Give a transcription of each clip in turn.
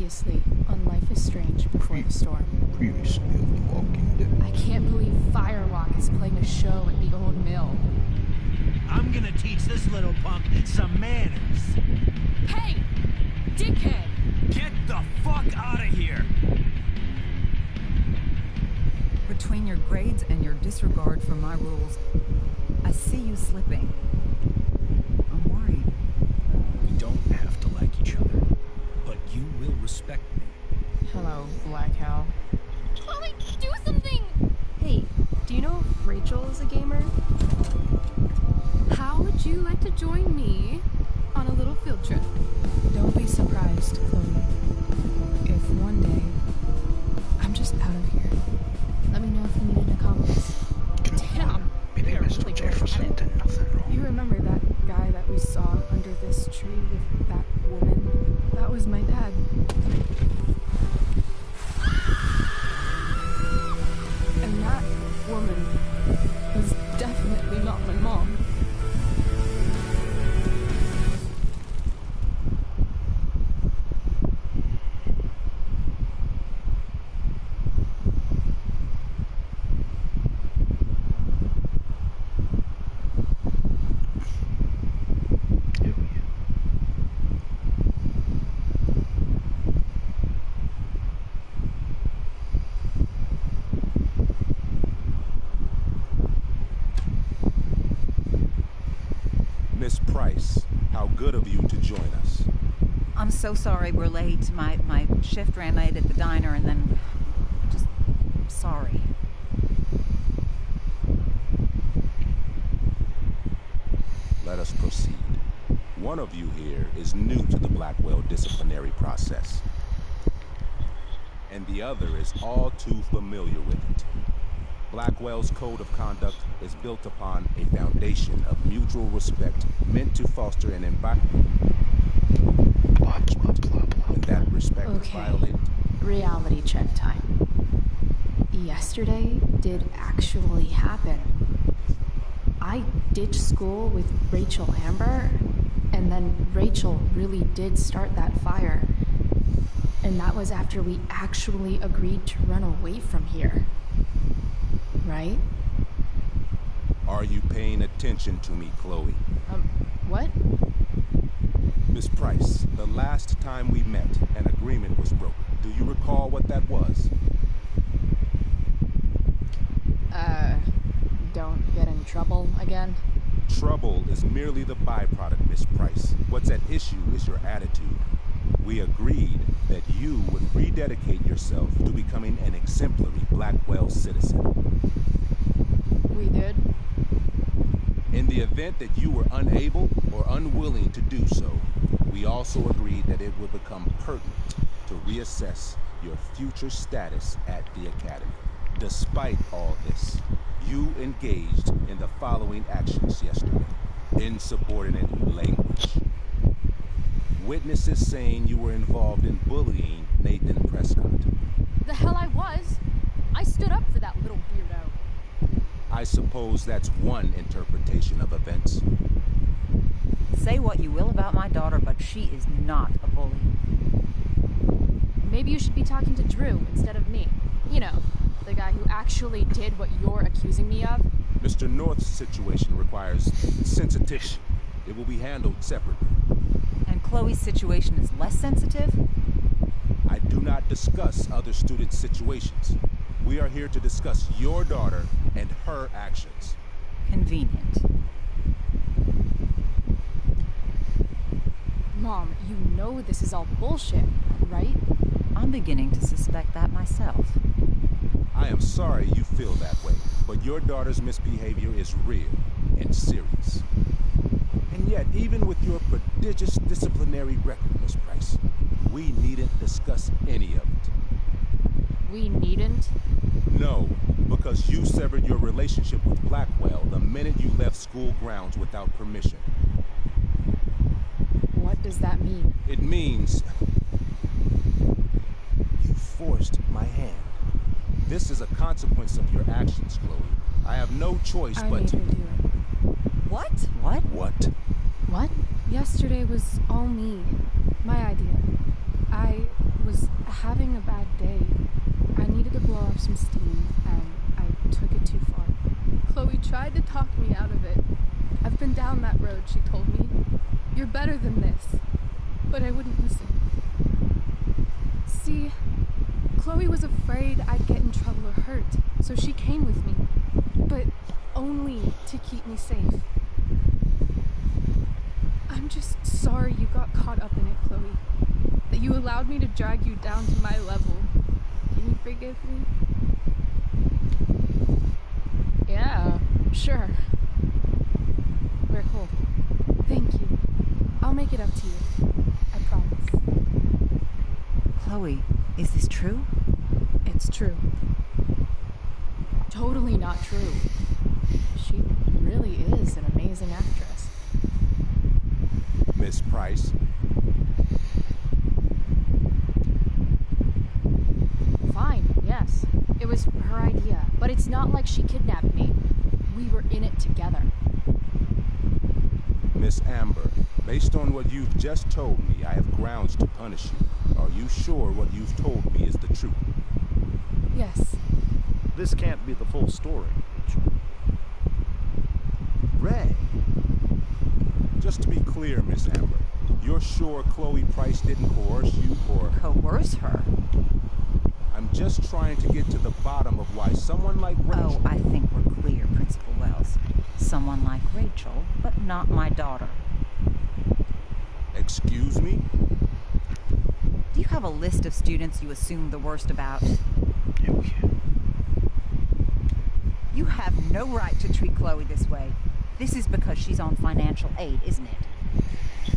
Previously on Life is Strange Before the Storm. Previously on The Walking Dead. I can't believe Firewalk is playing a show at the old mill. I'm gonna teach this little punk some manners. Hey! Dickhead! Get the fuck out of here! Between your grades and your disregard for my rules, I see you slipping. I'm worried. We don't have to like each other, but you will respect me. Hello, Black Hal. Chloe, do something! Hey, do you know if Rachel is a gamer? How would you like to join me on a little field trip? Don't be surprised, Chloe, if one day I'm just out of here. Let me know if you need an accomplice. Damn! Maybe You're Mr. really good at Jefferson it. did nothing wrong. You remember that guy that we saw under this tree with that woman? That was my dad. And that woman was definitely not my mom. Miss Price, how good of you to join us. I'm so sorry we're late. My shift ran late at the diner and then... just... sorry. Let us proceed. One of you here is new to the Blackwell disciplinary process, and the other is all too familiar with it. Blackwell's code of conduct is built upon a foundation of mutual respect meant to foster an environment when that respect is Okay. violated. Reality check time. Yesterday did actually happen. I ditched school with Rachel Amber, and then Rachel really did start that fire. And that was after we actually agreed to run away from here. Right? Are you paying attention to me, Chloe? What? Miss Price, the last time we met, an agreement was broken. Do you recall what that was? Don't get in trouble again? Trouble is merely the byproduct, Miss Price. What's at issue is your attitude. We agreed that you would rededicate yourself to becoming an exemplary Blackwell citizen. We did? In the event that you were unable or unwilling to do so, we also agreed that it would become pertinent to reassess your future status at the Academy. Despite all this, you engaged in the following actions yesterday. Insubordinate language. Witnesses saying you were involved in bullying Nathan Prescott. The hell I was! I stood up for that little weirdo. I suppose that's one interpretation of events. Say what you will about my daughter, but she is not a bully. Maybe you should be talking to Drew instead of me. You know, the guy who actually did what you're accusing me of. Mr. North's situation requires sensitivity. It will be handled separately. And Chloe's situation is less sensitive? I do not discuss other students' situations. We are here to discuss your daughter and her actions. Convenient. Mom, you know this is all bullshit, right? I'm beginning to suspect that myself. I am sorry you feel that way, but your daughter's misbehavior is real and serious. And yet, even with your prodigious disciplinary record, Miss Price, we needn't discuss any of it. We needn't. No, because you severed your relationship with Blackwell the minute you left school grounds without permission. What does that mean? It means you forced my hand. This is a consequence of your actions, Chloe. I have no choice I but made to... her do it. What? What? What? What? Yesterday was all me. My idea. I was some steam, and I took it too far. Chloe tried to talk me out of it. I've been down that road, she told me. You're better than this. But I wouldn't listen. See, Chloe was afraid I'd get in trouble or hurt, so she came with me. But only to keep me safe. I'm just sorry you got caught up in it, Chloe. That you allowed me to drag you down to my level. Can you forgive me? Yeah, sure. We're cool. Thank you. I'll make it up to you. I promise. Chloe, is this true? It's true. Totally not true. She really is an amazing actress. Miss Price, Fine, yes. It was her idea. But it's not like she kidnapped me. We were in it together. Miss Amber, based on what you've just told me, I have grounds to punish you. Are you sure what you've told me is the truth? Yes. This can't be the full story. Ray, Just to be clear, Miss Amber, you're sure Chloe Price didn't coerce you or... Coerce her? I'm just trying to get to the bottom of why someone like Rachel... Oh, I think we're clear, Principal Wells. Someone like Rachel, but not my daughter. Excuse me? Do you have a list of students you assume the worst about? You have no right to treat Chloe this way. This is because she's on financial aid, isn't it?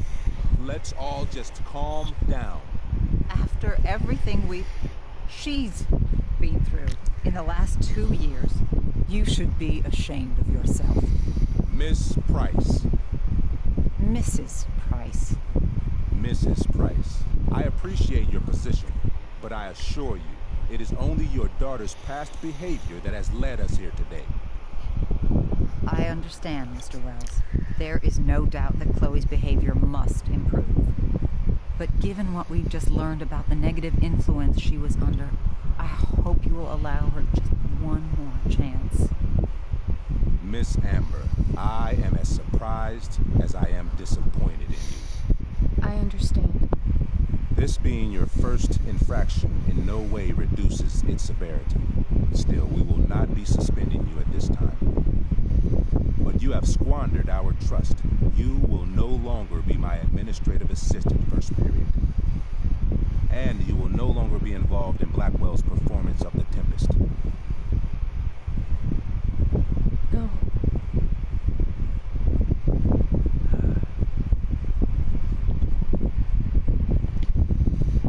Let's all just calm down. After everything she's been through in the last 2 years, you should be ashamed of yourself. Miss Price. Mrs. Price. Mrs. Price, I appreciate your position, but I assure you, it is only your daughter's past behavior that has led us here today. I understand, Mr. Wells. There is no doubt that Chloe's behavior must improve. But given what we've just learned about the negative influence she was under, I hope you will allow her just one more chance. Miss Amber, I am as surprised as I am disappointed in you. I understand. This being your first infraction in no way reduces its severity. Still, we will not be suspending you at this time. But you have squandered our trust. You will no longer be my administrative assistant first period. And you will no longer be involved in Blackwell's performance of The Tempest. No.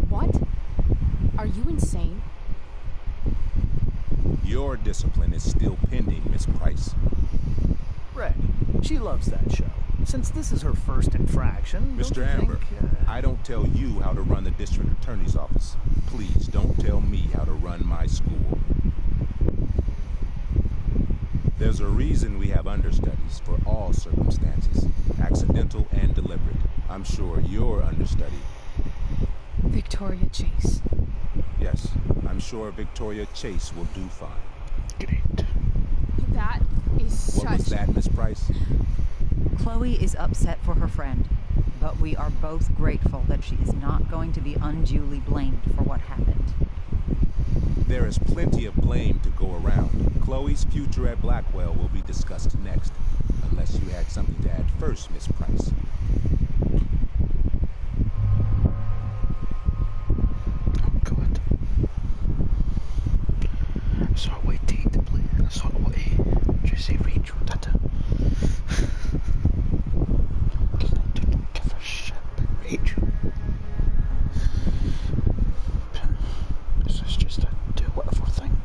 What? Are you insane? Your discipline is still pending, Miss Price. Ray, she loves that show. Since this is her first infraction, don't Mr. you Amber, think, I don't tell you how to run the district attorney's office. Please don't tell me how to run my school. There's a reason we have understudies for all circumstances, accidental and deliberate. I'm sure your understudy... Victoria Chase. Yes, I'm sure Victoria Chase will do fine. great. That is such... What was that, Miss Price? Chloe is upset for her friend, but we are both grateful that she is not going to be unduly blamed for what happened. There is plenty of blame to go around. Chloe's future at Blackwell will be discussed next. Unless you had something to add first, Miss Price. Oh god. Så vad är tid det blir? Så vad är Jesse Rachel detta? I don't give a shit about Rachel. This is just a do whatever thing.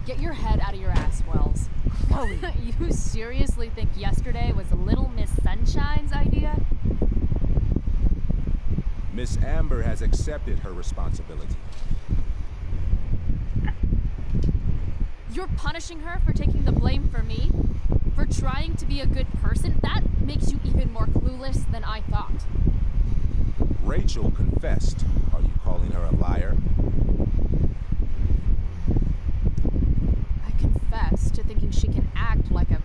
Get your head out of your ass, Wells. Chloe. You seriously think yesterday was Little Miss Sunshine's idea? Miss Amber has accepted her responsibility. You're punishing her for taking the blame for me? For trying to be a good person? That makes you even more clueless than I thought. Rachel confessed. Are you calling her a liar? I confess to thinking she can act like a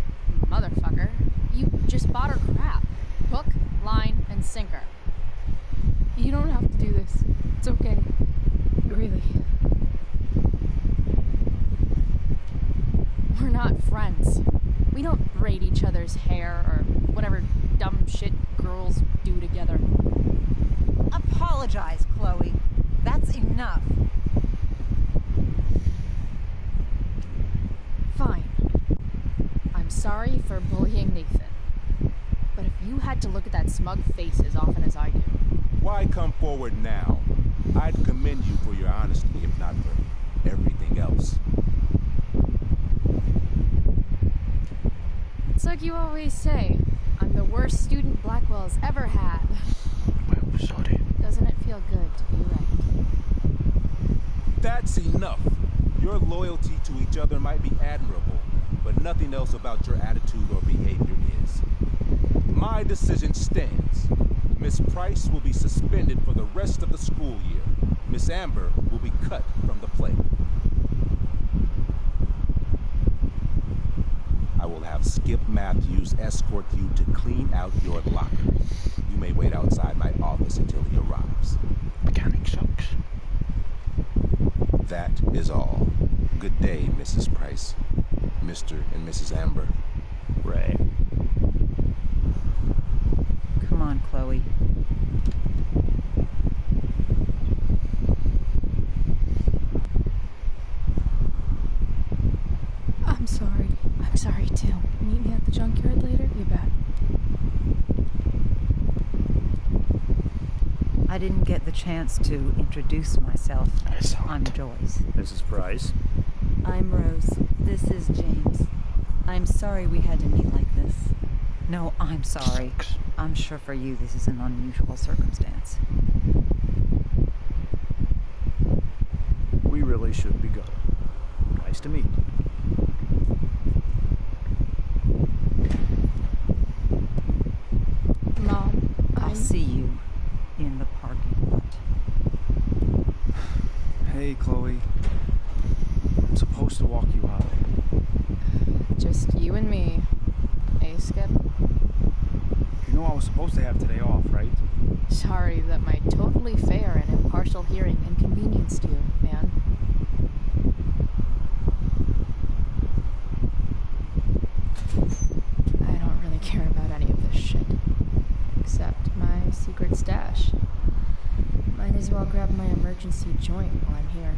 motherfucker. You just bought her crap. Hook, line, and sinker. You don't have to do this. It's okay. Really. We're not friends. We don't braid each other's hair or whatever dumb shit girls do together. Apologize, Chloe. That's enough. Fine. I'm sorry for bullying Nathan. But if you had to look at that smug face as often as I do, Why come forward now? I'd commend you for your honesty, if not for everything else. it's like you always say, I'm the worst student Blackwell's ever had. I'm sorry. Doesn't it feel good to be right? That's enough. Your loyalty to each other might be admirable, but nothing else about your attitude or behavior is. My decision stands. Miss Price will be suspended for the rest of the school year. Miss Amber will be cut from the play. I will have Skip Matthews escort you to clean out your locker. You may wait outside my office until he arrives. Mechanic sucks. That is all. Good day, Mrs. Price. Mr. and Mrs. Amber. Ray. Come on, Chloe. I'm sorry. I'm sorry too. Meet me at the junkyard later? You bet. I didn't get the chance to introduce myself. I'm Joyce. Mrs. Price. I'm Rose. This is James. I'm sorry we had to meet like this. No, I'm sorry. I'm sure for you this is an unusual circumstance. We really should be going. Nice to meet you. Mom, I'll see you in the parking lot. Hey, Chloe. I'm supposed to walk you out. Just you and me. Hey, Skip. You know I was supposed to have today off, right? Sorry that my totally fair and impartial hearing inconvenienced you, man. I don't really care about any of this shit. Except my secret stash. Might as well grab my emergency joint while I'm here.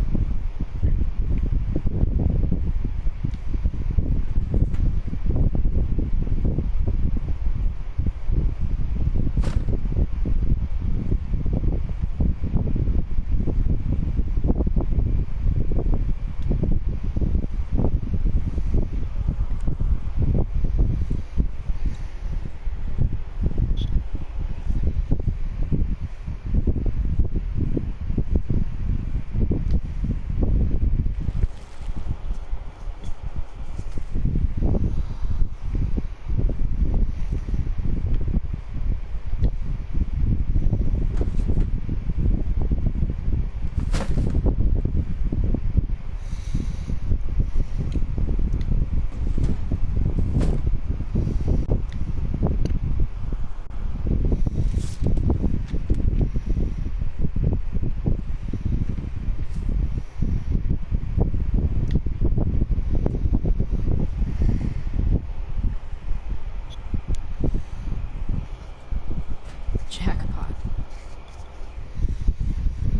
Jackpot.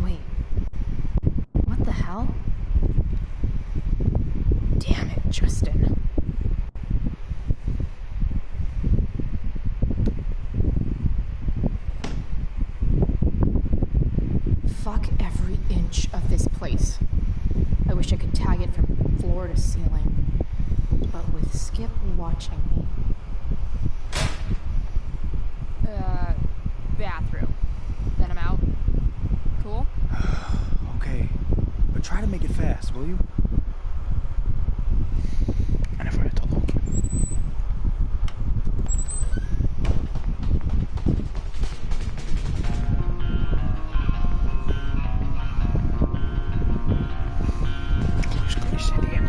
Wait. What the hell? Damn it, Justin. Fuck every inch of this place. I wish I could tag it from floor to ceiling. But with Skip watching me. Bathroom. Then I'm out. Cool? Okay. But try to make it fast, will you? أنا فعلت Loki. Just gonna sit again.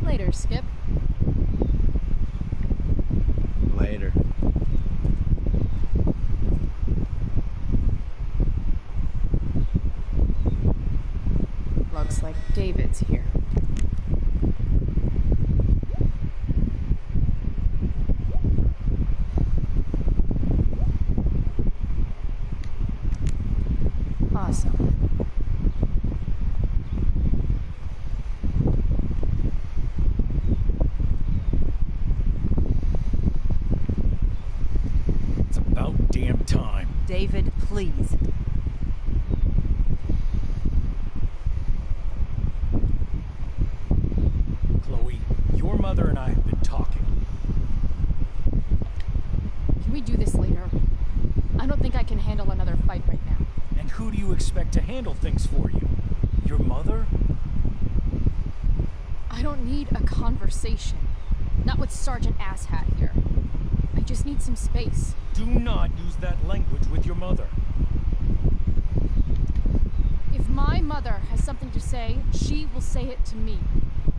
Later, Skip. Later. Looks like David's here. Awesome. It's about damn time. David, please. Chloe, your mother and I have been talking. Can we do this later? I don't think I can handle another fight right now. And who do you expect to handle things for you? Your mother? I don't need a conversation. Not with Sergeant Asshat here. I just need some space. Do not use that language with your mother. If my mother has something to say, she will say it to me.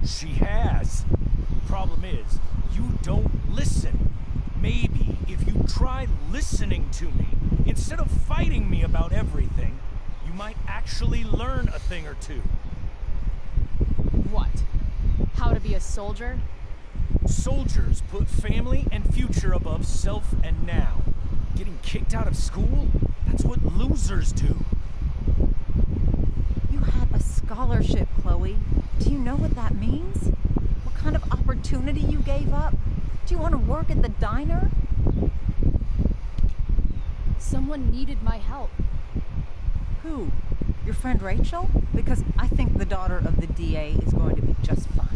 She has. Problem is, you don't listen. Maybe if you try listening to me, instead of fighting me about everything, you might actually learn a thing or two. What? How to be a soldier? Soldiers put family and future above self and now. Getting kicked out of school? That's what losers do. You had a scholarship, Chloe. Do you know what that means? What kind of opportunity you gave up? Do you want to work at the diner? Someone needed my help. Who? Your friend Rachel? Because I think the daughter of the DA is going to be just fine.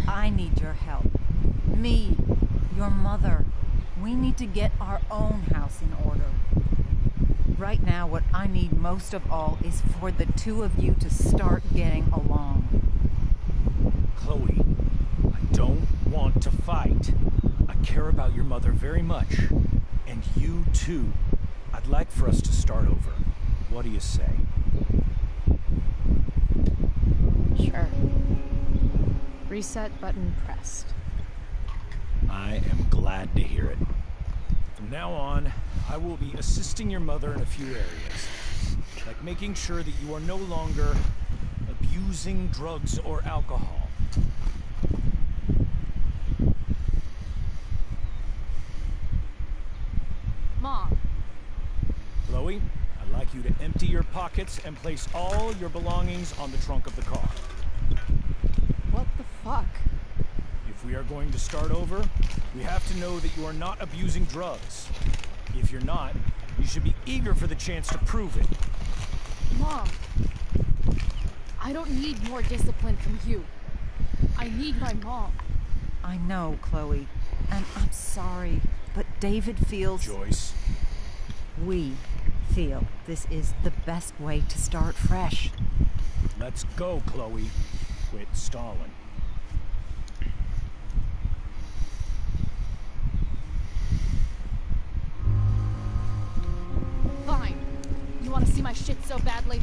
I need your help. Me, your mother. We need to get our own house in order. Right now, what I need most of all is for the two of you to start getting along. Chloe, care about your mother very much. And you too. I'd like for us to start over. What do you say? Sure. Reset button pressed. I am glad to hear it. From now on, I will be assisting your mother in a few areas. Like making sure that you are no longer abusing drugs or alcohol. Mom. Chloe, I'd like you to empty your pockets and place all your belongings on the trunk of the car. What the fuck? If we are going to start over, we have to know that you are not abusing drugs. If you're not, you should be eager for the chance to prove it. Mom. I don't need more discipline from you. I need my mom. I know, Chloe, and I'm sorry, but David feels... Joyce. We feel this is the best way to start fresh. Let's go, Chloe. Quit stalling. Fine. You want to see my shit so badly?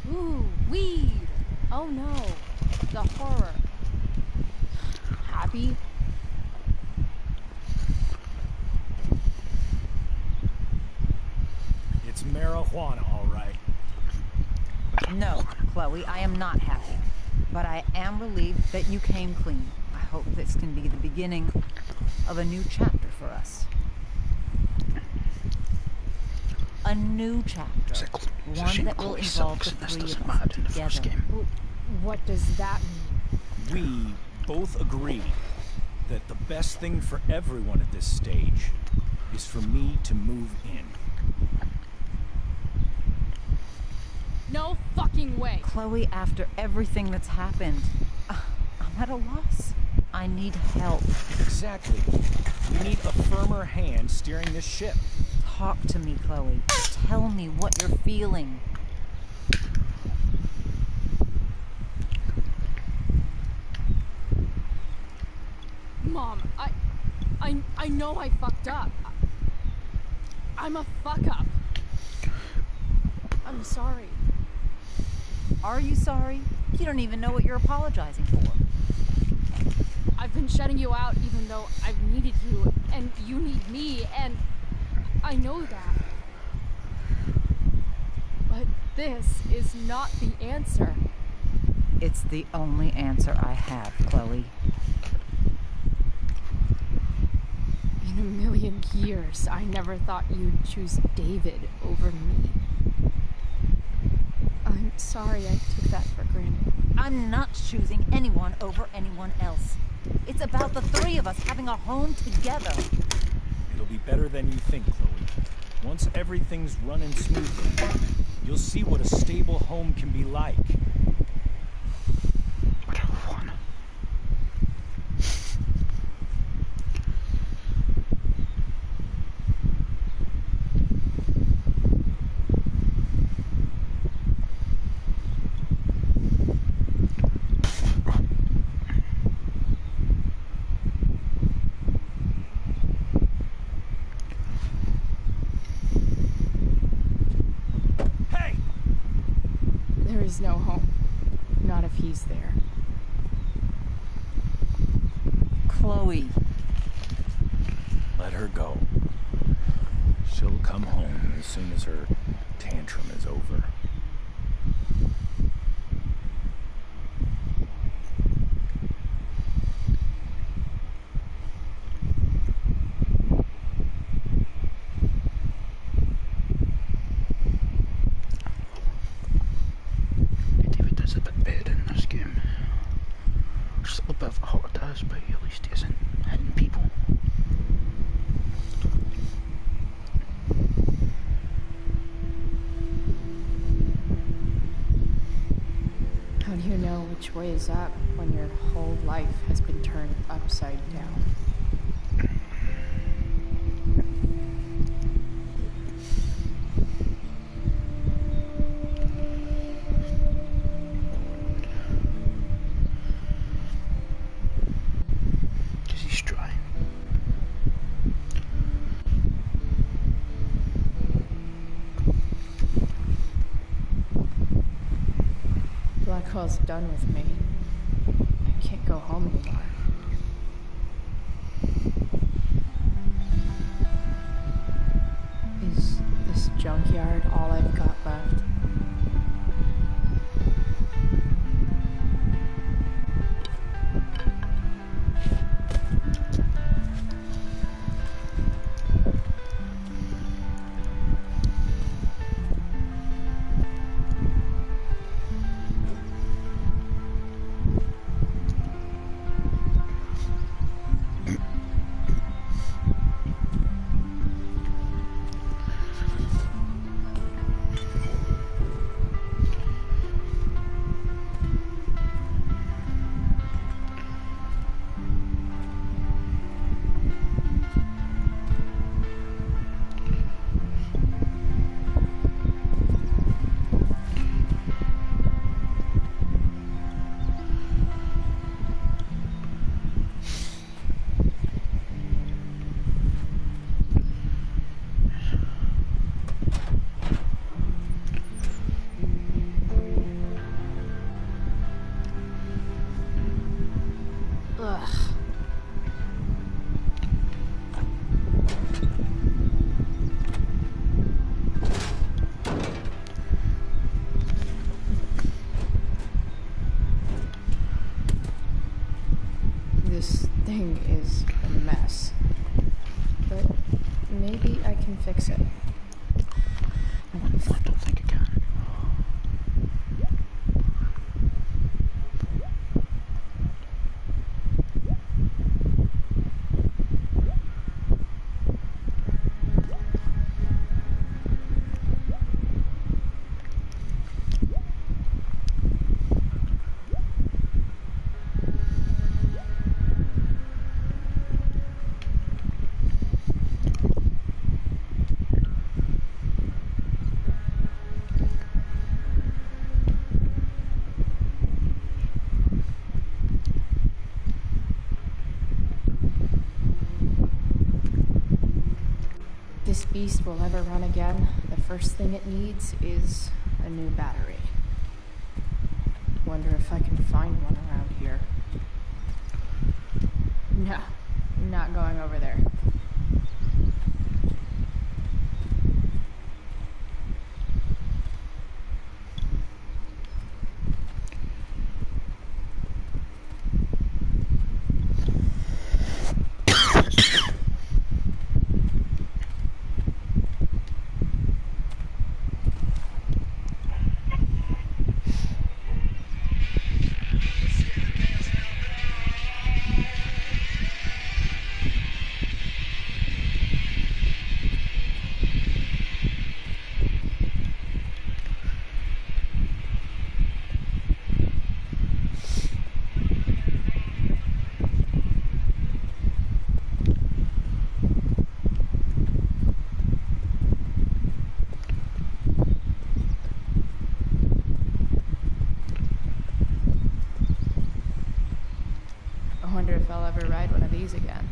Ooh, weed! Oh no, the horror. Happy? It's marijuana, all right. No, Chloe, I am not happy. But I am relieved that you came clean. I hope this can be the beginning of a new chapter for us. A new chapter. One that will involve the three of us together. What does that mean? We both agree that the best thing for everyone at this stage is for me to move in. No fucking way! Chloe, after everything that's happened, I'm at a loss. I need help. Exactly. We need a firmer hand steering this ship. Talk to me, Chloe. Tell me what you're feeling. Mom, I know I fucked up. I'm a fuck up. I'm sorry. Are you sorry? You don't even know what you're apologizing for. I've been shutting you out even though I've needed you, and you need me, and I know that. But this is not the answer. It's the only answer I have, Chloe. In a million years, I never thought you'd choose David over me. I'm sorry I took that for granted. I'm not choosing anyone over anyone else. It's about the three of us having a home together. It'll be better than you think, Chloe. Once everything's running smoothly, you'll see what a stable home can be like. No home. Not if he's there. Chloe. Let her go. She'll come home as soon as her tantrum is over. But at least he isn't hitting people. How know which way is up when your whole life has been turned upside down. Because he's trying. Blackwell's done with me. I can't go home anymore. Is this junkyard all I've got left? This thing is a mess. But maybe I can fix it. I don't think I can. This beast will ever run again, the first thing it needs is a new battery. Wonder if I can find one around here. No, not going over there. I wonder if I'll ever ride one of these again.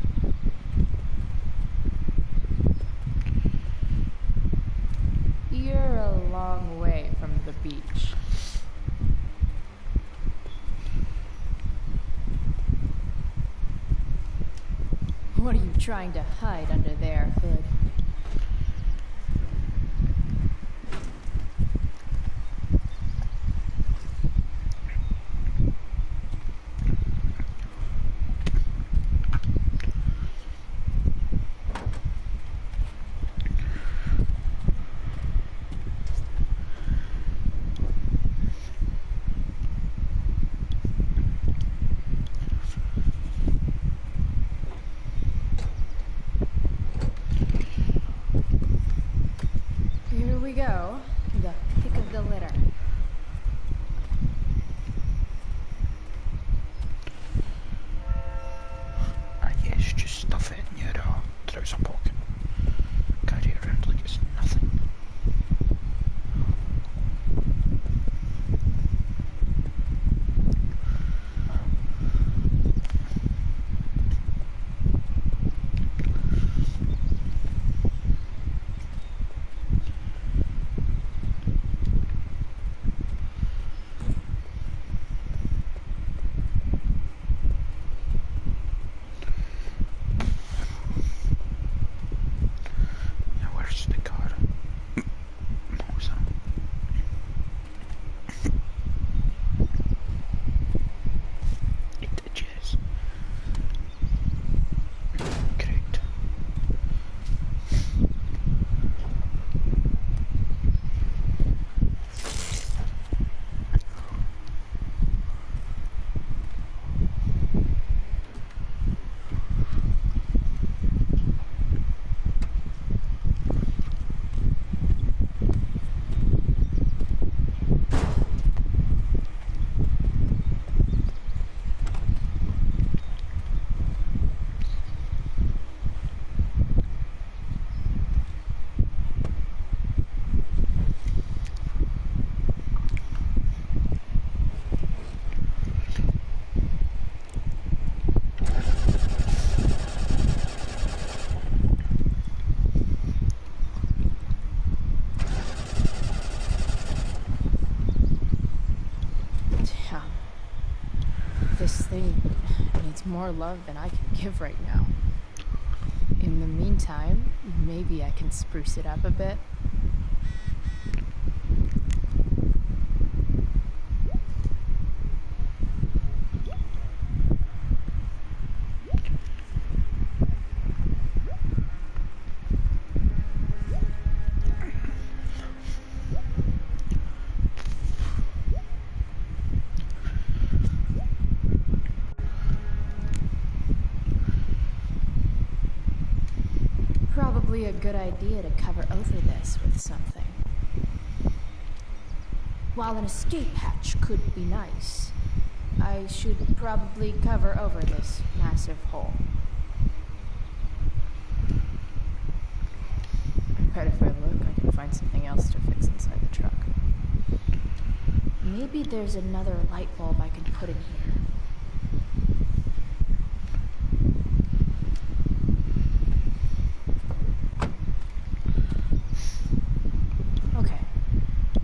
You're a long way from the beach. What are you trying to hide under there, Hood? Here we go. The pick of the litter. thing needs more love than I can give right now. In the meantime, maybe I can spruce it up a bit. Probably a good idea to cover over this with something. While an escape hatch could be nice, I should probably cover over this massive hole. I bet if I look, I can find something else to fix inside the truck. Maybe there's another light bulb I can put in here.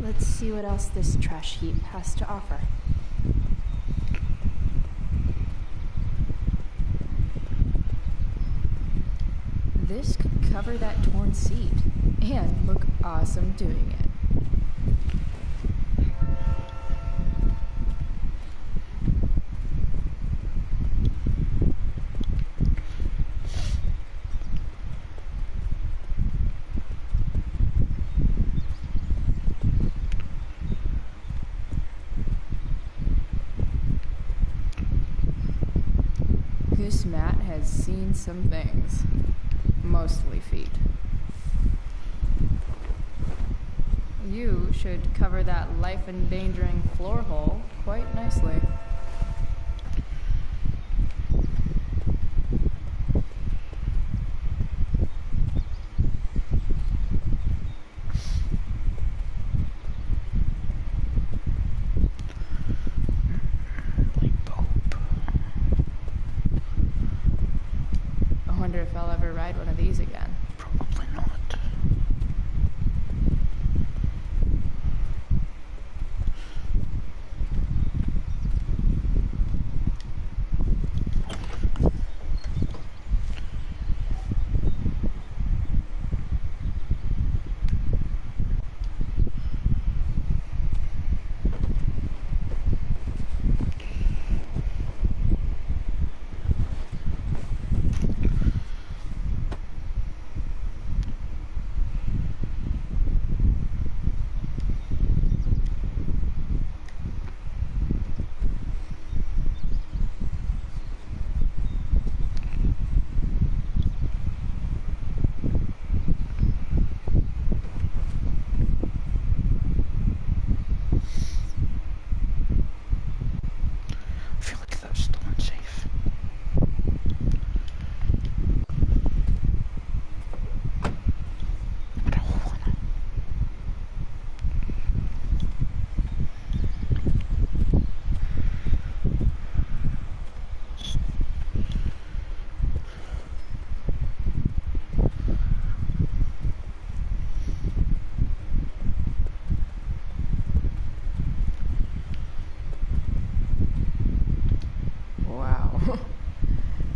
Let's see what else this trash heap has to offer. This could cover that torn seat and look awesome doing it. This mat has seen some things. Mostly feet. You should cover that life-endangering floor hole quite nicely. I wonder if I'll ever ride one of these again. Probably not.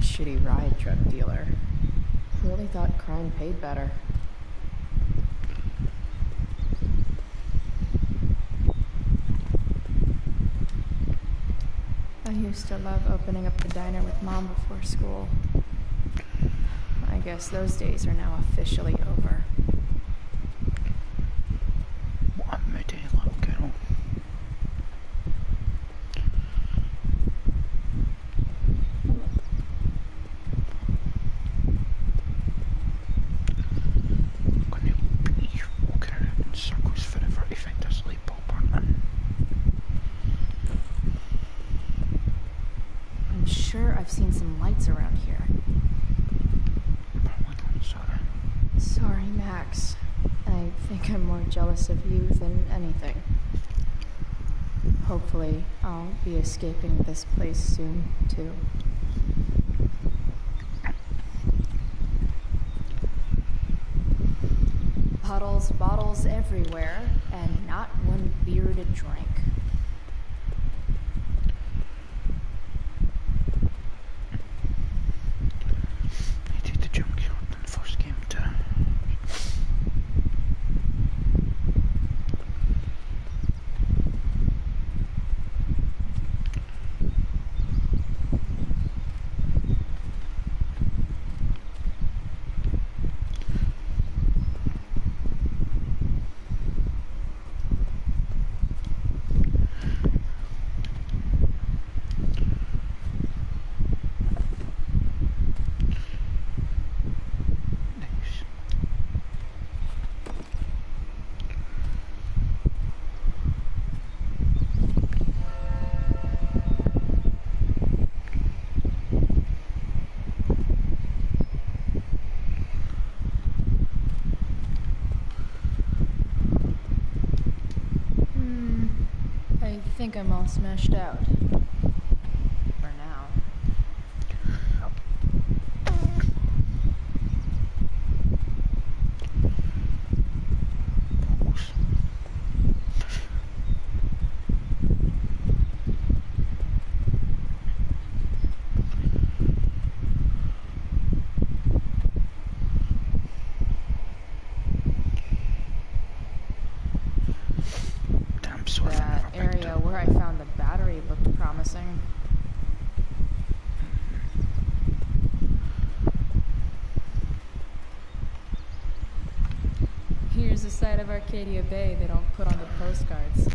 Shitty ride truck dealer. Really thought crime paid better. I used to love opening up the diner with Mom before school. I guess those days are now officially over. What a moody little girl. I've seen some lights around here. Sorry, Max. I think I'm more jealous of you than anything. Hopefully, I'll be escaping this place soon, too. Bottles everywhere, and not one beer to drink. think I'm all smashed out. For now. Damn, sorry. That area where I found the battery looked promising. Here's a side of Arcadia Bay they don't put on the postcards.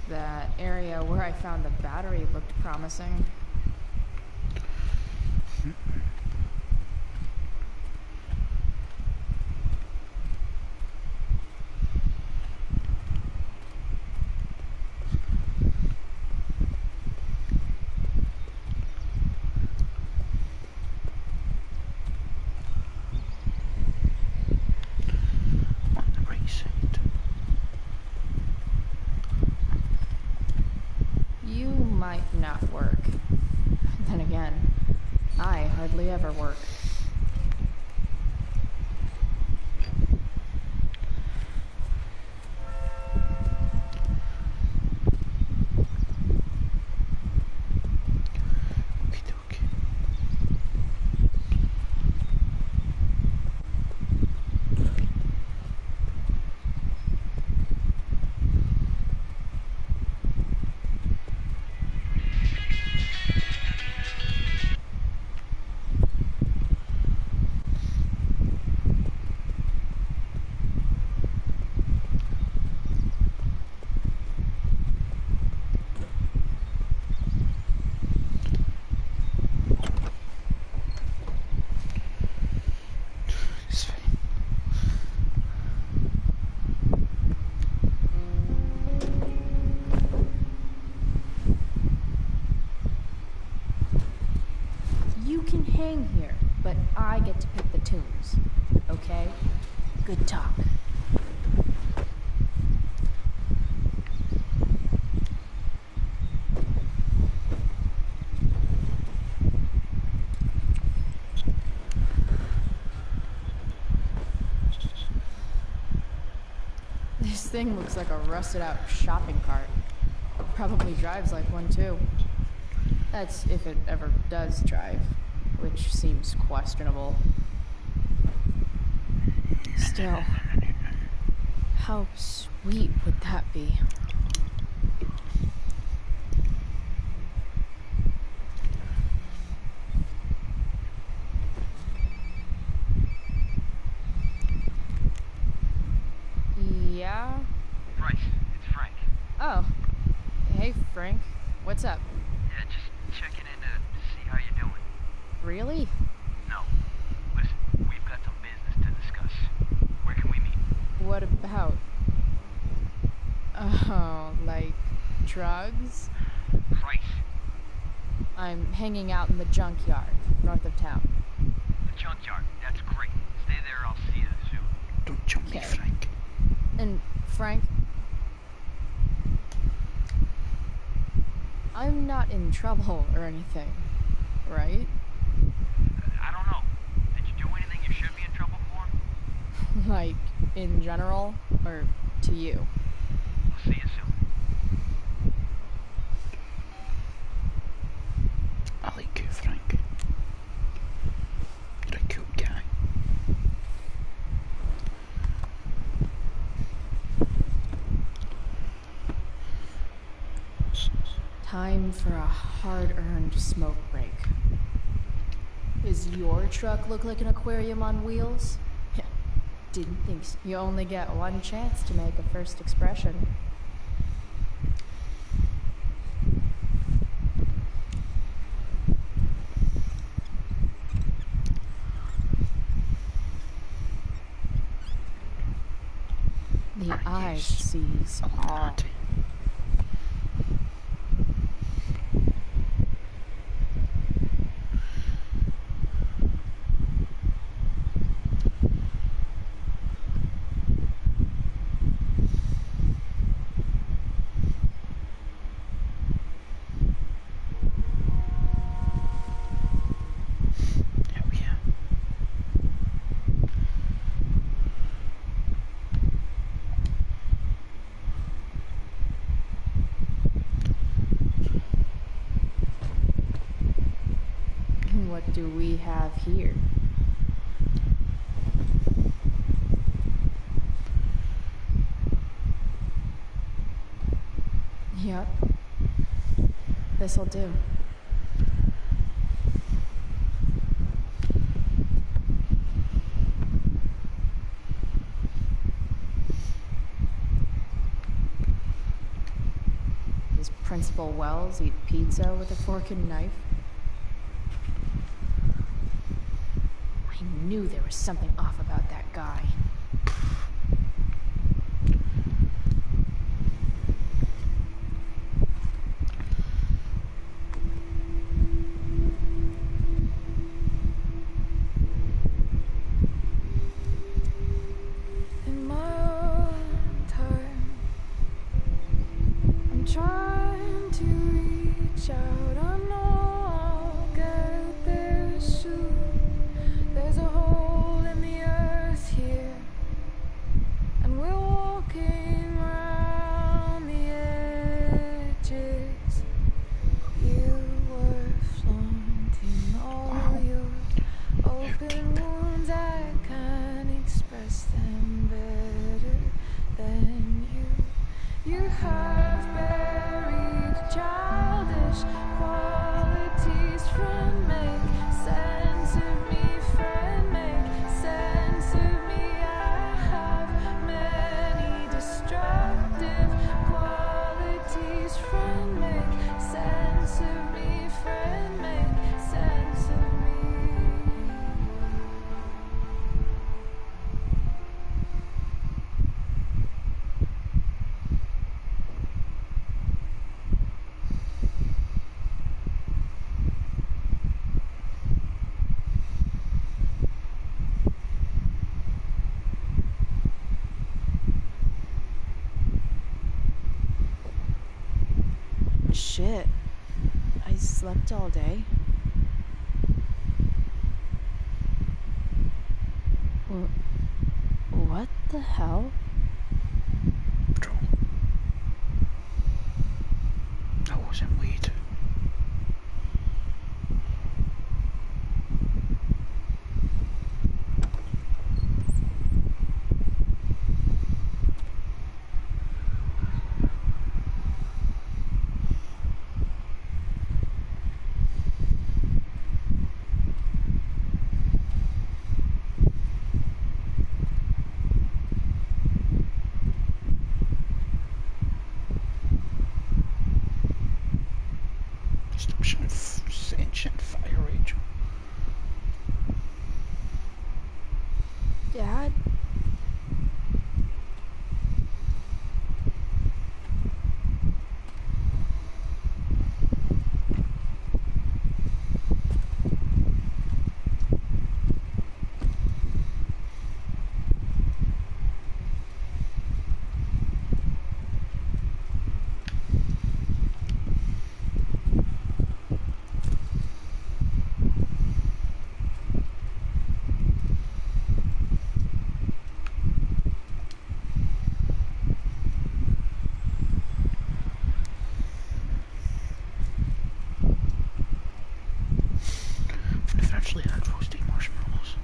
That area where I found the battery looked promising. On the right side. You might not work. Then again, I hardly ever work. Okie dokie. It's fine. You can hang here, but I get to pick the tunes. Okay? Good talk. This thing looks like a rusted out shopping cart. Probably drives like one too. That's if it ever does drive, which seems questionable. Still, how sweet would that be? Yeah? Bryce, it's Frank. Oh. Hey, Frank. What's up? Yeah, just checking in to see how you're doing. Really? No. Listen, we've got some business to discuss. Where can we meet? What about? Oh, like drugs? Bryce, I'm hanging out in the junkyard, north of town. the junkyard. That's great. Stay there, I'll see you soon. Don't jump me, Okay. Frank. And Frank, I'm not in trouble or anything, right? I don't know. Did you do anything you should be in trouble for? Like, in general, or to you? I'll see you soon. I like you, Frank. You're a cool guy. Time for a hard-earned smoke break. Does your truck look like an aquarium on wheels? Yeah, didn't think so. You only get one chance to make a first expression. The eye sees all. What do we have here? Yep. This'll do. Does Principal Wells eat pizza with a fork and knife? I knew there was something off about that guy. In my own time, I'm trying to reach out. I know I'll get there soon. There's a hole in the earth here, and we're walking around the edges. You were flaunting all your open wounds. I can't express them better than you. You have buried childish qualities. Friend, make sense of me. Friend, make sense of me. I have many destructive qualities. Friend, make sense of me. Friend, make sense of me. Shit. I slept all day. What the hell? Joel. That wasn't weed. Ancient fire angel. Dad? I've actually had roasted marshmallows.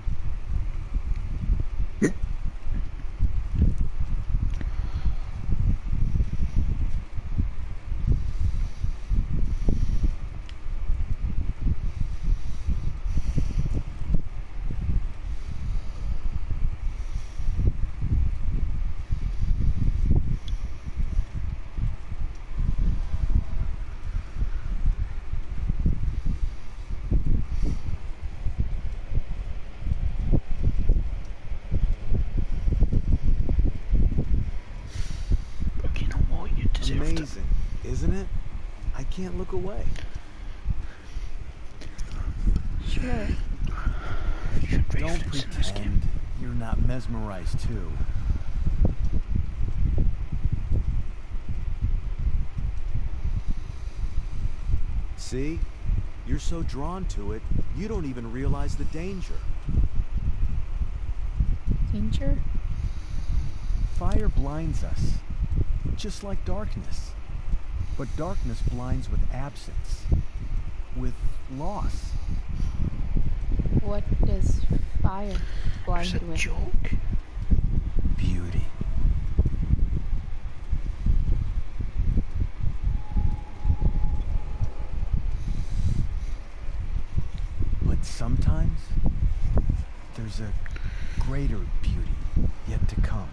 can't look away. Sure. Don't pretend you're not mesmerized too. See? You're so drawn to it, you don't even realize the danger. Danger? Fire blinds us, just like darkness. But darkness blinds with absence, with loss. What is fire blind It's a with? joke. Beauty. But sometimes, there's a greater beauty yet to come.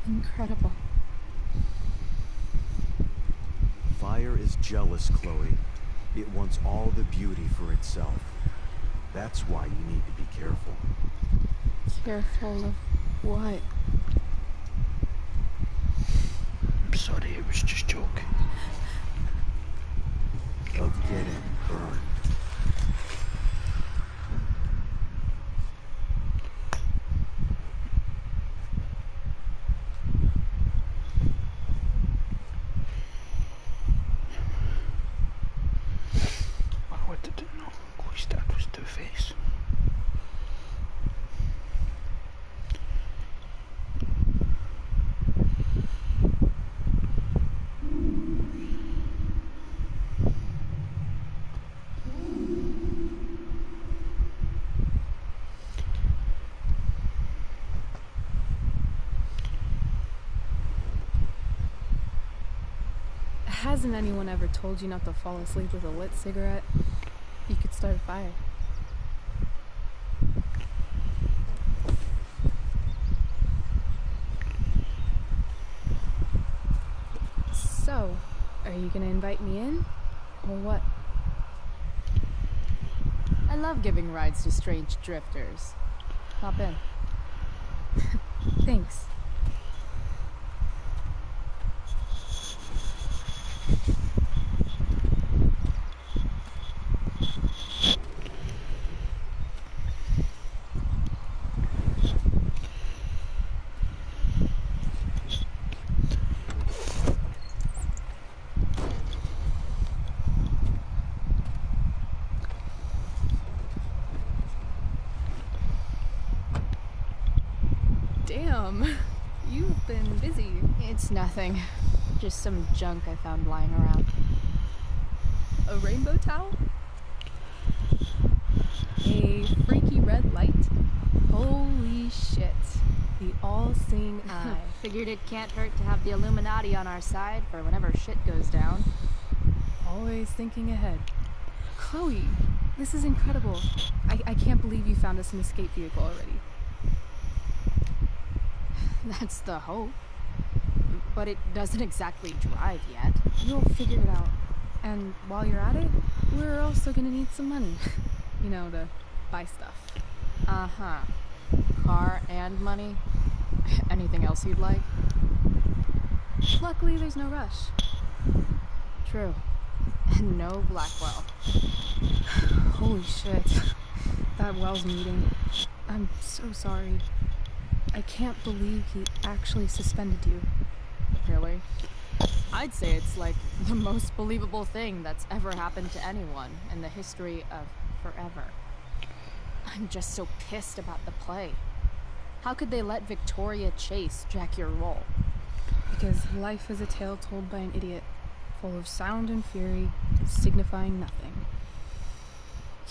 Incredible. Fire is jealous, Chloe. It wants all the beauty for itself. That's why you need to be careful. Careful of what? I'm sorry, it was just joking. Of getting burned. What did it know? Chloe's dad was Two-Face. Hasn't anyone ever told you not to fall asleep with a lit cigarette? You could start a fire. So, are you gonna invite me in? Or what? I love giving rides to strange drifters. Hop in. Thanks. Damn, you've been busy. It's nothing. Just some junk I found lying around. A rainbow towel? A freaky red light? Holy shit. The all-seeing eye. Figured it can't hurt to have the Illuminati on our side for whenever shit goes down. Always thinking ahead. Chloe, this is incredible. I can't believe you found us an escape vehicle already. That's the hope. But it doesn't exactly drive yet. You'll figure it out. And while you're at it, we're also gonna need some money. You know, to buy stuff. Uh-huh. Car and money? Anything else you'd like? Luckily, there's no rush. True. And no Blackwell. Holy shit. That Wells meeting. I'm so sorry. I can't believe he actually suspended you. Really? I'd say it's like the most believable thing that's ever happened to anyone in the history of forever. I'm just so pissed about the play. How could they let Victoria Chase jack your role? Because life is a tale told by an idiot, full of sound and fury, signifying nothing.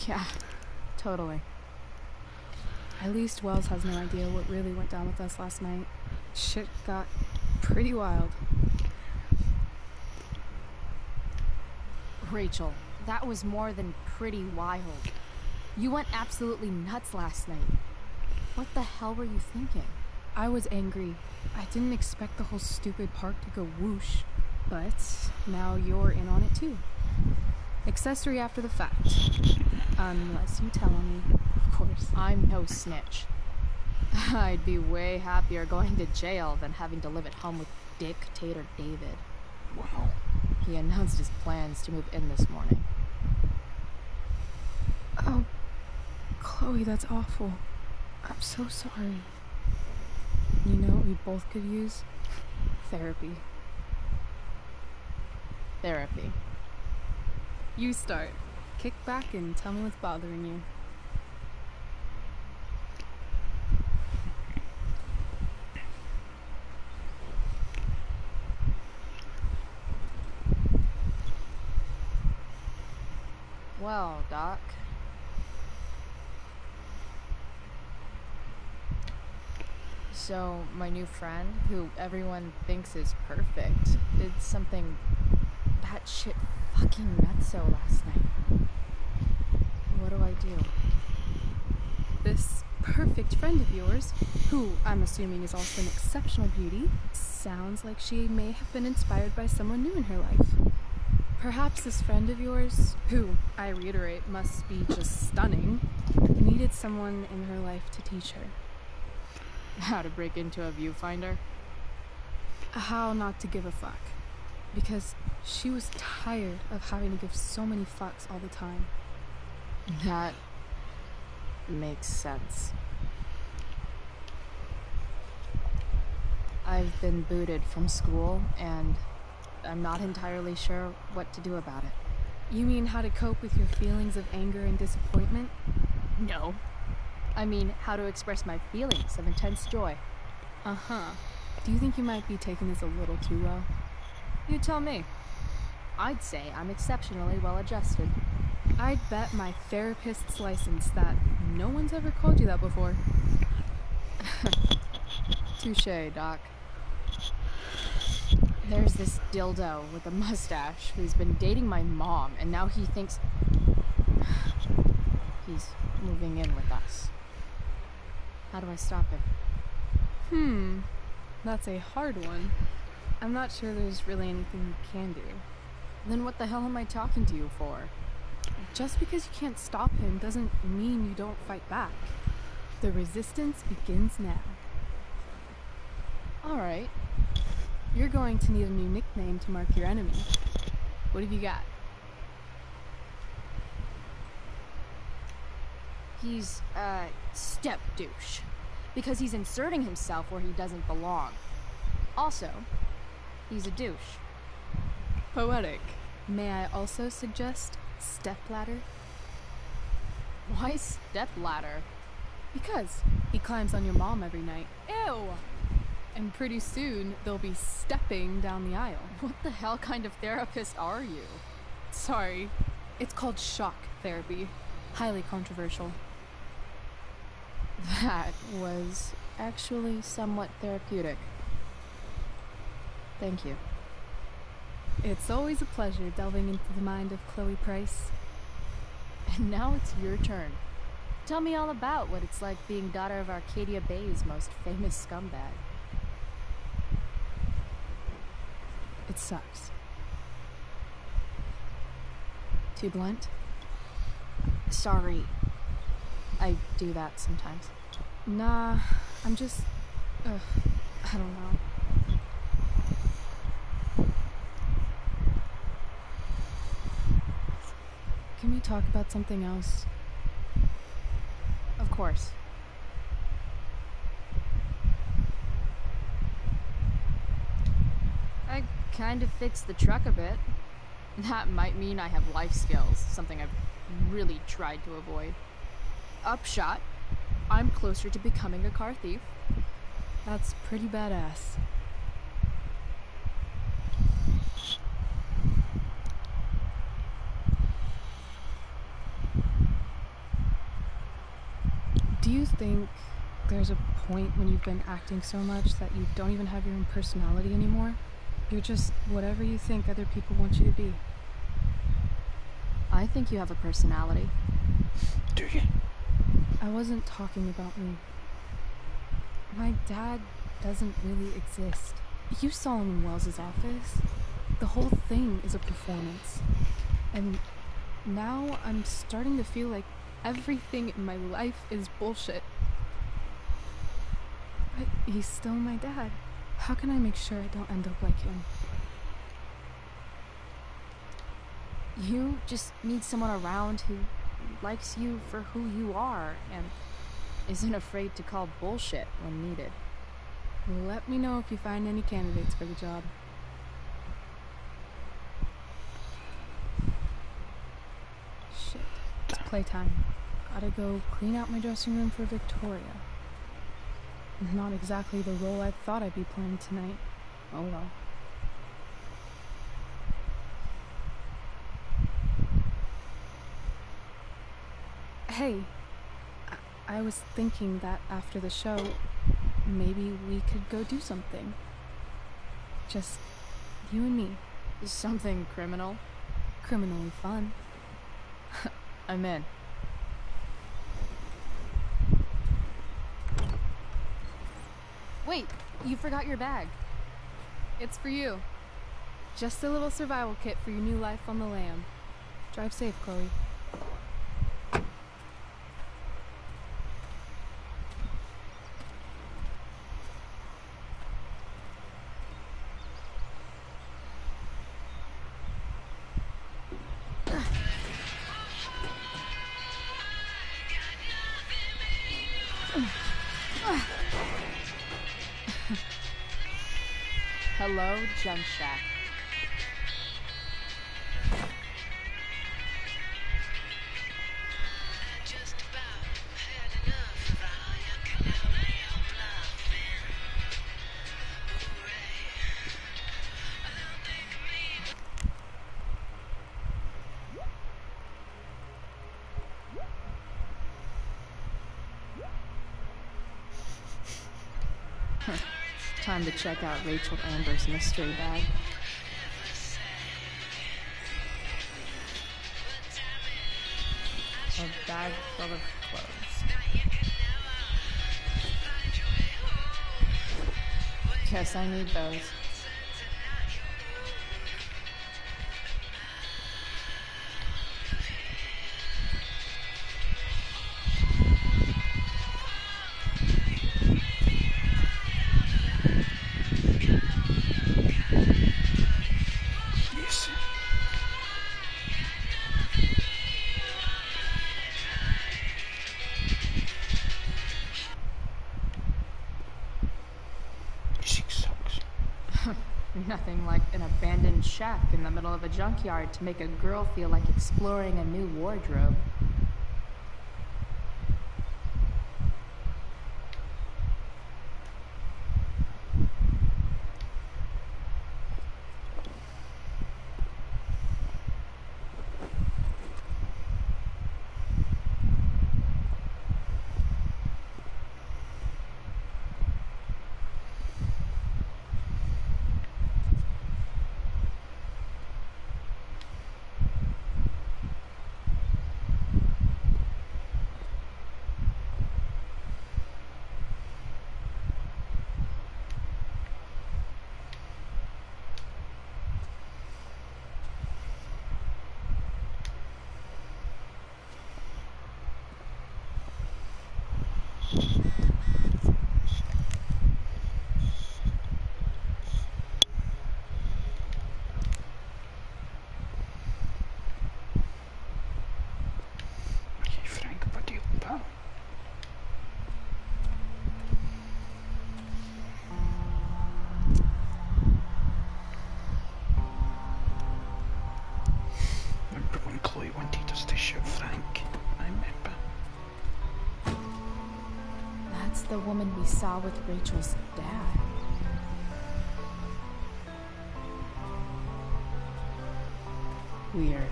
Yeah, totally. At least Wells has no idea what really went down with us last night. Shit got pretty wild. Rachel, that was more than pretty wild. You went absolutely nuts last night. What the hell were you thinking? I was angry. I didn't expect the whole stupid park to go whoosh. But now you're in on it too. Accessory after the fact. Unless you tell on me, of course. I'm no snitch. I'd be way happier going to jail than having to live at home with Dictator David. Wow. He announced his plans to move in this morning. Oh, Chloe, that's awful. I'm so sorry. You know what we both could use? Therapy. Therapy. You start. Kick back and tell me what's bothering you. Well, Doc. So, my new friend, who everyone thinks is perfect, did something batshit fucking nutso last night. What do I do? This perfect friend of yours, who I'm assuming is also an exceptional beauty, sounds like she may have been inspired by someone new in her life. Perhaps this friend of yours, who, I reiterate, must be just stunning, needed someone in her life to teach her. How to break into a viewfinder? How not to give a fuck. Because she was tired of having to give so many fucks all the time. That makes sense. I've been booted from school, and I'm not entirely sure what to do about it. You mean how to cope with your feelings of anger and disappointment? No. I mean, how to express my feelings of intense joy. Uh-huh. Do you think you might be taking this a little too well? You tell me. I'd say I'm exceptionally well adjusted. I'd bet my therapist's license that no one's ever called you that before. Touché, Doc. There's this dildo with a mustache who's been dating my mom, and now he thinks he's moving in with us. How do I stop him? That's a hard one. I'm not sure there's really anything you can do. Then what the hell am I talking to you for? Just because you can't stop him doesn't mean you don't fight back. The resistance begins now. Alright. You're going to need a new nickname to mark your enemy. What have you got? He's a step douche. Because he's inserting himself where he doesn't belong. Also, he's a douche. Poetic. May I also suggest stepladder? Why stepladder? Because he climbs on your mom every night. Ew! And pretty soon, they'll be stepping down the aisle. What the hell kind of therapist are you? Sorry. It's called shock therapy. Highly controversial. That was actually somewhat therapeutic. Thank you. It's always a pleasure delving into the mind of Chloe Price. And now it's your turn. Tell me all about what it's like being daughter of Arcadia Bay's most famous scumbag. It sucks. Too blunt? Sorry. I do that sometimes. Nah, I'm just... I don't know. Can we talk about something else? Of course. I kind of fixed the truck a bit. That might mean I have life skills, something I've really tried to avoid. Upshot, I'm closer to becoming a car thief. That's pretty badass. Do you think there's a point when you've been acting so much that you don't even have your own personality anymore? You're just whatever you think other people want you to be. I think you have a personality. Do you? I wasn't talking about me. My dad doesn't really exist. You saw him in Wells's office. The whole thing is a performance. And now I'm starting to feel like everything in my life is bullshit. But he's still my dad. How can I make sure I don't end up like him? You just need someone around who likes you for who you are and isn't afraid to call bullshit when needed. Let me know if you find any candidates for the job. Shit, it's playtime. Gotta go clean out my dressing room for Victoria. Not exactly the role I thought I'd be playing tonight. Oh well. Hey, I was thinking that after the show, maybe we could go do something. Just you and me. Something criminal? Criminally fun. I'm in. Wait, you forgot your bag. It's for you. Just a little survival kit for your new life on the lam. Drive safe, Chloe. Hello, Junk Shack. Time to check out Rachel Amber's mystery bag. A bag full of clothes. Guess I need those. Nothing like an abandoned shack in the middle of a junkyard to make a girl feel like exploring a new wardrobe. The woman we saw with Rachel's dad. Weird.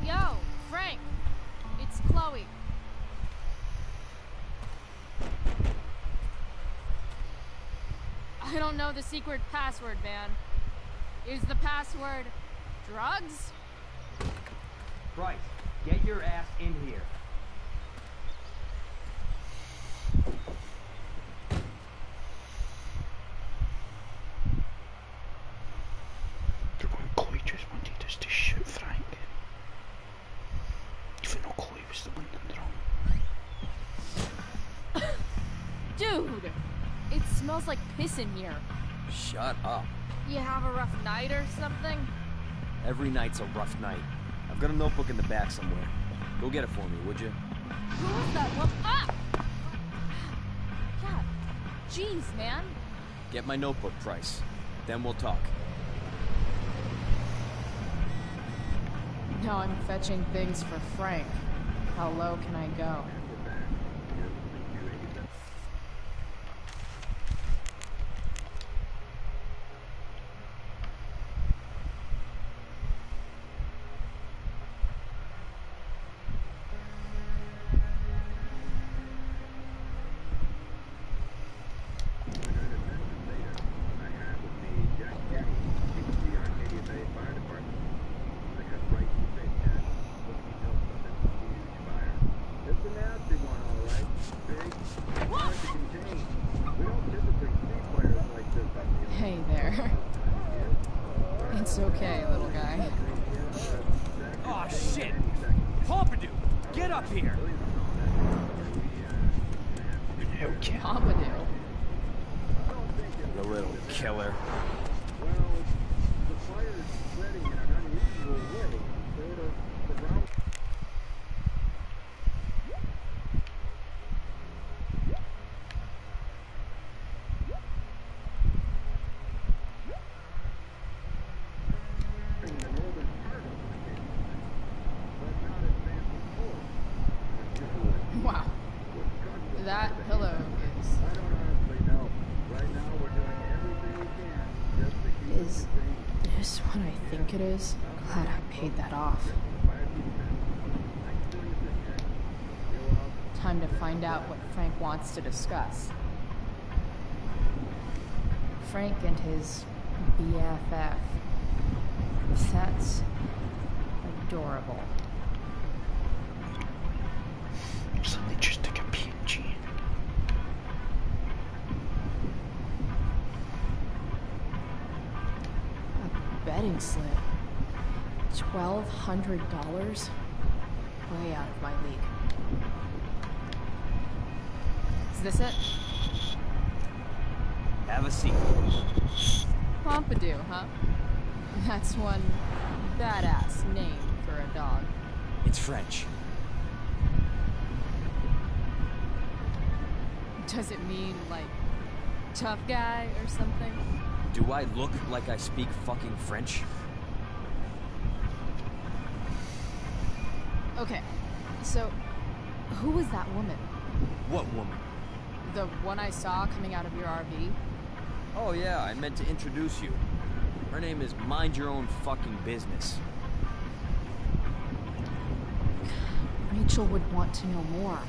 Yo, Frank! It's Chloe. I don't know the secret password, man. Is the password drugs? Bryce, get your ass in here. Chloe just wanted us to shoot Frank. Even though Chloe was the one in the wrong. Dude! It smells like piss in here. Shut up. You have a rough night or something? Every night's a rough night. I've got a notebook in the back somewhere. Go get it for me, would you? Who was that one? Ah! Yeah. Jeez, man. Get my notebook, Price. Then we'll talk. Now I'm fetching things for Frank. How low can I go? Hey there. It's okay, little guy. Oh shit! Pompidou, get up here! Okay. Pompidou. The little killer. Wow. That pillow is this what I think it is? Glad I paid that off. Time to find out what Frank wants to discuss. Frank and his BFF. That's adorable. Somebody just took a PNG. A betting slip. $1,200? Way out of my league. Is this it? Have a seat. Pompidou, huh? That's one badass name for a dog. It's French. Does it mean, like, tough guy or something? Do I look like I speak fucking French? Okay, so, who was that woman? What woman? The one I saw coming out of your RV? Oh yeah, I meant to introduce you. Her name is Mind Your Own Fucking Business. Rachel would want to know more.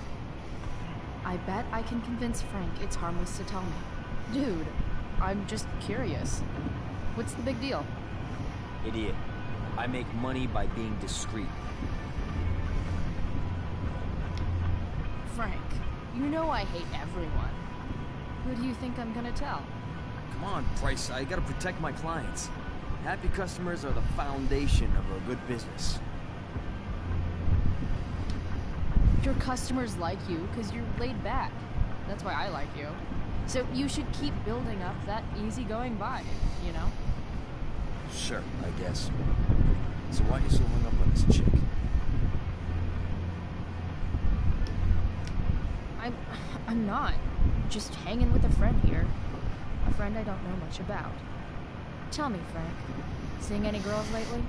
I bet I can convince Frank it's harmless to tell me. Dude, I'm just curious. What's the big deal? Idiot. I make money by being discreet. Frank, you know I hate everyone. Who do you think I'm gonna tell? Come on, Price, I gotta protect my clients. Happy customers are the foundation of a good business. Your customers like you because you're laid back. That's why I like you. So you should keep building up that easygoing vibe, you know? Sure, I guess. So why are you so hung up on this chick? I'm not. Just hanging with a friend here. A friend I don't know much about. Tell me, Frank, seeing any girls lately?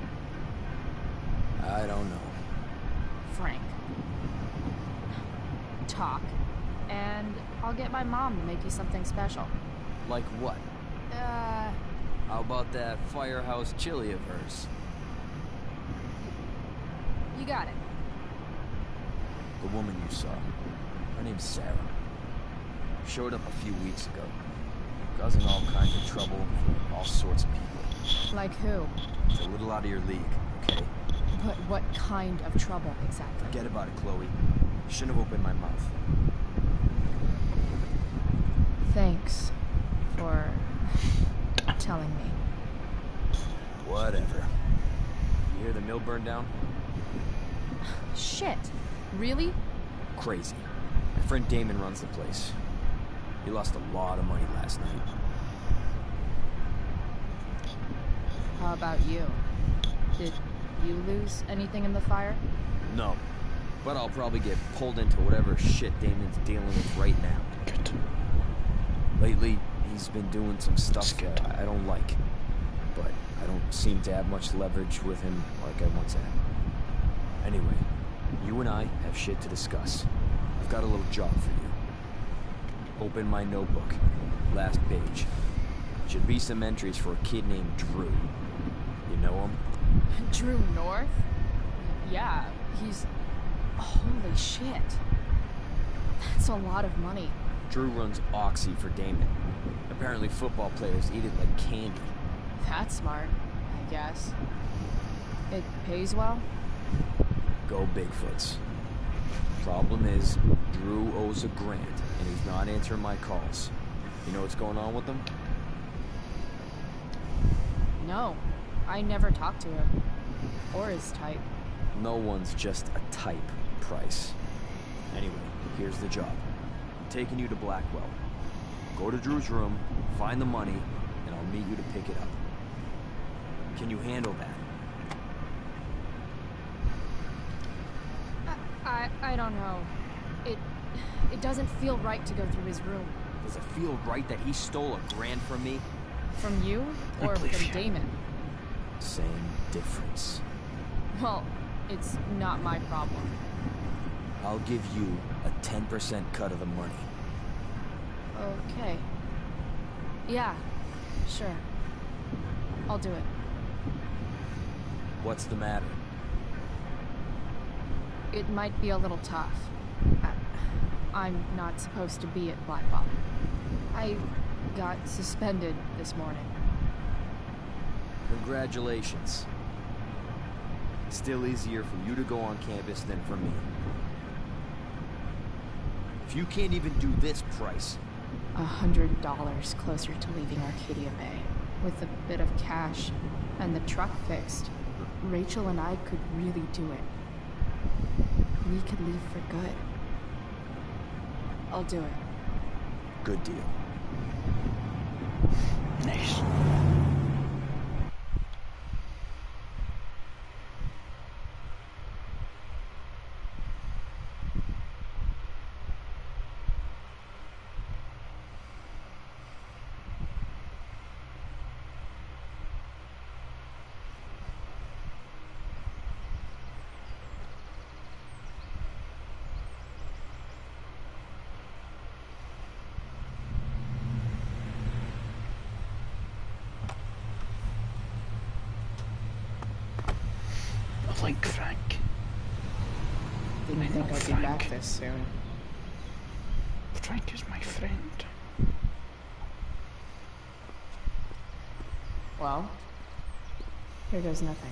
I don't know. Frank. Talk, and I'll get my mom to make you something special. Like what? How about that firehouse chili of hers? You got it. The woman you saw. Her name's Sarah. Showed up a few weeks ago. Causing all kinds of trouble for all sorts of people. Like who? It's a little out of your league, okay? But what kind of trouble exactly? Forget about it, Chloe. Shouldn't have opened my mouth. Thanks for telling me. Whatever. You hear the mill burned down? Shit. Really? Crazy. My friend Damon runs the place. He lost a lot of money last night. How about you? Did you lose anything in the fire? No. But I'll probably get pulled into whatever shit Damon's dealing with right now. Good. Lately, he's been doing some stuff I don't like. But I don't seem to have much leverage with him like I once had. Anyway, you and I have shit to discuss. I've got a little job for you. Open my notebook. Last page. Should be some entries for a kid named Drew. You know him? Drew North? Yeah, he's... Holy shit. That's a lot of money. Drew runs Oxy for Damon. Apparently football players eat it like candy. That's smart, I guess. It pays well? Go Bigfoots. Problem is, Drew owes a grant, and he's not answering my calls. You know what's going on with him? No, I never talked to him. Or his type. No one's just a type, Price. Anyway, here's the job. I'm taking you to Blackwell. Go to Drew's room, find the money, and I'll meet you to pick it up. Can you handle that? I don't know. It doesn't feel right to go through his room. Does it feel right that he stole a grand from me? From you? Or from Damon? Same difference. Well, it's not my problem. I'll give you a 10% cut of the money. Okay. Yeah, sure. I'll do it. What's the matter? It might be a little tough. I'm not supposed to be at Blackwell. I got suspended this morning. Congratulations. Still easier for you to go on campus than for me. If you can't even do this, Price... $100 closer to leaving Arcadia Bay. With a bit of cash and the truck fixed, Rachel and I could really do it. We could leave for good. I'll do it. Good deal. Nice. Like Frank. Didn't think I'd be back this soon. Frank is my friend. Well, here goes nothing.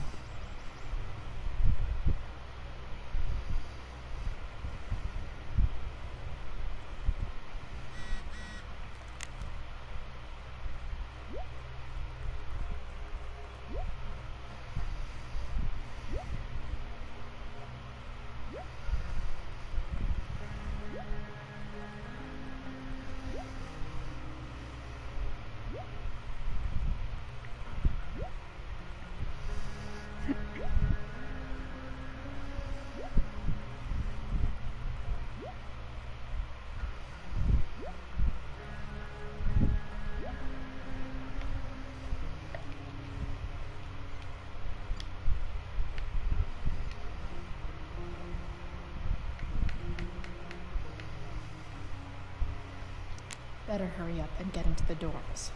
Better hurry up and get into the dorms.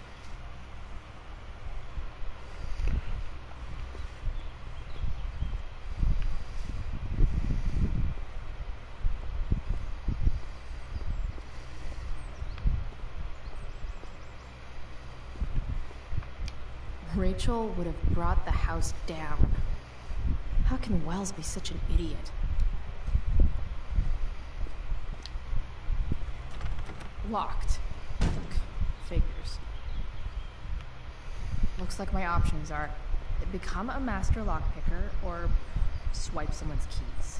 Rachel would have brought the house down. How can Wells be such an idiot? Locked. Figures. Looks like my options are become a master lockpicker or swipe someone's keys.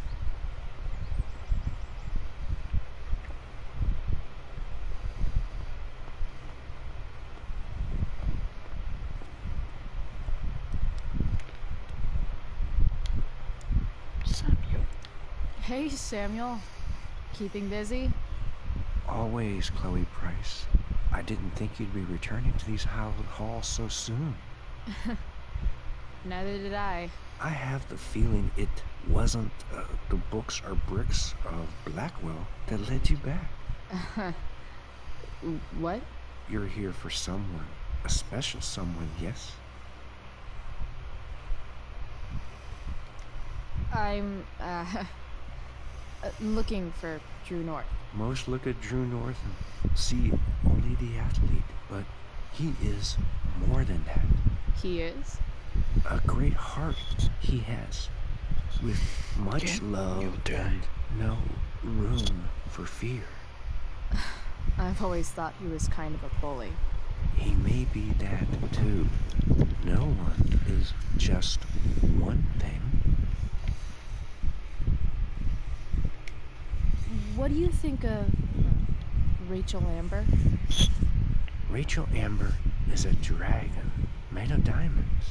Hey, Samuel. Keeping busy? Always, Chloe Price. I didn't think you'd be returning to these hallowed halls so soon. Neither did I. I have the feeling it wasn't the books or bricks of Blackwell that led you back. What? You're here for someone. A special someone, yes? I'm, looking for Drew North. Most look at Drew North and see only the athlete, but he is more than that. He is? A great heart he has, with much love and no room for fear. I've always thought he was kind of a bully. He may be that too. No one is just one thing. What do you think of Rachel Amber? Rachel Amber is a dragon made of diamonds.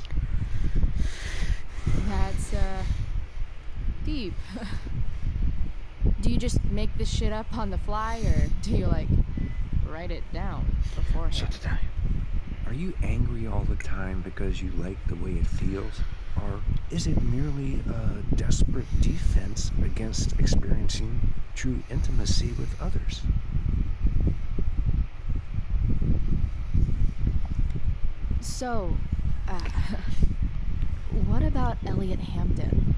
That's, deep. Do you just make this shit up on the fly, or do you, like, write it down beforehand? Shut the time. Are you angry all the time because you like the way it feels? Or is it merely a desperate defense against experiencing true intimacy with others? So, what about Elliot Hampton?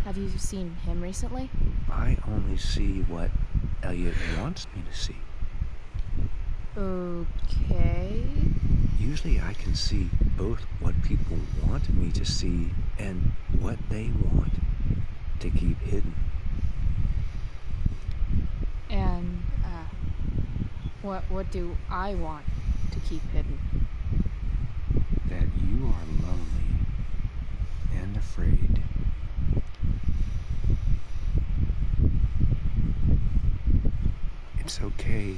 Have you seen him recently? I only see what Elliot wants me to see. Okay. Usually I can see both what people want me to see and what they want to keep hidden. And, what do I want to keep hidden? That you are lonely and afraid. It's okay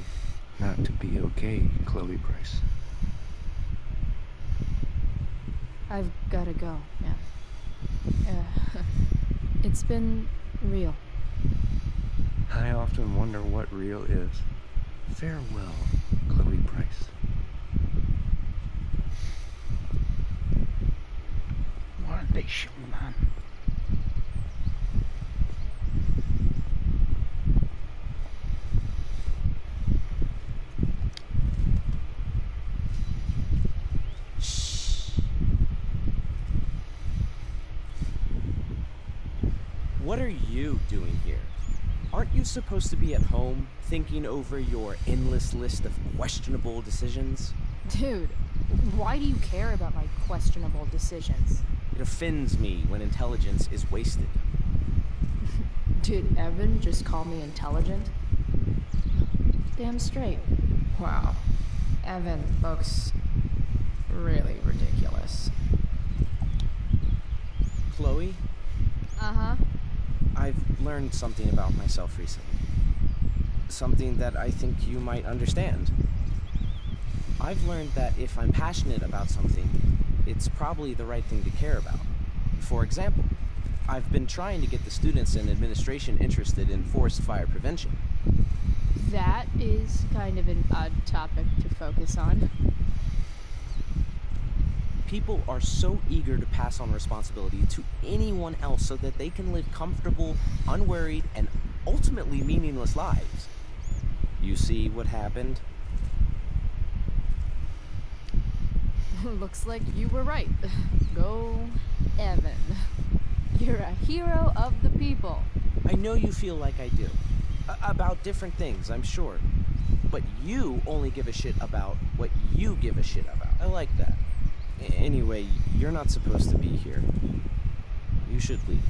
not to be okay, Chloe Price. I've gotta go, man. It's been real. I often wonder what real is. Farewell, Chloe Price. What a big shit, man. What are you doing here? Aren't you supposed to be at home, thinking over your endless list of questionable decisions? Dude, why do you care about my questionable decisions? It offends me when intelligence is wasted. Did Evan just call me intelligent? Damn straight. Wow. Evan looks really ridiculous. Chloe? Uh-huh. I've learned something about myself recently. Something that I think you might understand. I've learned that if I'm passionate about something, it's probably the right thing to care about. For example, I've been trying to get the students and administration interested in forest fire prevention. That is kind of an odd topic to focus on. People are so eager to pass on responsibility to anyone else so that they can live comfortable, unworried, and ultimately meaningless lives. You see what happened? Looks like you were right. Go, Evan. You're a hero of the people. I know you feel like I do. About different things, I'm sure. But you only give a shit about what you give a shit about. I like that. Anyway, you're not supposed to be here. You should leave.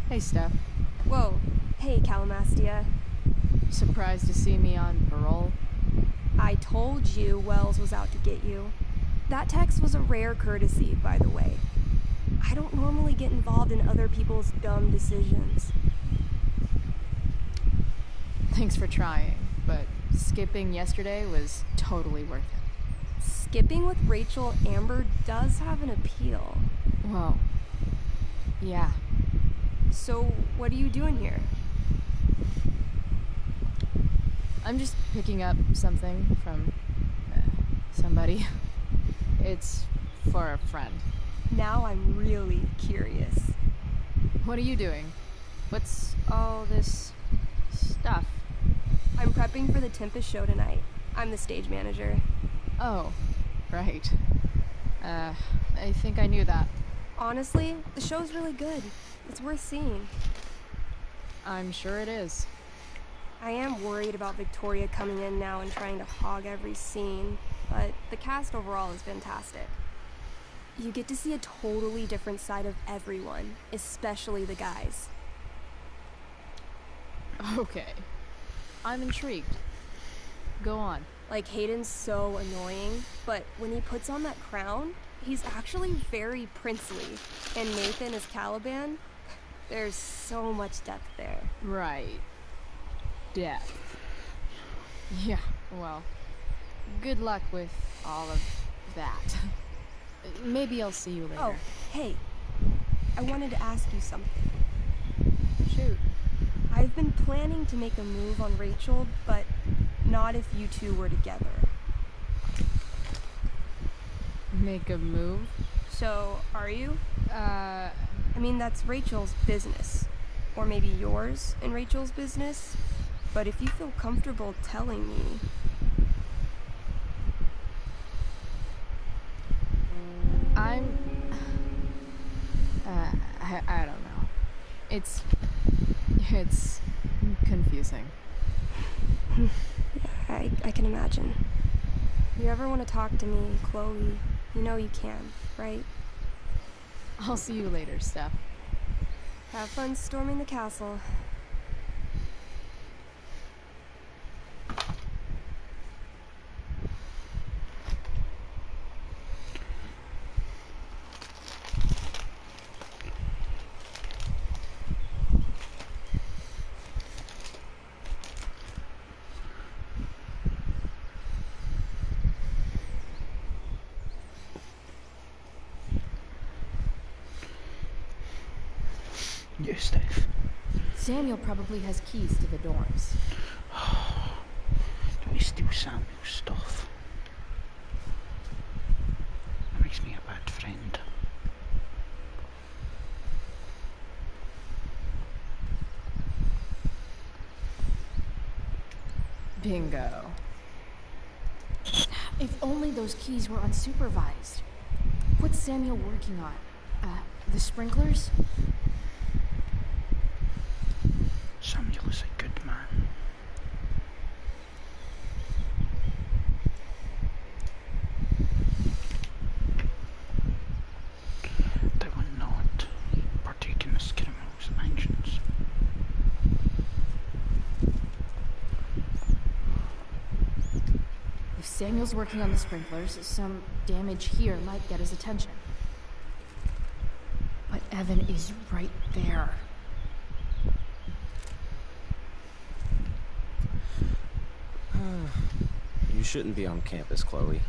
Hey, Steph. Whoa. Hey, Calamastia. Surprised to see me on parole? I told you Wells was out to get you. That text was a rare courtesy, by the way. I don't normally get involved in other people's dumb decisions. Thanks for trying, but skipping yesterday was totally worth it. Skipping with Rachel Amber does have an appeal. Well, yeah. So, what are you doing here? I'm just picking up something from somebody. It's for a friend. Now I'm really curious. What are you doing? What's all this stuff? I'm prepping for the Tempest show tonight. I'm the stage manager. Oh, right. I think I knew that. Honestly, the show's really good. It's worth seeing. I'm sure it is. I am worried about Victoria coming in now and trying to hog every scene, but the cast overall is fantastic. You get to see a totally different side of everyone, especially the guys. Okay. I'm intrigued. Go on. Like, Hayden's so annoying, but when he puts on that crown, he's actually very princely. And Nathan as Caliban, there's so much depth there. Right. Depth. Yeah, well, good luck with all of that. Maybe I'll see you later. Oh, hey. I wanted to ask you something. Shoot. I've been planning to make a move on Rachel, but not if you two were together. Make a move? So, are you? I mean, that's Rachel's business. Or maybe yours and Rachel's business. But if you feel comfortable telling me... I don't know. It's confusing. I can imagine. If you ever want to talk to me, Chloe, you know you can, right? I'll see you later, Steph. Have fun storming the castle. You, Steph. Samuel probably has keys to the dorms. Do we steal Samuel's stuff? That makes me a bad friend. Bingo. If only those keys were unsupervised. What's Samuel working on? The sprinklers? Samuel is a good man. They will not partake in the Skidmores' actions. If Samuel's working on the sprinklers, some damage here might get his attention. But Evan is right there. You shouldn't be on campus, Chloe.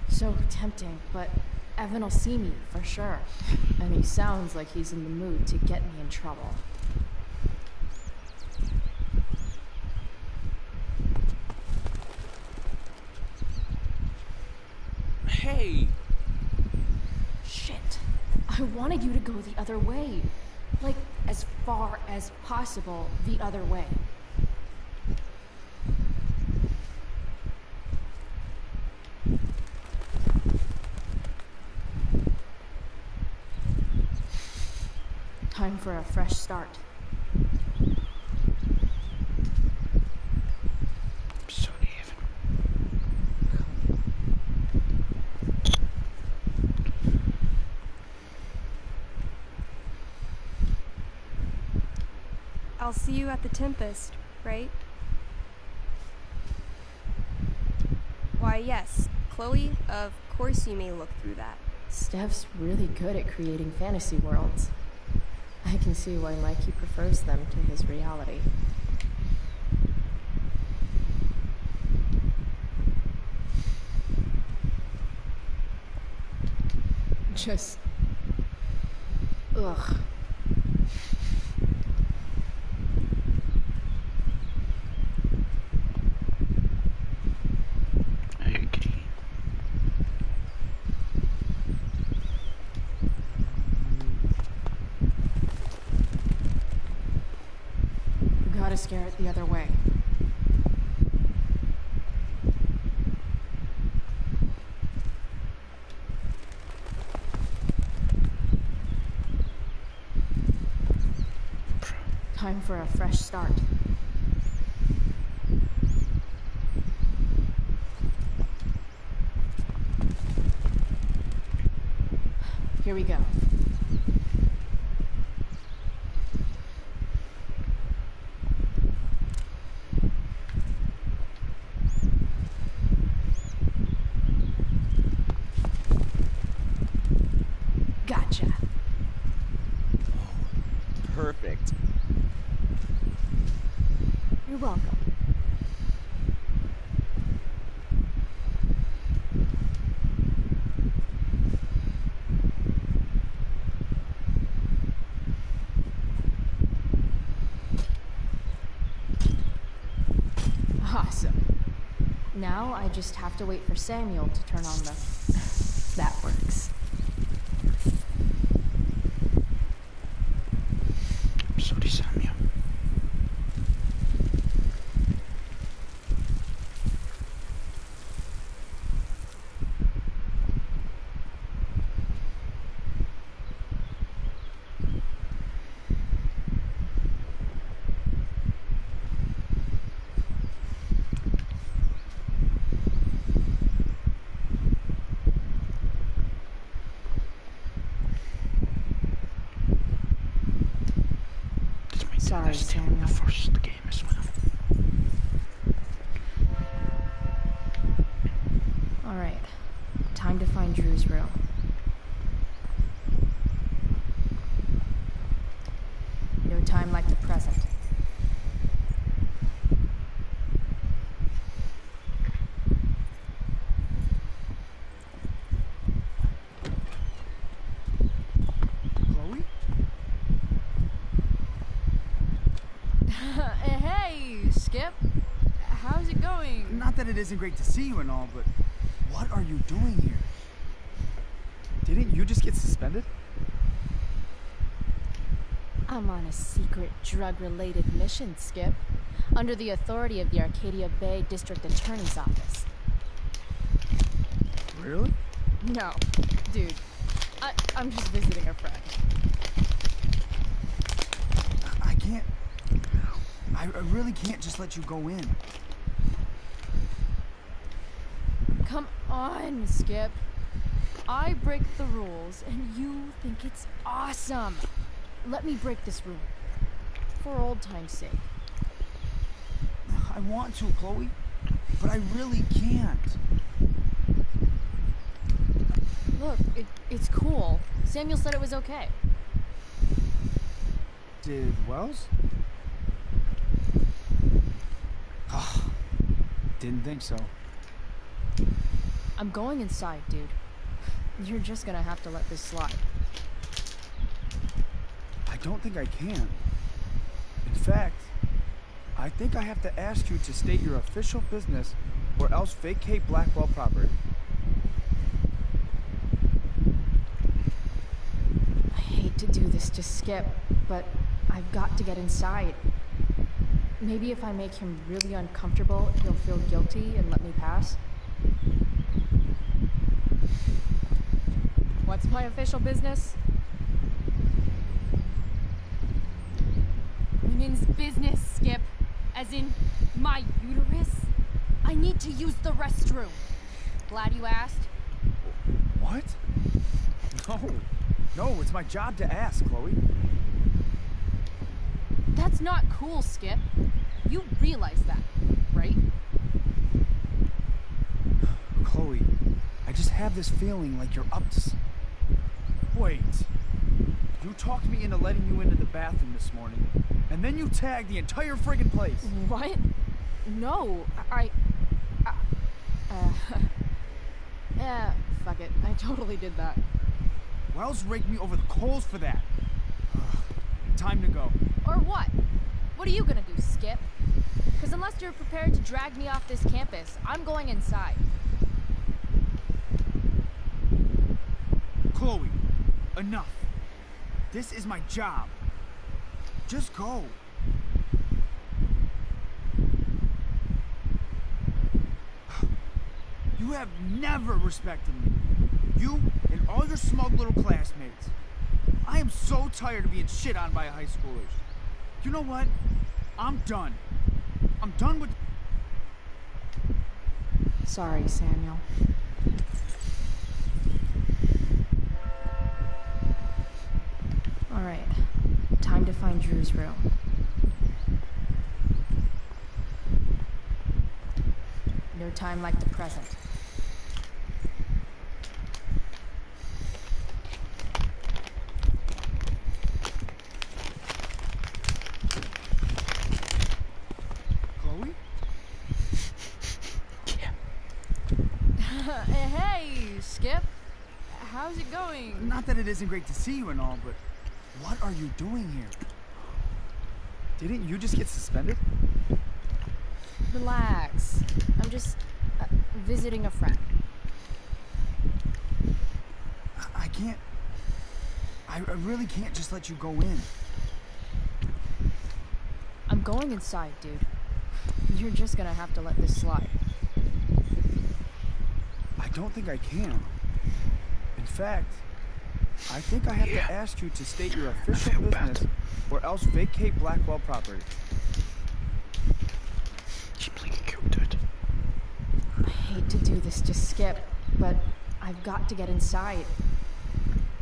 So tempting, but Evan will see me for sure. And he sounds like he's in the mood to get me in trouble. Hey! Shit. I wanted you to go the other way. Like, as far as possible, the other way. Time for a fresh start. Sorry, Evan. I'll see you at the Tempest, right? Why, yes. Chloe, of course you may look through that. Steph's really good at creating fantasy worlds. I can see why Mikey prefers them to his reality. Just... ugh. I agree. Gotta scare it the other way. Time for a fresh start. Here we go. Gotcha. Perfect. You're welcome. Awesome. Now I just have to wait for Samuel to turn on the... That works. Sorry, Samuel. Sorry, Samuel. The first game as well. Alright. Time to find Drew's room. No time like the present. Chloe? Hey, Skip. How's it going? Not that it isn't great to see you and all, but what are you doing here? Didn't you just get suspended? I'm on a secret drug-related mission, Skip. Under the authority of the Arcadia Bay District Attorney's Office. Really? No. Dude. I'm just visiting a friend. I can't... I really can't just let you go in. Come on, Skip. I break the rules, and you think it's awesome. Let me break this rule. For old time's sake. I want to, Chloe, but I really can't. Look, it's cool. Samuel said it was okay. Did Wells? Oh, didn't think so. I'm going inside, dude. You're just gonna have to let this slide. I don't think I can. In fact, I think I have to ask you to state your official business or else vacate Blackwell property. I hate to do this to Skip, but I've got to get inside. Maybe if I make him really uncomfortable, he'll feel guilty and let me pass. What's my official business? Women's business, Skip. As in, my uterus? I need to use the restroom. Glad you asked. What? No, it's my job to ask, Chloe. That's It's not cool, Skip. You realize that, right? Chloe, I just have this feeling like you're up to Wait. You talked me into letting you into the bathroom this morning, and then you tagged the entire friggin' place. What? No, yeah, fuck it. I totally did that. Wells raked me over the coals for that. Time to go. Or what? What are you gonna do, Skip? Because unless you're prepared to drag me off this campus, I'm going inside. Chloe, enough. This is my job. Just go. You have never respected me. You and all your smug little classmates. I am so tired of being shit on by high schoolers. You know what? I'm done. I'm done with... Sorry, Samuel. All right, time to find Drew's room. No time like the present. Chloe? Hey, Skip. How's it going? Not that it isn't great to see you and all, but what are you doing here? Didn't you just get suspended? Relax. I'm just visiting a friend. I can't... I really can't just let you go in. I'm going inside, dude. You're just gonna have to let this slide. I don't think I can. In fact, I think I have to ask you to state your official business or else vacate Blackwell property. I hate to do this to Skip, but I've got to get inside.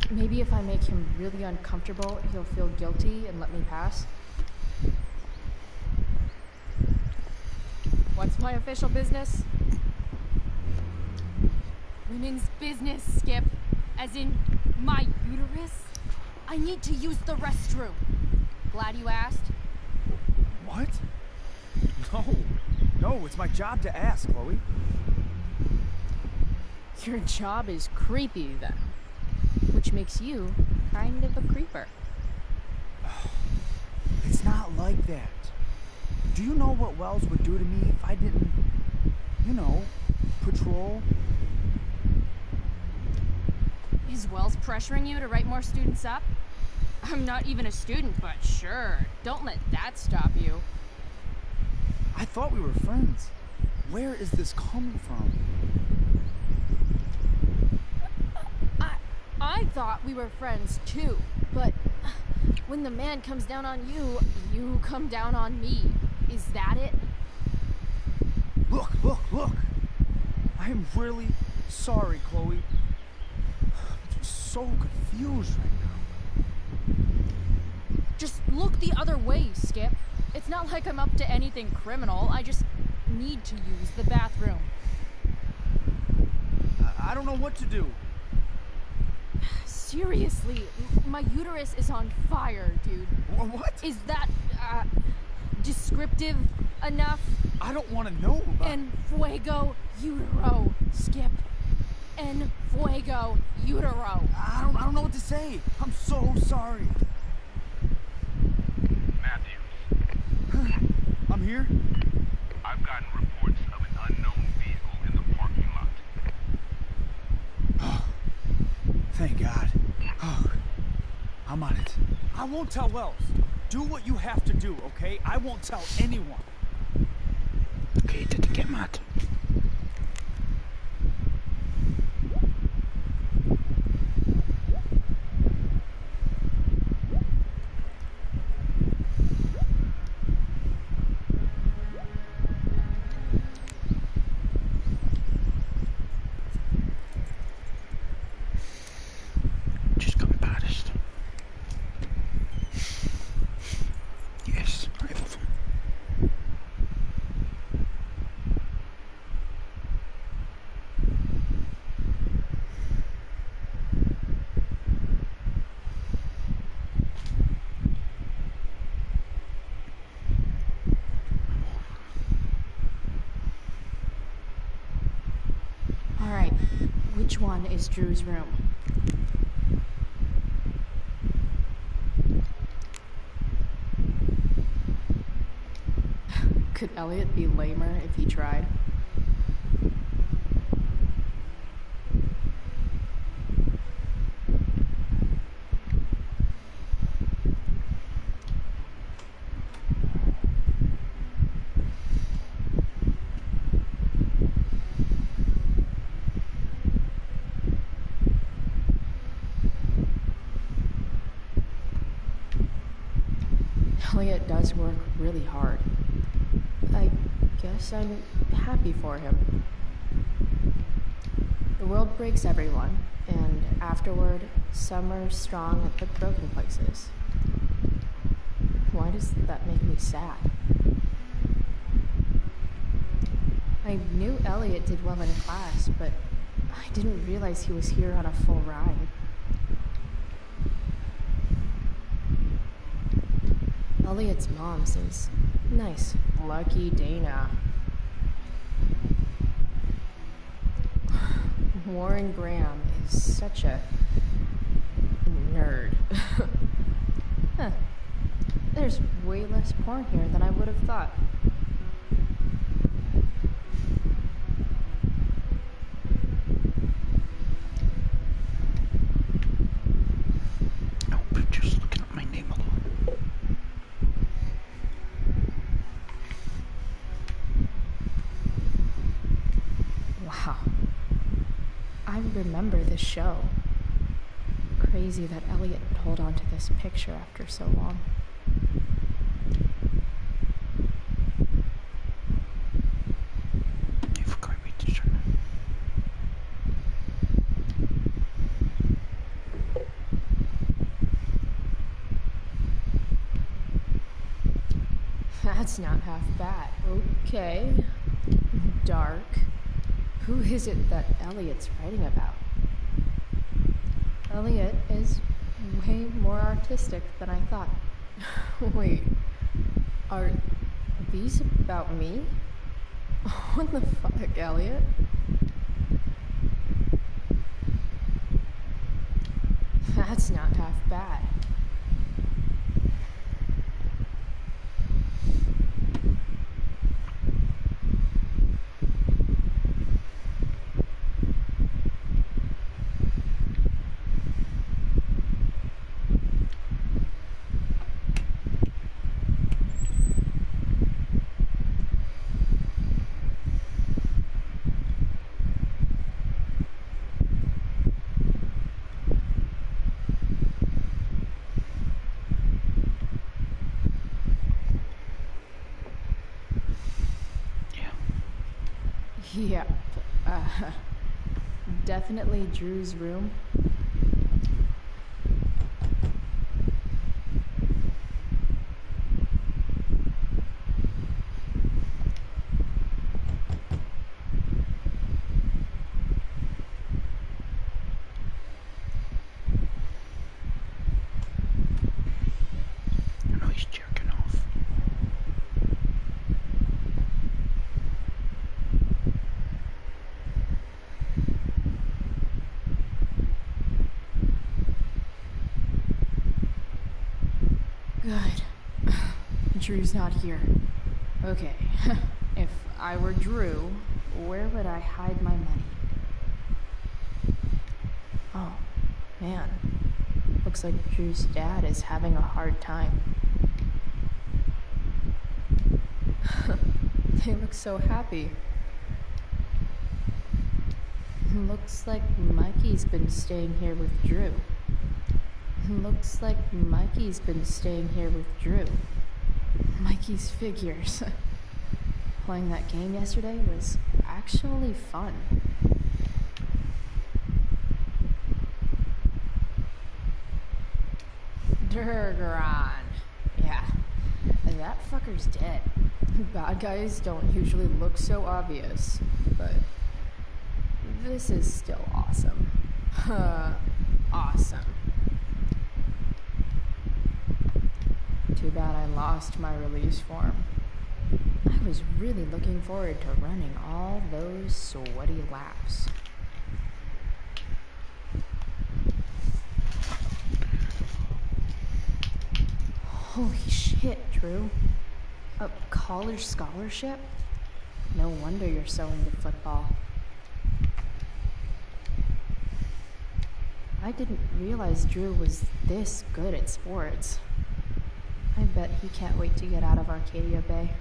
Maybe if I make him really uncomfortable, he'll feel guilty and let me pass. What's my official business? Women's business, Skip. As in, my uterus? I need to use the restroom. Glad you asked. What? No, it's my job to ask, Chloe. Your job is creepy, then. Which makes you kind of a creeper. It's not like that. Do you know what Wells would do to me if I didn't, you know, patrol? Is Wells pressuring you to write more students up? I'm not even a student, but sure. Don't let that stop you. I thought we were friends. Where is this coming from? I thought we were friends too, but when the man comes down on you, you come down on me. Is that it? Look! I am really sorry, Chloe. I'm just so confused right now. Just look the other way, Skip. It's not like I'm up to anything criminal. I just need to use the bathroom. I don't know what to do. Seriously, my uterus is on fire, dude. What? Is that, descriptive enough? I don't want to know about... En fuego utero, Skip. En fuego utero. I don't know what to say. I'm so sorry. Matthews. I'm here. I've gotten reports of an unknown vehicle in the parking lot. Thank God. I'm on it. I won't tell Wells. Do what you have to do, okay? I won't tell anyone. Okej, det tycker jag Matt. Just got embarrassed. Yes. Which one is Drew's room? Could Elliot be lamer if he tried? Elliot does work really hard. I guess I'm happy for him. The world breaks everyone, and afterward, some are strong at the broken places. Why does that make me sad? I knew Elliot did well in class, but I didn't realize he was here on a full ride. Elliot's mom seems nice. Lucky Dana. Warren Graham is such a nerd. Huh. There's way less porn here than I would have thought. Nope, just looking at my name alone. Wow. I remember this show. Crazy that Elliot would hold on to this picture after so long. I forgot we did turn That's not half bad. Okay. Dark. Who is it that Elliot's writing about? Elliot is way more artistic than I thought. Wait, are these about me? What the fuck, Elliot? That's not half bad. Yep. Definitely Drew's room. I know he's jerking off. Good. Drew's not here. Okay. If I were Drew, where would I hide my money? Oh, man. Looks like Drew's dad is having a hard time. They look so happy. Looks like Mikey's been staying here with Drew. Looks like Mikey's been staying here with Drew. Mikey's figures. Playing that game yesterday was actually fun. Durgaron. Yeah, that fucker's dead. Bad guys don't usually look so obvious, but this is still awesome. Awesome. Too bad I lost my release form. I was really looking forward to running all those sweaty laps. Holy shit, Drew. A college scholarship? No wonder you're so into football. I didn't realize Drew was this good at sports. I bet he can't wait to get out of Arcadia Bay.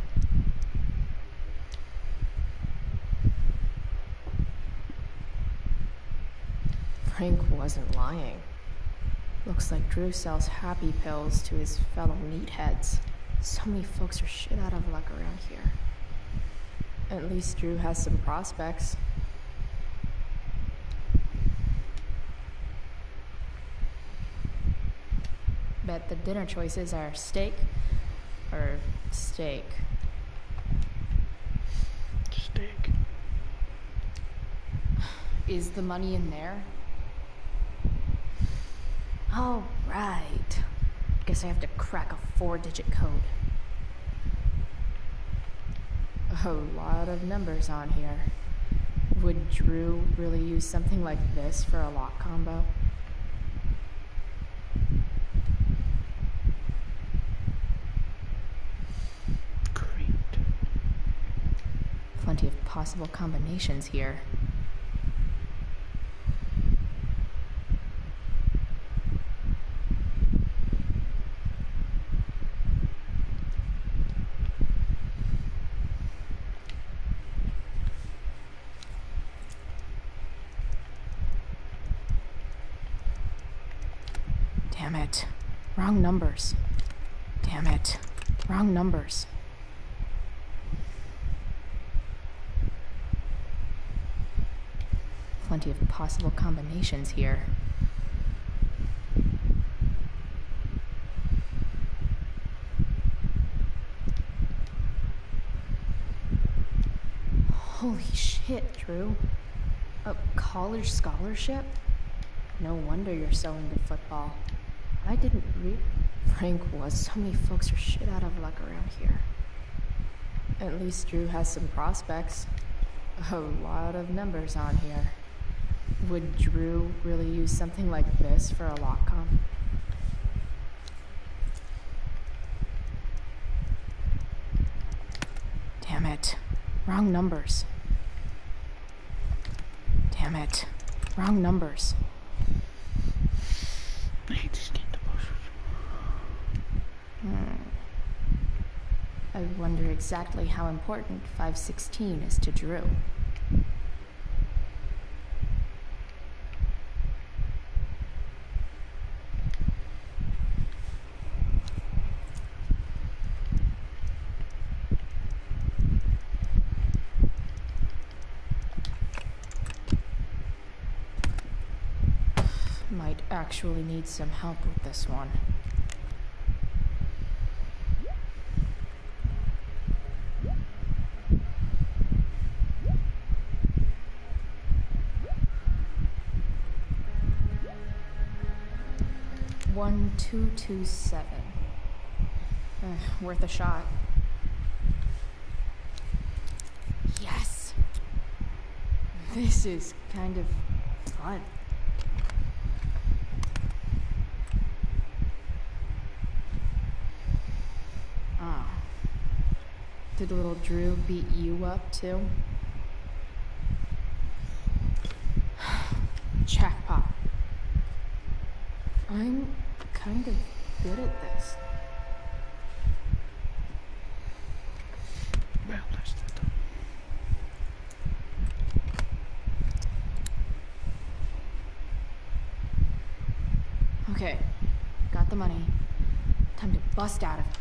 Frank wasn't lying. Looks like Drew sells happy pills to his fellow meatheads. So many folks are shit out of luck around here. At least Drew has some prospects. Bet the dinner choices are steak or steak. Steak. Is the money in there? All right. Guess I have to crack a 4-digit code. A lot of numbers on here. Would Drew really use something like this for a lock combo? Great. Plenty of possible combinations here. Damn it. Wrong numbers. Damn it. Wrong numbers. Plenty of possible combinations here. Holy shit, Drew. A college scholarship? No wonder you're so into football. I didn't Frank was. So many folks are shit out of luck around here. At least Drew has some prospects. A lot of numbers on here. Would Drew really use something like this for a lock comp? Damn it. Wrong numbers. Damn it. Wrong numbers. I hate these kind of buses. I wonder exactly how important 516 is to Drew. Might actually need some help with this one. One, 227. Worth a shot. Yes! This is kind of fun. Did little Drew beat you up too? Jackpot. I'm kind of good at this. Well, let's do that. Okay, got the money. Time to bust out of it.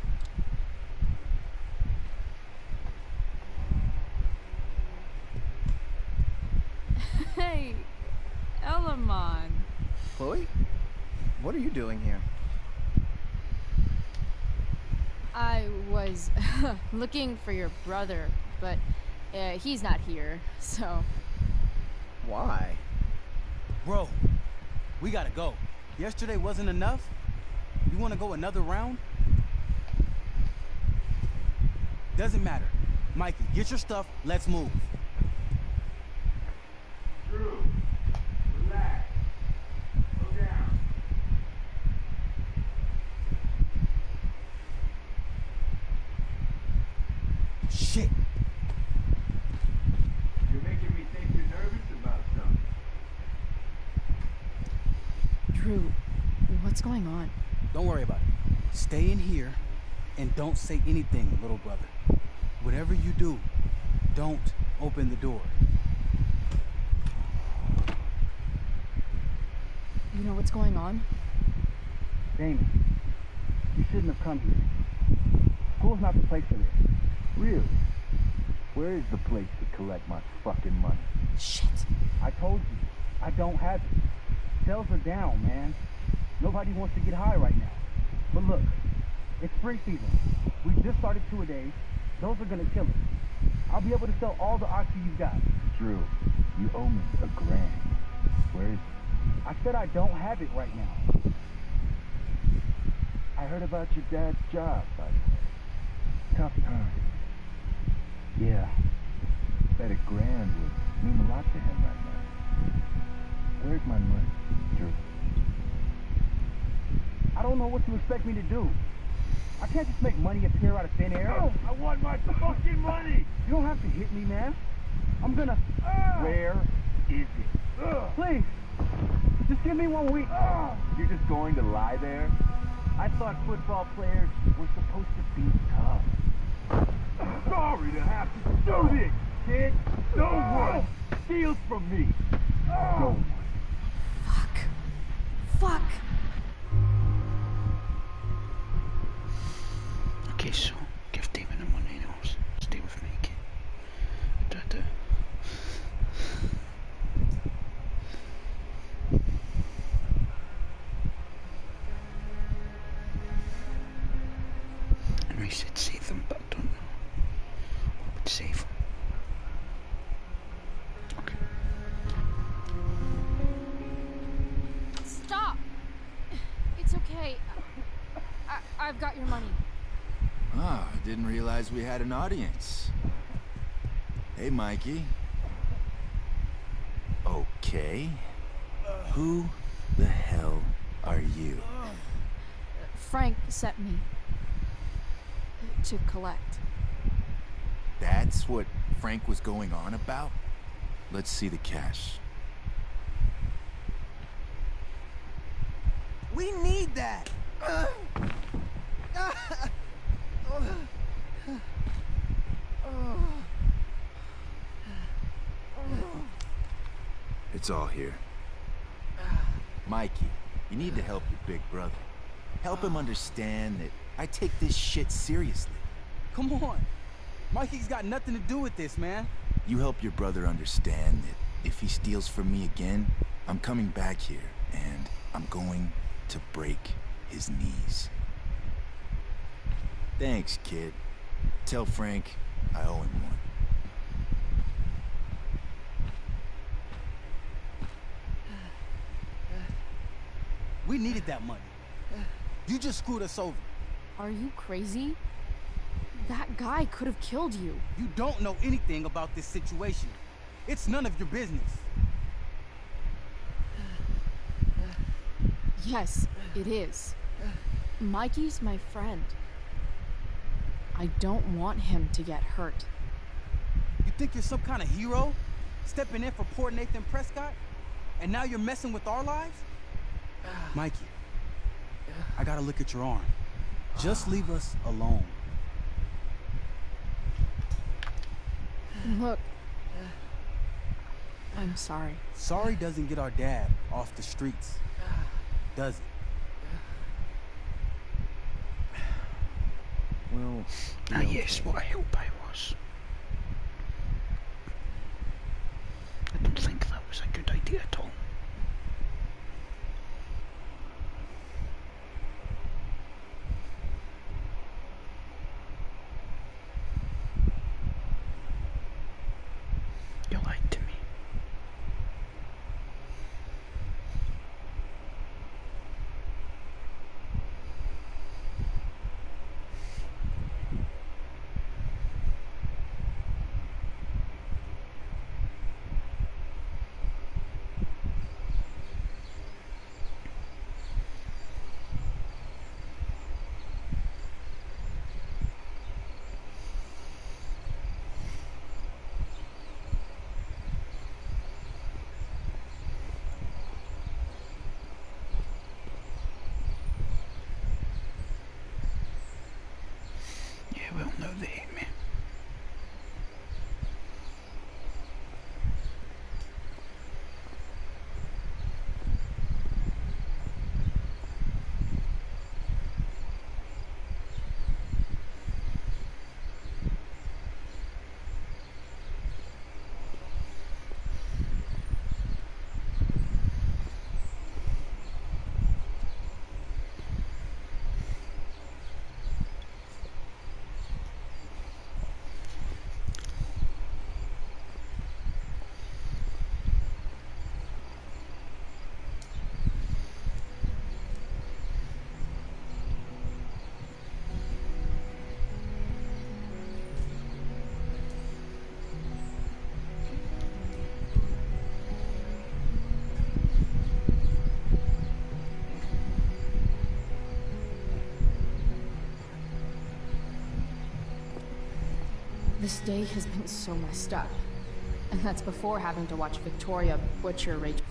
Hey, Elamon. Chloe? What are you doing here? I was looking for your brother, but he's not here, so... Why? Bro, we gotta go. Yesterday wasn't enough? You wanna go another round? Doesn't matter. Mikey, get your stuff, let's move. Drew, relax. Slow down. shit. You're making me think you're nervous about something. Drew, what's going on? Don't worry about it. Stay in here and don't say anything, little brother. Whatever you do, don't open the door. You know what's going on? Damon, you shouldn't have come here. School's not the place for this. Really? Where is the place to collect my fucking money? Shit. I told you, I don't have it. Sales are down, man. Nobody wants to get high right now. But look, it's spring season. We just started 2-a-days. Those are gonna kill us. I'll be able to sell all the oxy you've got. Drew, you owe me $1,000. Where is it? I said I don't have it right now. I heard about your dad's job, by the way. Tough time. Yeah. Bet $1,000 would mean a lot to him right now. Where's my money, Drew? I don't know what you expect me to do. I can't just make money appear out of thin air. No, I want my fucking money! You don't have to hit me, man. I'm gonna... Where is it? Please, just give me 1 week. You're just going to lie there? I thought football players were supposed to be tough. Sorry to have to do this, kid. No one steals from me. No one. Fuck. Okay, so give Damon the money and I'll stay with me, okay? I know he said save them, but I don't know what would save them. Okay. Stop! It's okay. I've got your money. Ah, I didn't realize we had an audience. Hey, Mikey. Okay. Who the hell are you? Frank sent me to collect. That's what Frank was going on about? Let's see the cash. We need that! It's all here. Mikey, you need to help your big brother. Help him understand that I take this shit seriously. Come on. Mikey's got nothing to do with this, man. You help your brother understand that if he steals from me again, I'm coming back here and I'm going to break his knees. Thanks, kid. Tell Frank I owe him one. We needed that money. You just screwed us over. Are you crazy? That guy could have killed you. You don't know anything about this situation. It's none of your business. Yes, it is. Mikey's my friend. I don't want him to get hurt. You think you're some kind of hero? Stepping in for poor Nathan Prescott? And now you're messing with our lives? Mikey, I gotta look at your arm. Just leave us alone. Look, I'm sorry. Sorry doesn't get our dad off the streets, does it? Well, Yes, what I hope I was. I don't think that was a good idea at all. You lied to me. well, now they hate me. This day has been so messed up. And that's before having to watch Victoria butcher Rachel.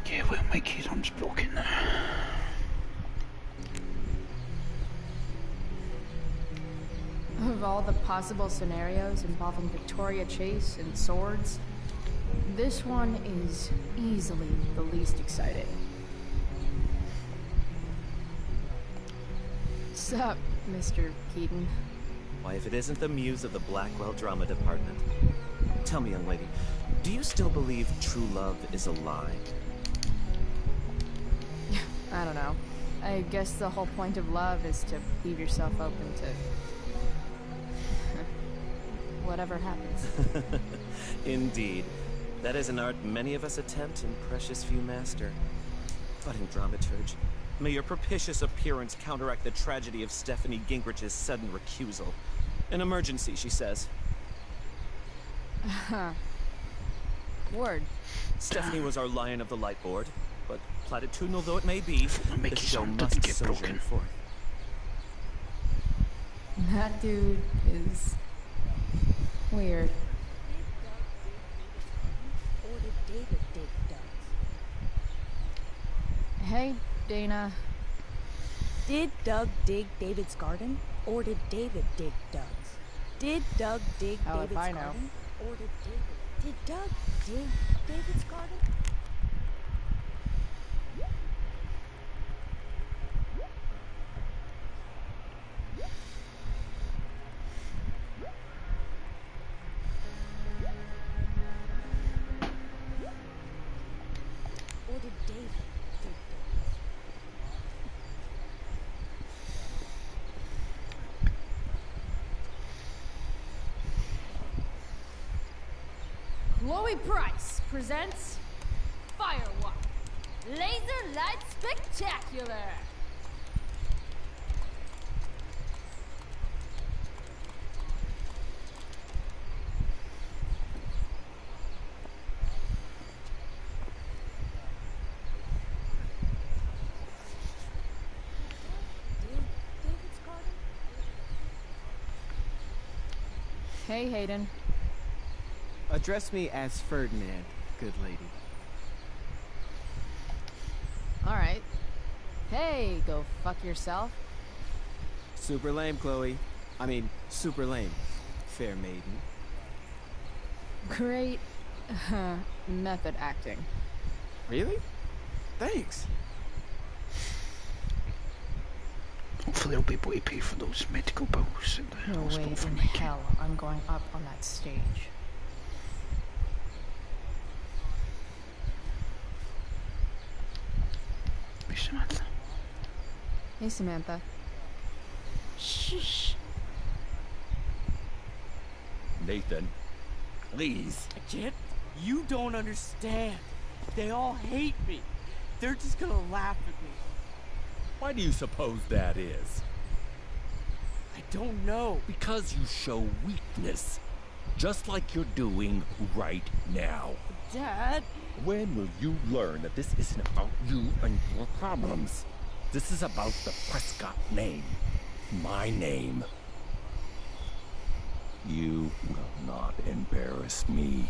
Yeah, well, my keyboard's broken now. Of all the possible scenarios involving Victoria Chase and swords, this one is easily the least exciting. Sup, Mr. Keaton? Why, if it isn't the muse of the Blackwell Drama Department. Tell me, young lady, do you still believe true love is a lie? I don't know. I guess the whole point of love is to leave yourself open to whatever happens. Indeed. That is an art many of us attempt and precious few master. But in dramaturge, may your propitious appearance counteract the tragedy of Stephanie Gingrich's sudden recusal. An emergency, she says. Word. Stephanie was our lion of the light board, but platitudinal though it may be, the show must sojourn forth. That dude is weird. Hey, Dana. Did Doug dig David's garden, or did David dig Doug's? Did Doug dig David's garden, or did Doug dig David's garden? Or did David dig Doug's? Chloe Price presents Firewalk Laser Light Spectacular. Hey, Hayden. Address me as Ferdinand, good lady. Alright. Hey, go fuck yourself. Super lame, Chloe. I mean, super lame. Fair maiden. Great method acting. Really? Thanks. Hopefully I'll be able to pay for those medical bills at the No way hospital for in me. hell I'm going up on that stage. Hey, Samantha. Hey, Samantha. Shh. Nathan, please. Kid, you don't understand. They all hate me. They're just gonna laugh at me. Why do you suppose that is? I don't know. Because you show weakness. Just like you're doing right now. Dad? When will you learn that this isn't about you and your problems? This is about the Prescott name. My name. You will not embarrass me.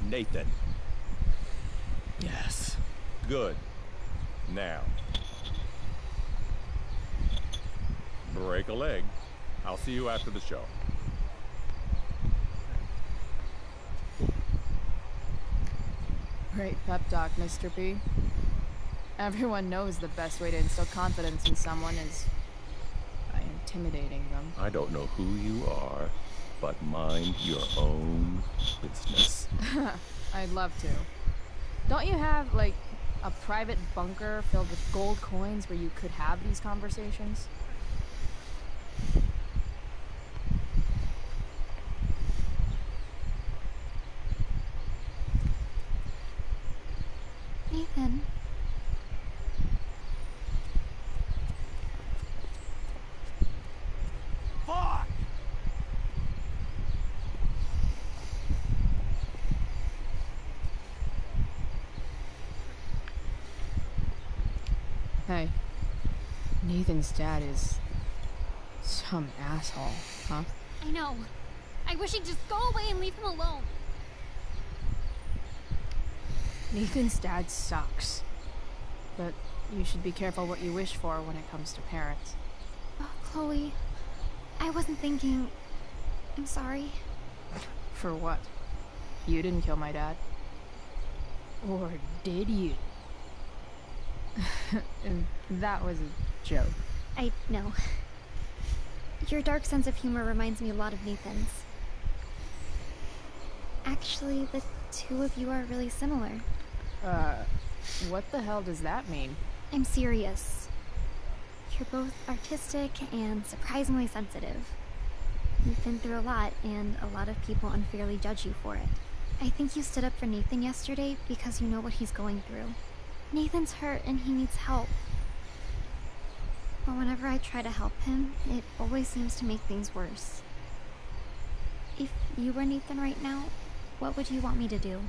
Nathan. Yes. Good. Now. Break a leg. I'll see you after the show. Great pep talk, Mr. P. Everyone knows the best way to instill confidence in someone is by intimidating them. I don't know who you are, but mind your own business. I'd love to. Don't you have, like, a private bunker filled with gold coins where you could have these conversations? Nathan. Fuck! Hey, Nathan's dad is some asshole, huh? I know. I wish he'd just go away and leave him alone. Nathan's dad sucks. But you should be careful what you wish for when it comes to parents. Oh, Chloe. I wasn't thinking... I'm sorry. For what? You didn't kill my dad. Or did you? That was a joke. I know. Your dark sense of humor reminds me a lot of Nathan's. Actually, the two of you are really similar. What the hell does that mean? I'm serious. You're both artistic and surprisingly sensitive. You've been through a lot, and a lot of people unfairly judge you for it. I think you stood up for Nathan yesterday because you know what he's going through. Nathan's hurt and he needs help. But whenever I try to help him, it always seems to make things worse. If you were Nathan right now, what would you want me to do?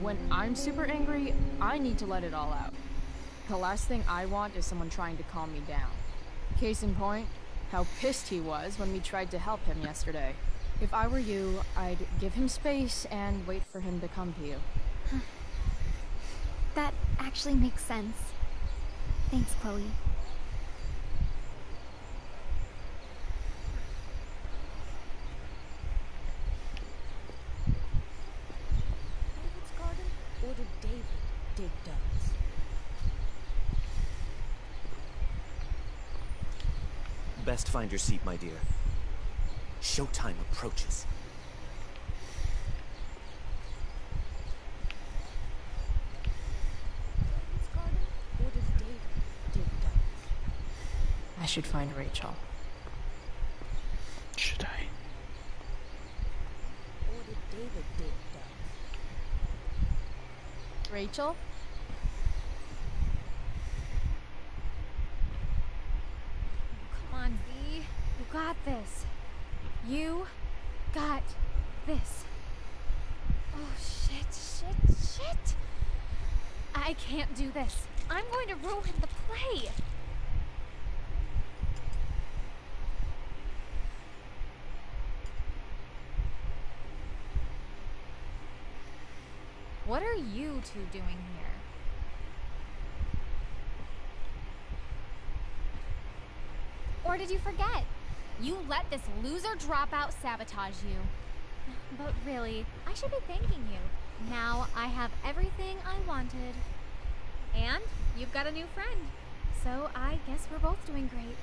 When I'm super angry, I need to let it all out. The last thing I want is someone trying to calm me down. Case in point, how pissed he was when we tried to help him yesterday. If I were you, I'd give him space and wait for him to come to you. That actually makes sense. Thanks, Chloe. David's garden, or did David dig Doug's? Best find your seat, my dear. Showtime approaches. David's garden, or did David dig Doug's? I should find Rachel. Should I? Or did David dig Doug's? Rachel? Come on, V. You got this. You got this. Oh, shit. I can't do this. I'm going to ruin the play. What are you two doing here? Or did you forget? You let this loser dropout sabotage you. But really, I should be thanking you. Now I have everything I wanted. And you've got a new friend. So I guess we're both doing great.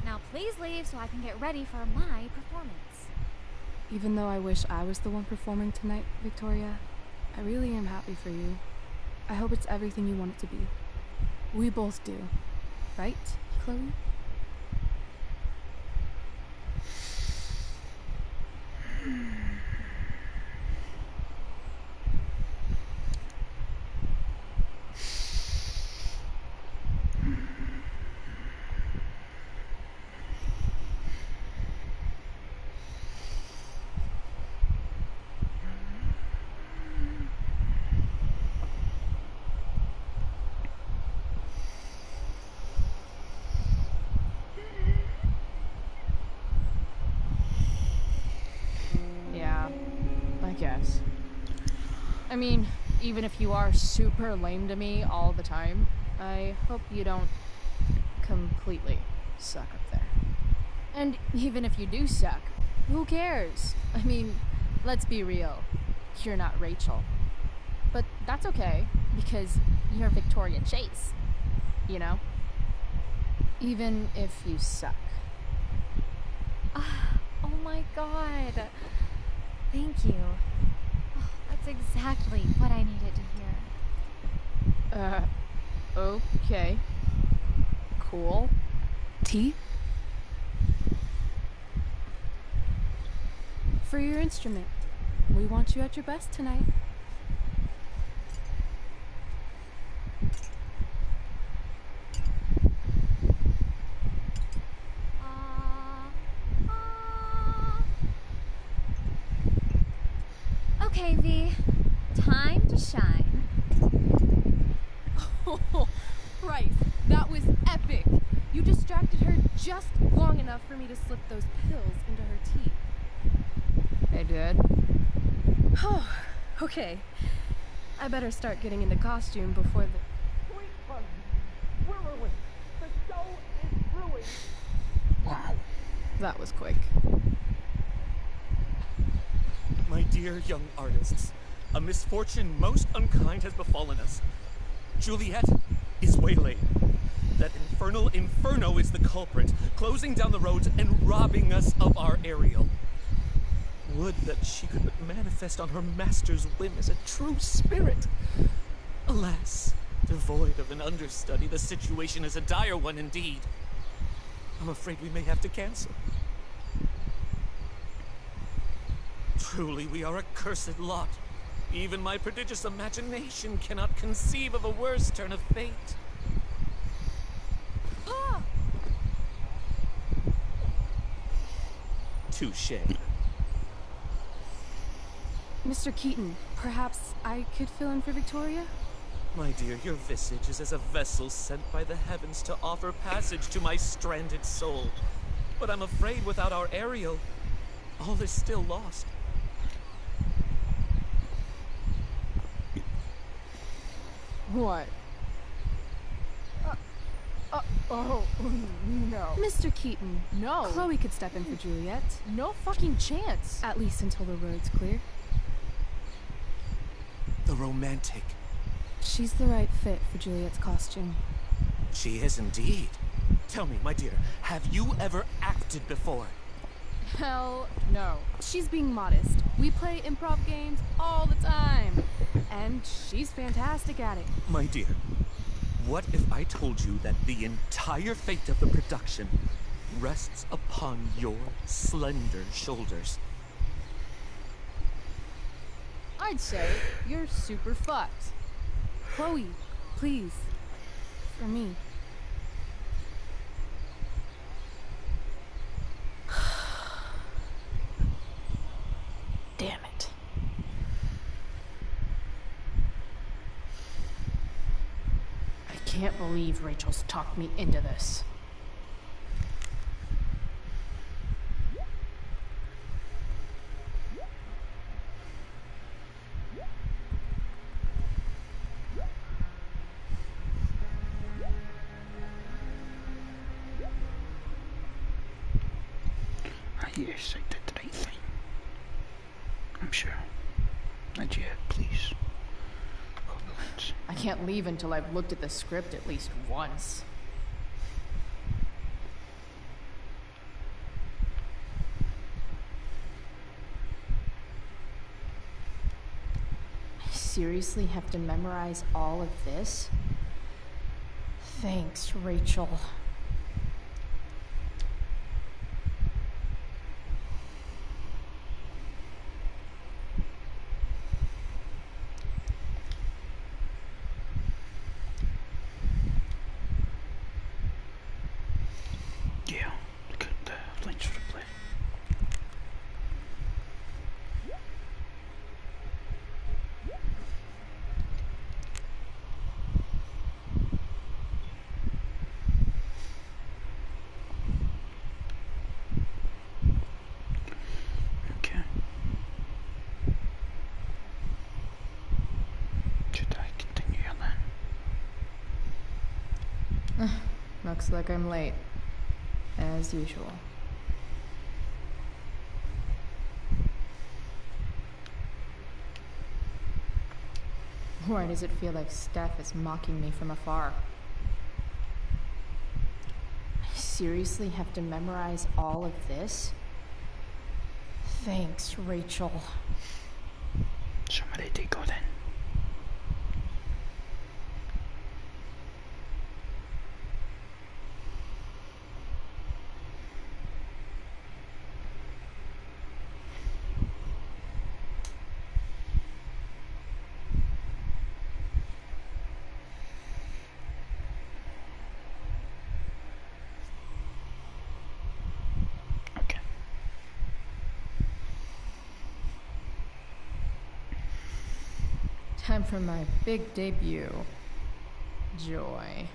Now please leave so I can get ready for my performance. Even though I wish I was the one performing tonight, Victoria, I really am happy for you. I hope it's everything you want it to be. We both do. Right, Chloe? guess. I mean, even if you are super lame to me all the time, I hope you don't completely suck up there. And even if you do suck, who cares? I mean, let's be real. You're not Rachel. But that's okay, because you're Victoria Chase. You know? Even if you suck. Oh my god. Thank you. Oh, that's exactly what I needed to hear. Okay. Cool. Tea? For your instrument. We want you at your best tonight. Okay, V. Time to shine. Oh, Bryce, that was epic. You distracted her just long enough for me to slip those pills into her tea. I did. Oh, okay. I better start getting into costume before the... Sweet fuzzy, we're ruined. The show is ruined. Wow. That was quick. My dear young artists, a misfortune most unkind has befallen us. Juliet is waylaid. That infernal Inferno is the culprit, closing down the roads and robbing us of our Ariel. Would that she could but manifest on her master's whim as a true spirit. Alas, devoid of an understudy, the situation is a dire one indeed. I'm afraid we may have to cancel. Truly, we are a cursed lot. Even my prodigious imagination cannot conceive of a worse turn of fate. Ah! Touché. Mr. Keaton, perhaps I could fill in for Victoria? My dear, your visage is as a vessel sent by the heavens to offer passage to my stranded soul. But I'm afraid without our Ariel, all is still lost. What? Oh, no. Mr. Keaton. No. Chloe could step in for Juliet. No fucking chance. At least until the road's clear. The romantic. She's the right fit for Juliet's costume. She is indeed. Tell me, my dear, have you ever acted before? Hell no. She's being modest. We play improv games all the time. And she's fantastic at it. My dear, what if I told you that the entire fate of the production rests upon your slender shoulders? I'd say you're super fucked. Chloe, please. For me. Damn it. I can't believe Rachel's talked me into this. Yes, I did the right thing. I'm sure. Not yet, please. I can't leave until I've looked at the script at least once. I seriously have to memorize all of this? Thanks, Rachel. Yeah, look at the lines for the play. Looks like I'm late. As usual. Why does it feel like Steph is mocking me from afar? I seriously have to memorize all of this? Thanks, Rachel. Somebody take go then. Time for my big debut. Joy.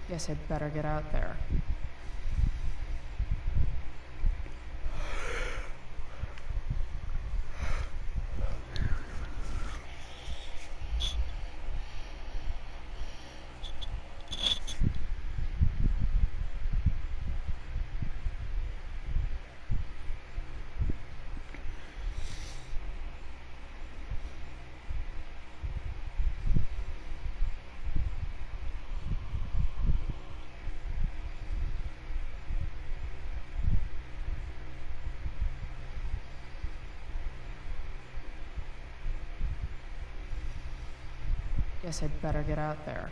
Guess I'd better get out there. Guess I'd better get out there.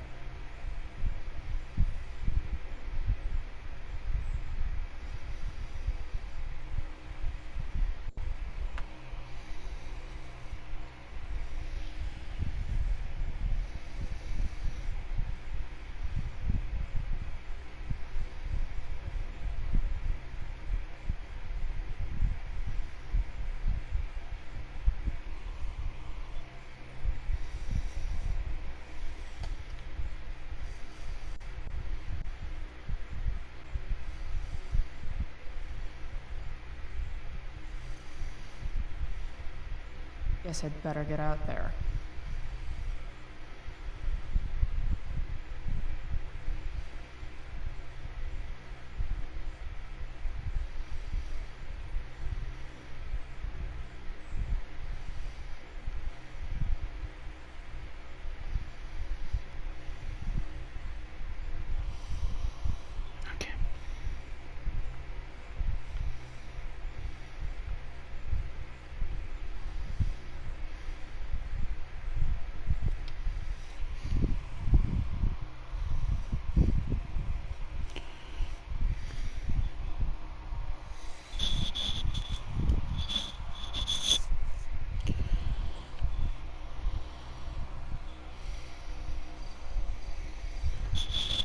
Guess I'd better get out there.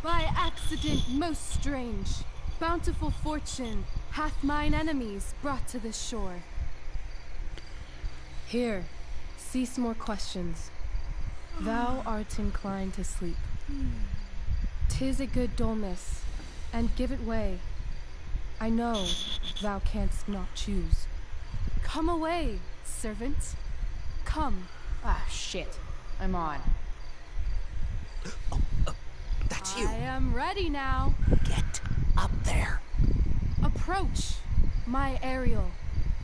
By accident most strange, bountiful fortune hath mine enemies brought to this shore. Here, cease more questions. Thou art inclined to sleep. 'Tis a good dullness, and give it way. I know thou canst not choose. Come away, servant. Come. Ah, shit. I'm on. That's you. I am ready now. Get up there. Approach, my Ariel.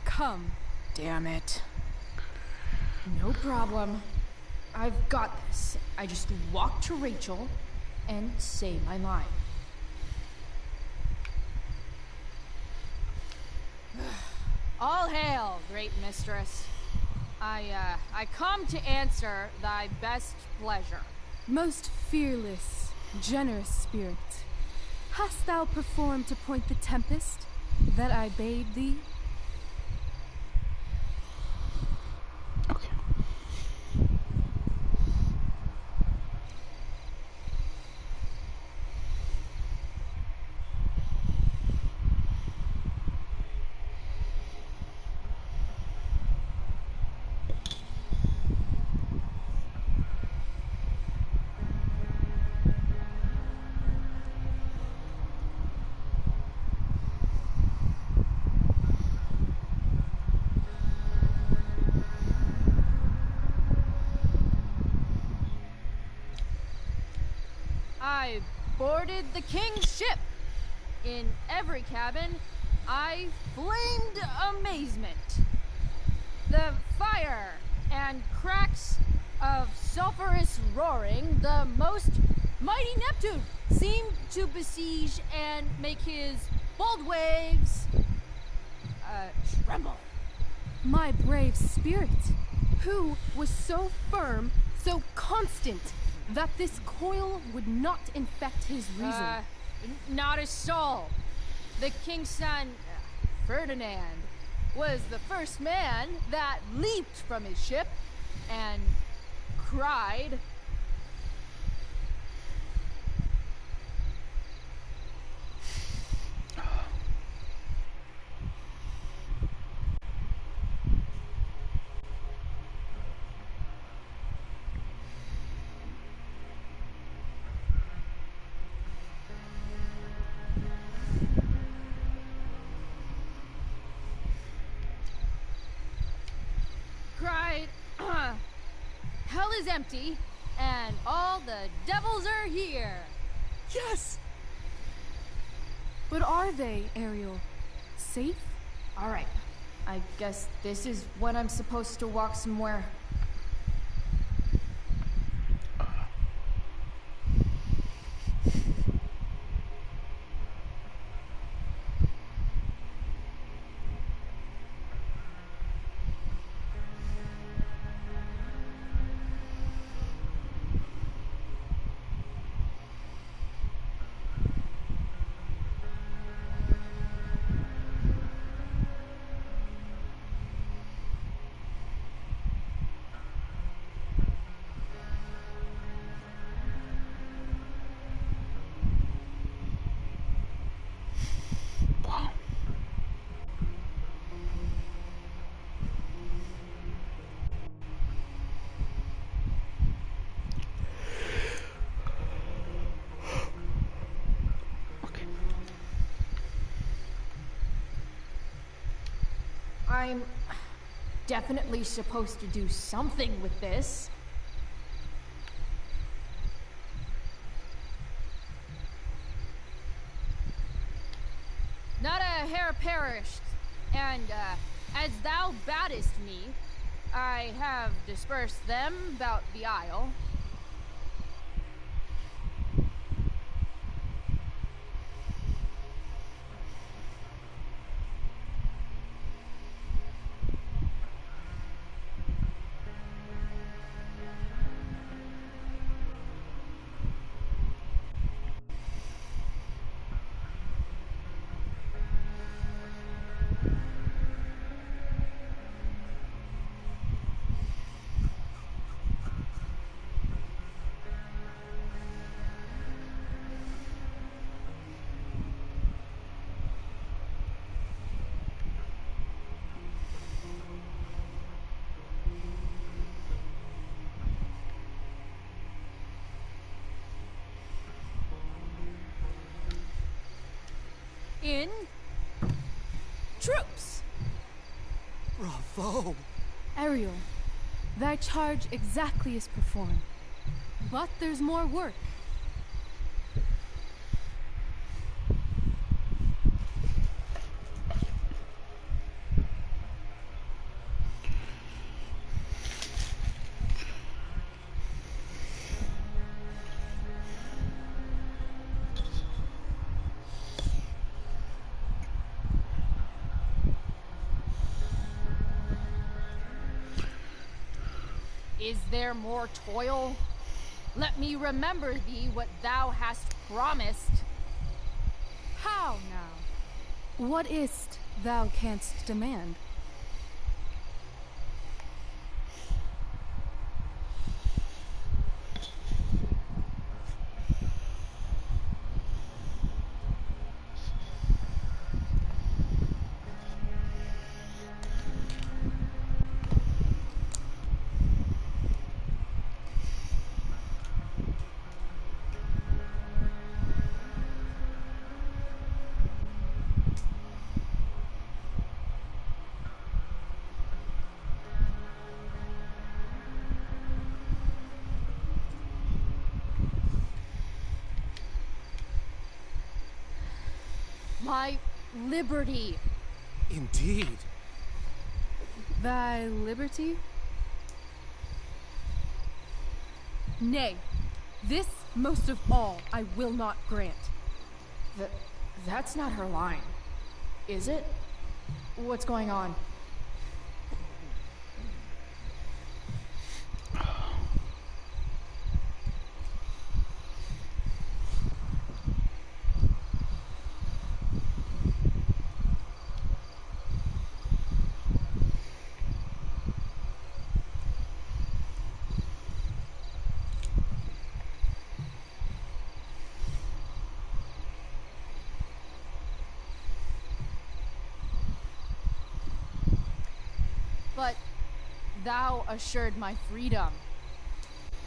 Come. Damn it. No problem. I've got this. I just walk to Rachel and say my line. All hail, great mistress. I come to answer thy best pleasure. Most fearless, generous spirit, hast thou performed to point the tempest that I bade thee? I boarded the king's ship. In every cabin, I flamed amazement. The fire and cracks of sulphurous roaring, the most mighty Neptune seemed to besiege and make his bold waves tremble. My brave spirit, who was so firm, so constant, that this coil would not infect his reason. Not a soul. The king's son, Ferdinand, was the first man that leaped from his ship and cried. Hell is empty, and all the devils are here. Yes! But are they, Ariel? Safe? Alright. I guess this is when I'm supposed to walk somewhere. I'm definitely supposed to do something with this. Not a hair perished, and as thou badest me, I have dispersed them about the isle. In troops. Bravo! Ariel, thy charge exactly is performed. But there's more work. Is there more toil? Let me remember thee what thou hast promised. How now? What is't thou canst demand? my liberty. Indeed. Thy liberty? Nay, this most of all I will not grant. That's not her line. Is it? What's going on? But thou assured my freedom,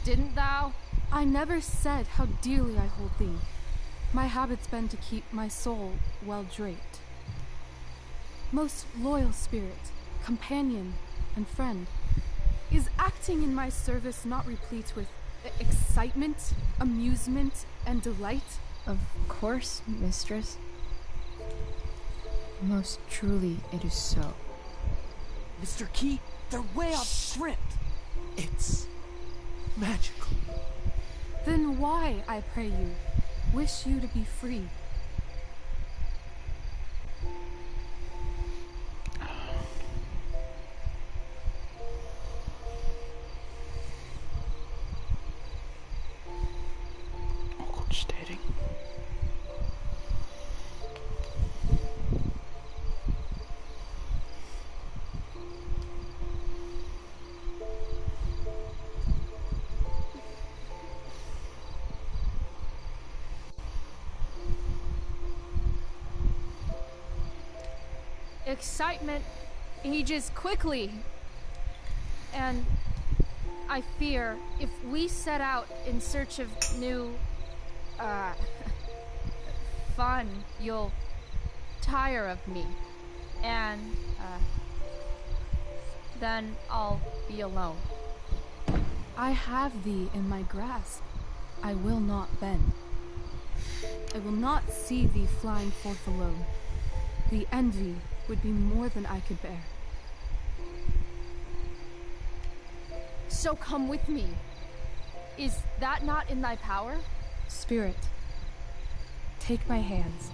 didn't thou? I never said how dearly I hold thee. My habit's been to keep my soul well draped. Most loyal spirit, companion, and friend, is acting in my service not replete with excitement, amusement, and delight? Of course, mistress. Most truly it is so. Mr. Key, they're way off script. It's magical. Then why, I pray you, wish you to be free? Awkward staring. Excitement ages quickly. And I fear if we set out in search of new, fun, you'll tire of me. And, then I'll be alone. I have thee in my grasp. I will not bend. I will not see thee flying forth alone. The envy would be more than I could bear. So come with me. Is that not in thy power? Spirit, take my hands.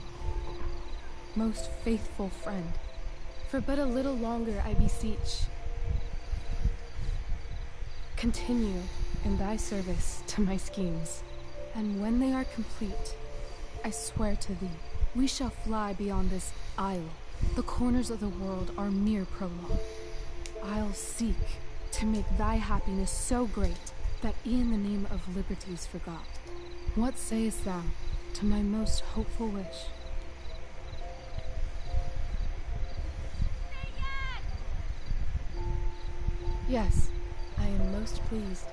Most faithful friend, for but a little longer I beseech. Continue in thy service to my schemes, and when they are complete, I swear to thee, we shall fly beyond this isle. The corners of the world are mere prologue. I'll seek to make thy happiness so great that e'en the name of liberty's forgot. What sayest thou to my most hopeful wish? Yes, I am most pleased.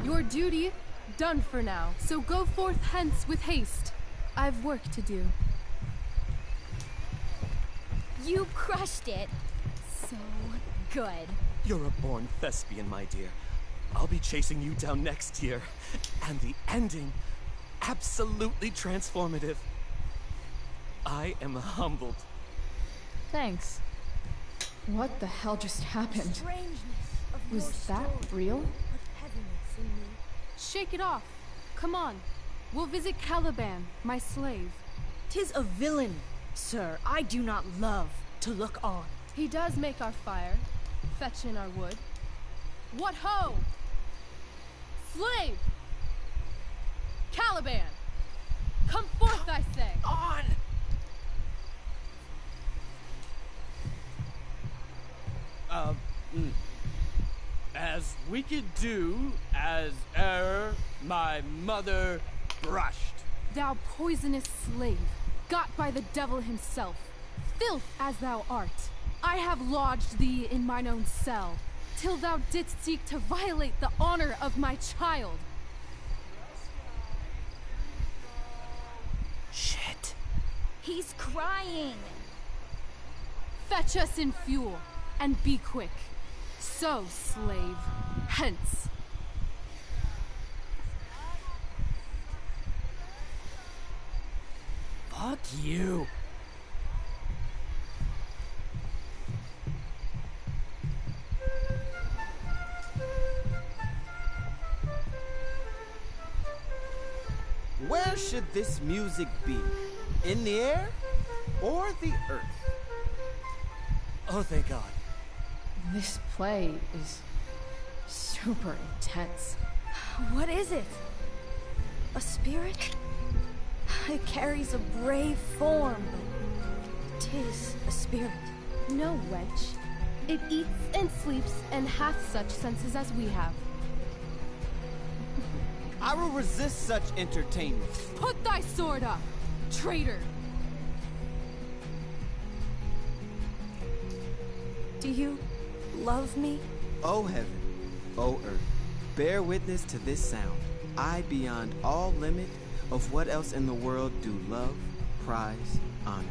Your duty done for now, so go forth hence with haste. I've work to do. You crushed it. So good. You're a born thespian, my dear. I'll be chasing you down next year. And the ending, absolutely transformative. I am humbled. Thanks. What the hell just happened? Was that real? Shake it off. Come on. We'll visit Caliban, my slave. 'Tis a villain, sir. I do not love to look on. He does make our fire, fetch in our wood. What ho! Slave! Caliban! Come forth, I say! On! As we could do as e'er my mother brushed. Thou poisonous slave, got by the devil himself, filth as thou art, I have lodged thee in mine own cell, till thou didst seek to violate the honor of my child. Shit. He's crying. Fetch us in fuel, and be quick. So, slave, hence. Fuck you. Where should this music be? In the air or the earth? Oh, thank God. This play is super intense. What is it? A spirit? It carries a brave form, but 'tis a spirit. No, wench. It eats and sleeps and hath such senses as we have. I will resist such entertainment. Put thy sword up, traitor! Do you love me? O heaven, O earth, bear witness to this sound. I, beyond all limit of what else in the world do love, prize, honor.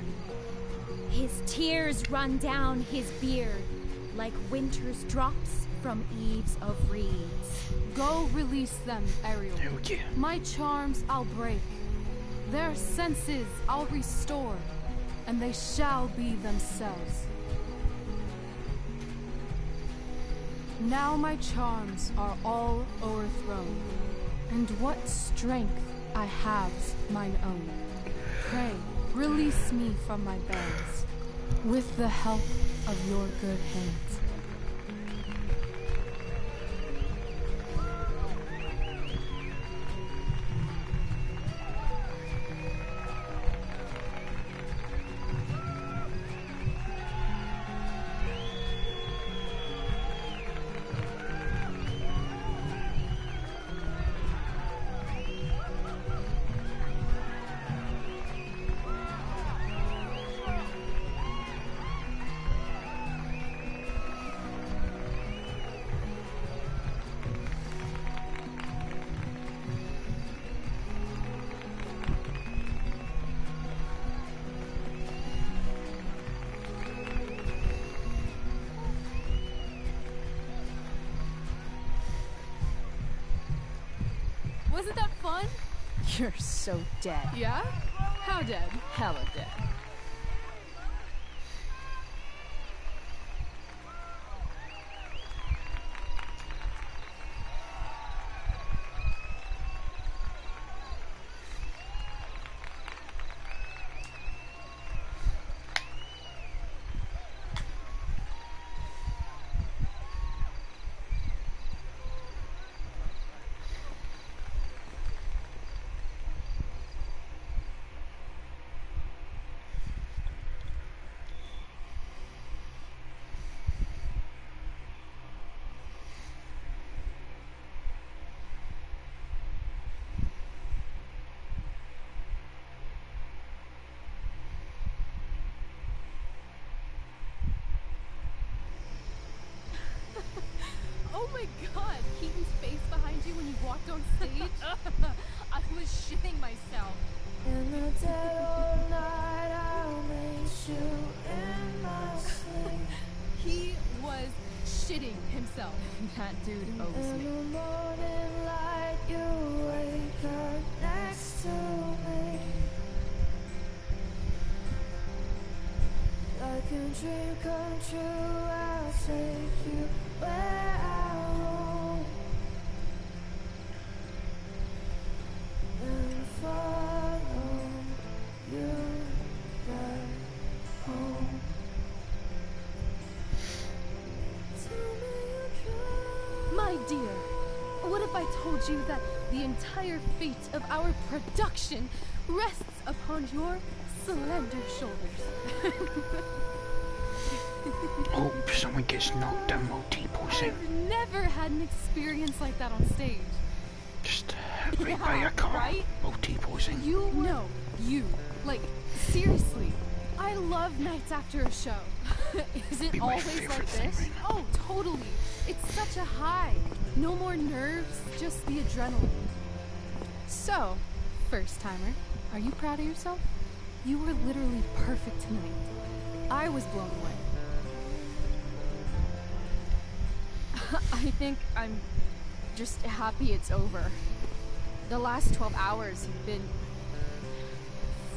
His tears run down his beard like winter's drops from eaves of reeds. Go release them, Ariel. Oh, yeah. My charms I'll break. Their senses I'll restore, and they shall be themselves. Now my charms are all o'erthrown, and what strength I have's mine own. Pray, release me from my bands, with the help of your good hands. Wasn't that fun? You're so dead. Yeah? How dead? Hella dead. Oh my god, Keaton's face behind you when you walked on stage? I was shitting myself. In the dead of night, I'll meet you in my sleep. He was shitting himself. That dude owes In me. the morning light, you wake up next to me. Like a dream come true, I'll take you where I roam and follow you back home. My dear, what if I told you that the entire fate of our production rests upon your slender shoulders? Oh, someone gets knocked down while T-posing. I've never had an experience like that on stage. Just hit right by a car right? while T-posing. You know, you. Like, seriously. I love nights after a show. Is it Be my always favorite like thing this? right now. Oh, totally. It's such a high. No more nerves, just the adrenaline. So, first timer, are you proud of yourself? You were literally perfect tonight. I was blown away. I think I'm just happy it's over. The last 12 hours have been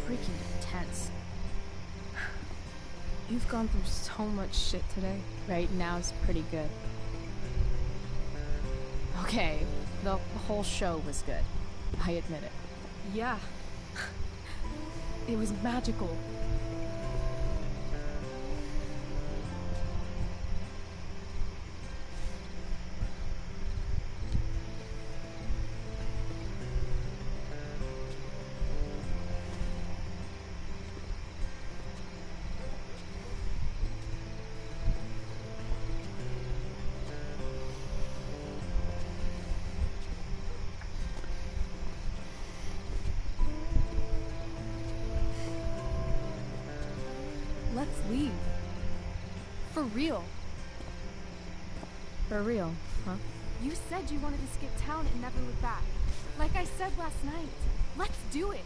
freaking intense. You've gone through so much shit today. Right now it's pretty good. Okay, the whole show was good. I admit it. Yeah. It was magical. Let's leave. For real. For real, huh? You said you wanted to skip town and never look back. Like I said last night. Let's do it.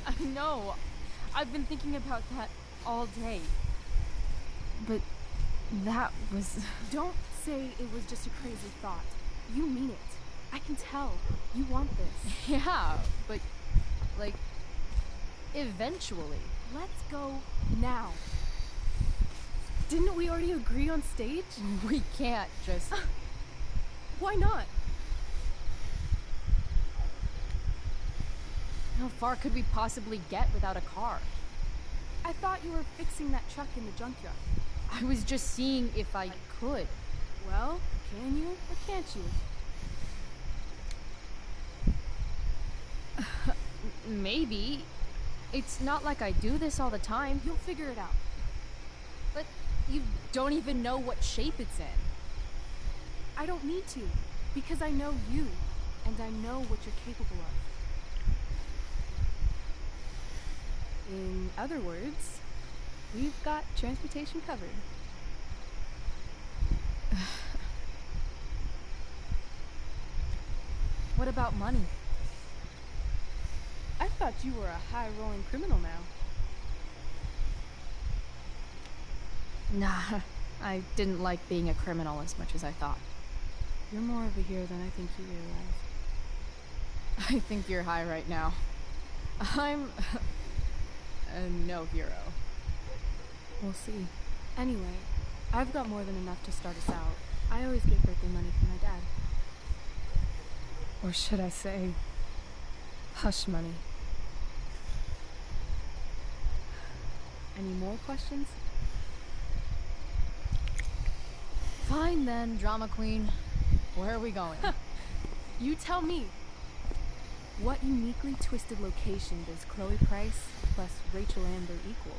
I know. I've been thinking about that all day. But that was... Don't say it was just a crazy thought. You mean it. I can tell. You want this. Yeah, but... like... eventually. Let's go now. Didn't we already agree on stage? We can't just... Why not? How far could we possibly get without a car? I thought you were fixing that truck in the junkyard. I was just seeing if I could. Well, can you or can't you? Maybe. It's not like I do this all the time. You'll figure it out. But you don't even know what shape it's in. I don't need to, because I know you, and I know what you're capable of. In other words, we've got transportation covered. What about money? I thought you were a high-rolling criminal now. Nah, I didn't like being a criminal as much as I thought. You're more of a hero than I think you realize. I think you're high right now. I'm... no hero. We'll see. Anyway, I've got more than enough to start us out. I always get birthday money from my dad. Or should I say, hush money. Any more questions? Fine then, drama queen. Where are we going? You tell me. What uniquely twisted location does Chloe Price plus Rachel Amber equal?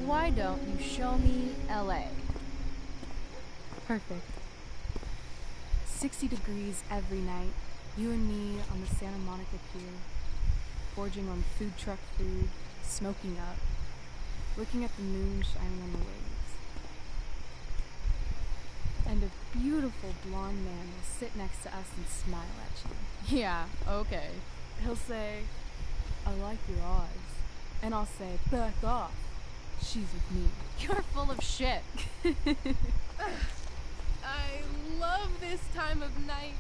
Why don't you show me LA? Perfect. 60 degrees every night. You and me on the Santa Monica Pier, foraging on food truck food, smoking up, looking at the moon shining on the waves. And a beautiful blonde man will sit next to us and smile at you. Yeah, okay. He'll say, I like your eyes. And I'll say, back off. She's with me. You're full of shit. I love this time of night.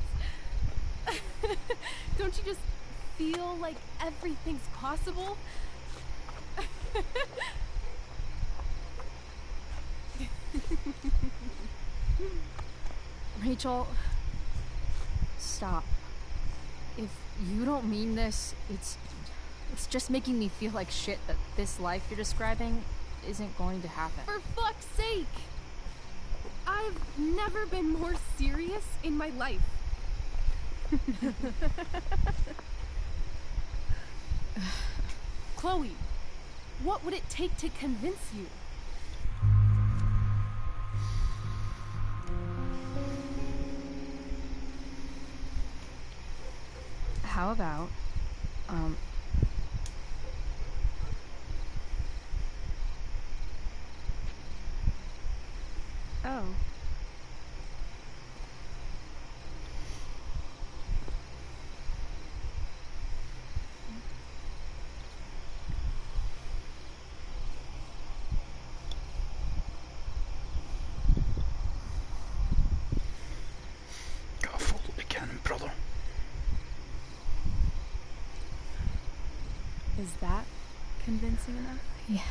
Don't you just feel like everything's possible? Rachel, stop. If you don't mean this, it's just making me feel like shit that this life you're describing isn't going to happen. For fuck's sake! I've never been more serious in my life. Chloe, what would it take to convince you? How about, Oh. Gotta follow the cannon, brother. Is that convincing enough? Yeah.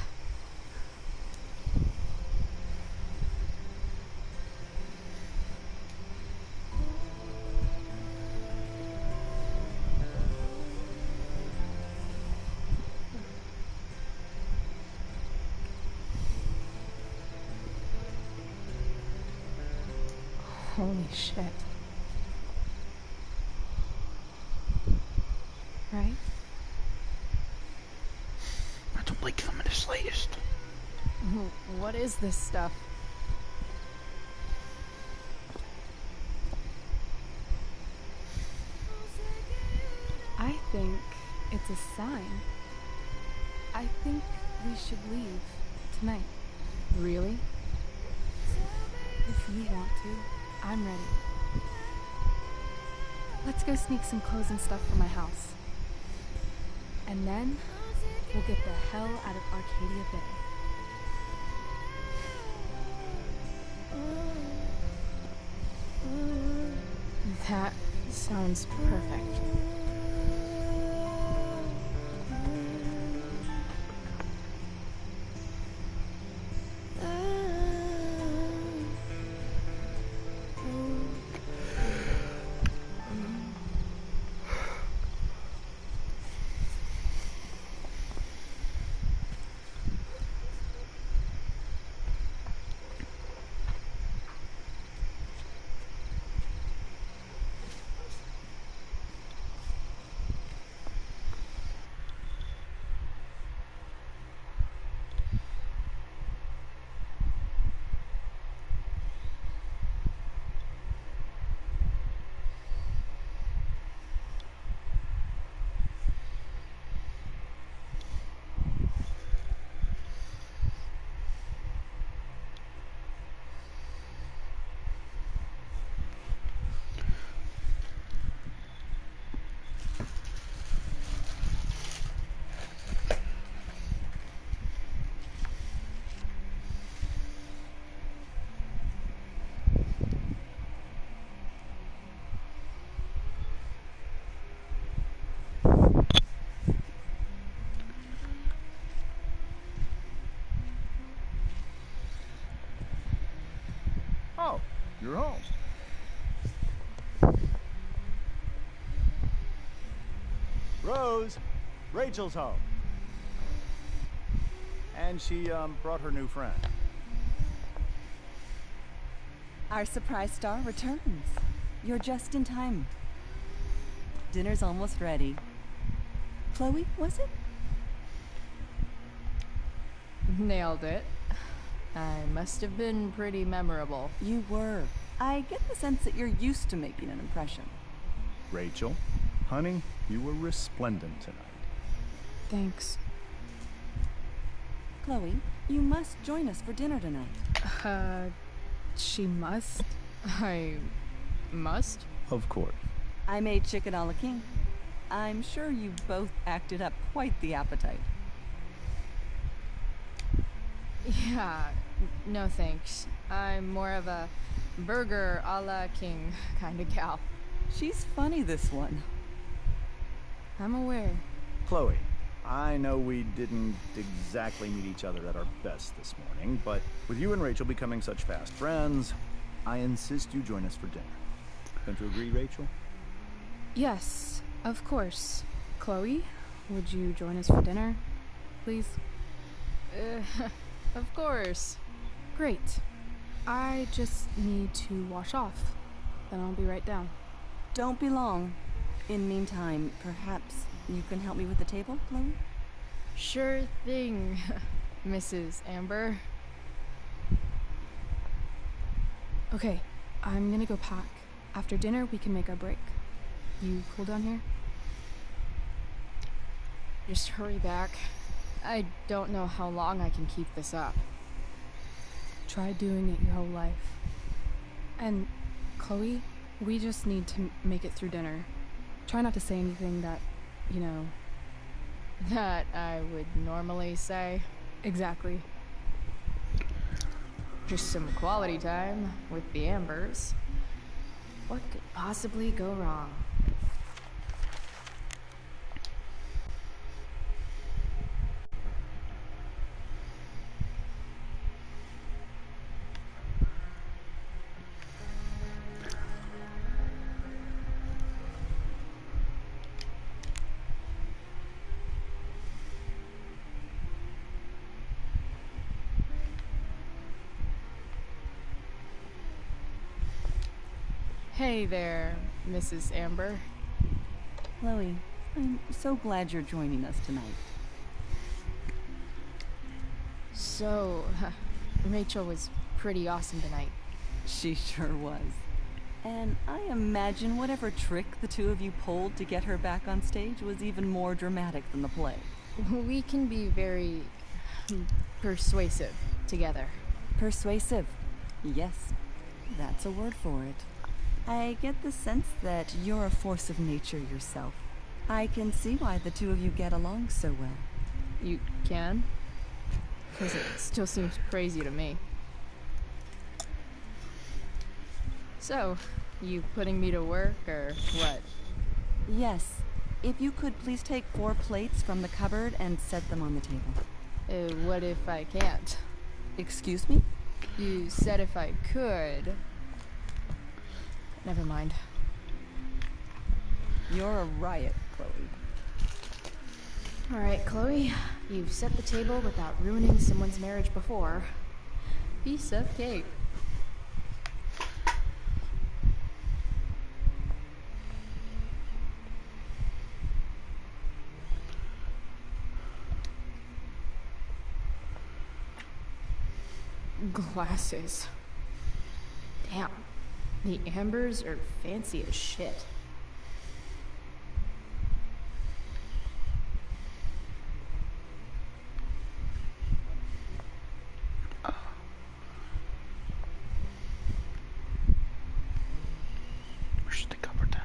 Holy shit. Right? I don't like them in the slightest. What is this stuff? I think it's a sign. I think we should leave tonight. Really? If you want to, I'm ready. Let's go sneak some clothes and stuff from my house. And then, we'll get the hell out of Arcadia Bay. That sounds perfect. Oh, you're home. Rose, Rachel's home. And she, brought her new friend. Our surprise star returns. You're just in time. Dinner's almost ready. Chloe, was it? Nailed it. I must have been pretty memorable. You were. I get the sense that you're used to making an impression. Rachel, honey, you were resplendent tonight. Thanks. Chloe, you must join us for dinner tonight. She must? I must? Of course. I made chicken a la king. I'm sure you both acted up quite the appetite. Yeah, no thanks. I'm more of a burger a la king kind of gal. She's funny, this one. I'm aware. Chloe, I know we didn't exactly meet each other at our best this morning, but with you and Rachel becoming such fast friends, I insist you join us for dinner. Don't you agree, Rachel? Yes, of course. Chloe, would you join us for dinner, please? Of course. Great. I just need to wash off. Then I'll be right down. Don't be long. In meantime, perhaps you can help me with the table, Chloe? Sure thing, Mrs. Amber. Okay, I'm gonna go pack. After dinner, we can make our break. You cool down here? Just hurry back. I don't know how long I can keep this up. Try doing it your whole life. And, Chloe, we just need to make it through dinner. Try not to say anything that, you know... That I would normally say. Exactly. Just some quality time with the Ambers. What could possibly go wrong? Hey there, Mrs. Amber. Chloe, I'm so glad you're joining us tonight. So, Rachel was pretty awesome tonight. She sure was. And I imagine whatever trick the two of you pulled to get her back on stage was even more dramatic than the play. We can be very persuasive together. Persuasive. Yes, that's a word for it. I get the sense that you're a force of nature yourself. I can see why the two of you get along so well. You can? Because it still seems crazy to me. So, you putting me to work, or what? Yes. If you could please take 4 plates from the cupboard and set them on the table. What if I can't? Excuse me? You said if I could. Never mind. You're a riot, Chloe. Alright, Chloe. You've set the table without ruining someone's marriage before. Piece of cake. Glasses. Damn. The Ambers are fancy as shit. Where's the cupboard then?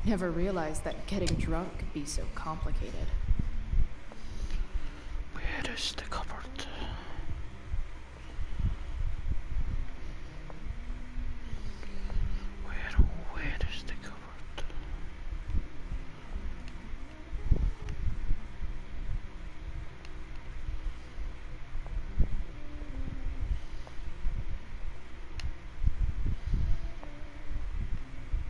Never realized that getting drunk could be so complicated. Where is the cupboard? Where is the cupboard?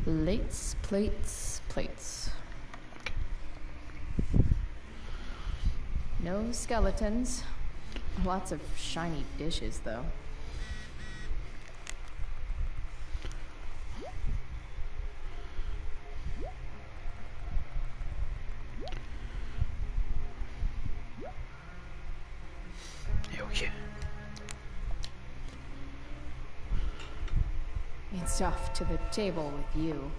Plates, plates, plates. No skeletons. Lots of shiny dishes, though. Oh yeah. It's off to the table with you.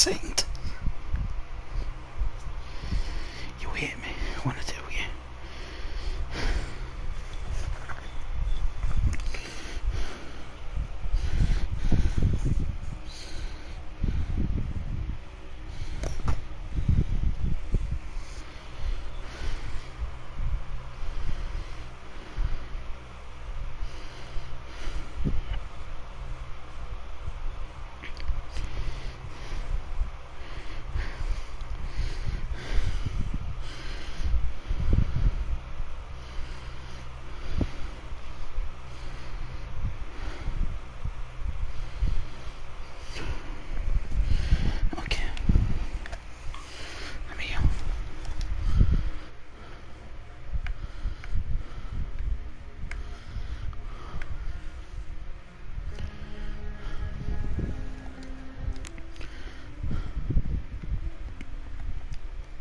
saint. You hear me? I want to tell you.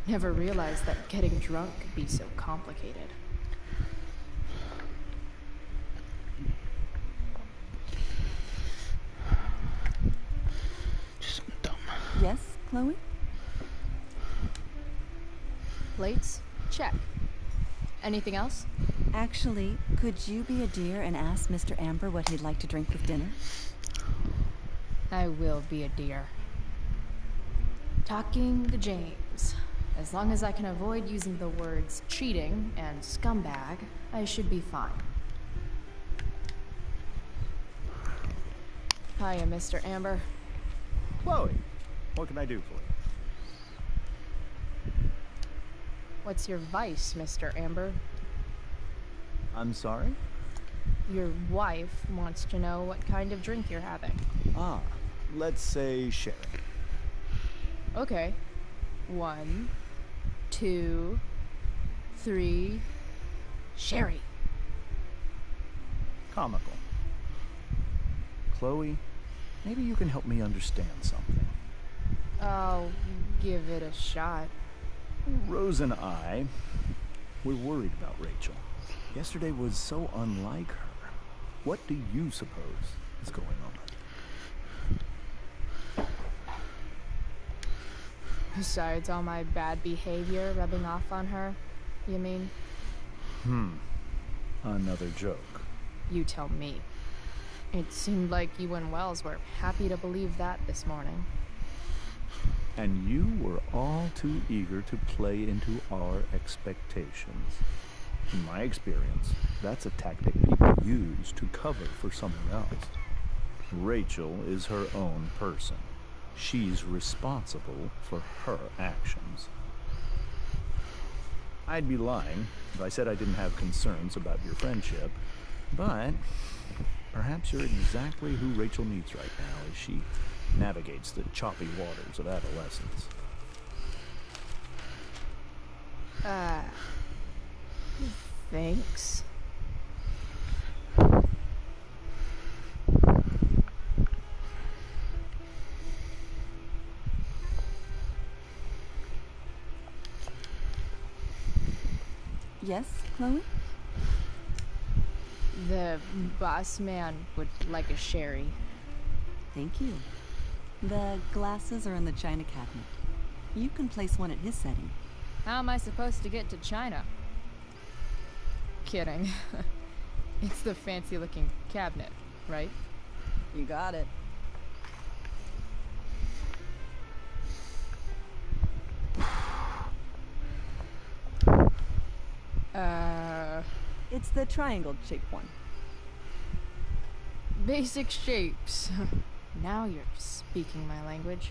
Never realized that getting drunk could be so complicated. Just dumb. Yes, Chloe? Plates? Check. Anything else? Actually, could you be a dear and ask Mr. Amber what he'd like to drink with dinner? I will be a dear. Talking to James. As long as I can avoid using the words cheating and scumbag, I should be fine. Hiya, Mr. Amber. Chloe, what can I do for you? What's your vice, Mr. Amber? I'm sorry? Your wife wants to know what kind of drink you're having. Ah, let's say sherry. Okay. 1, 2, 3. Sherry. Comical. Chloe, maybe you can help me understand something. I'll give it a shot. Rose and I, we're worried about Rachel. Yesterday was so unlike her. What do you suppose is going on? Besides all my bad behavior rubbing off on her, you mean? Another joke. You tell me. It seemed like you and Wells were happy to believe that this morning. And you were all too eager to play into our expectations. In my experience, that's a tactic people use to cover for someone else. Rachel is her own person. She's responsible for her actions. I'd be lying if I said I didn't have concerns about your friendship, but perhaps you're exactly who Rachel needs right now as she navigates the choppy waters of adolescence. Thanks. Yes, Chloe? The boss man would like a sherry. Thank you. The glasses are in the china cabinet. You can place one at his setting. How am I supposed to get to China? Kidding. It's the fancy-looking cabinet, right? You got it. It's the triangle-shaped one. Basic shapes. Now you're speaking my language.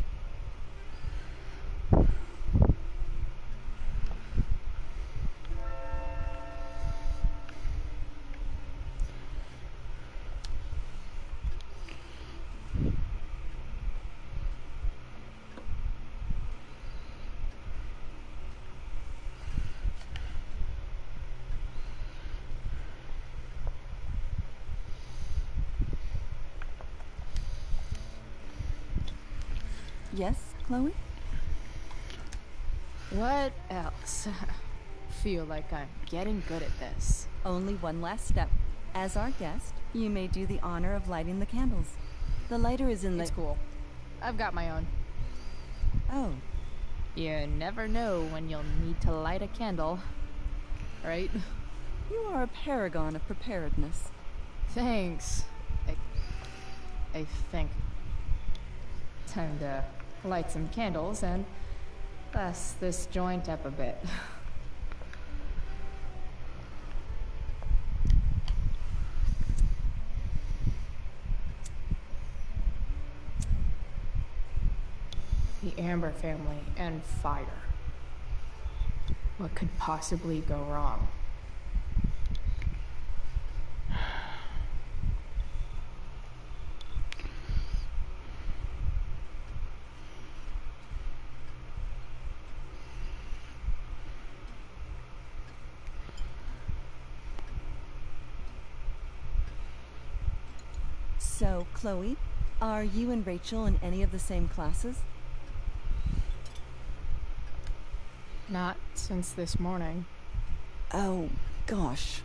Yes, Chloe? What else? Feel like I'm getting good at this. Only one last step. As our guest, you may do the honor of lighting the candles. The lighter is in the... It's cool. I've got my own. Oh. You never know when you'll need to light a candle. Right? You are a paragon of preparedness. Thanks. I think. Time to light some candles and bust this joint up a bit. The Amber family and fire. What could possibly go wrong? So, Chloe, are you and Rachel in any of the same classes? Not since this morning. Oh, gosh.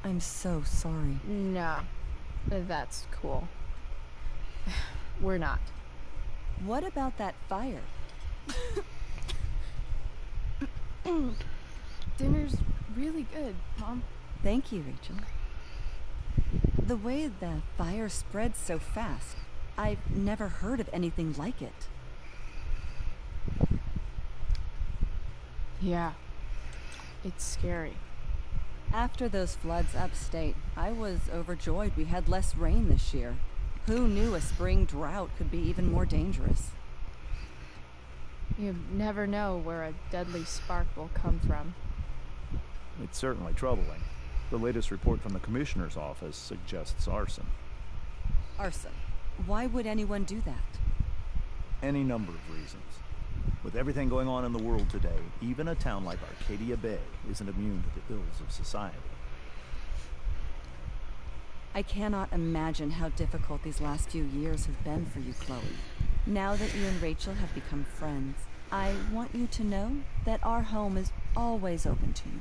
I'm so sorry. Nah, that's cool. We're not. What about that fire? Dinner's really good, Mom. Thank you, Rachel. The way the fire spreads so fast, I've never heard of anything like it. Yeah, it's scary. After those floods upstate, I was overjoyed we had less rain this year. Who knew a spring drought could be even more dangerous? You never know where a deadly spark will come from. It's certainly troubling. The latest report from the Commissioner's office suggests arson. Arson? Why would anyone do that? Any number of reasons. With everything going on in the world today, even a town like Arcadia Bay isn't immune to the ills of society. I cannot imagine how difficult these last few years have been for you, Chloe. Now that you and Rachel have become friends, I want you to know that our home is always open to you.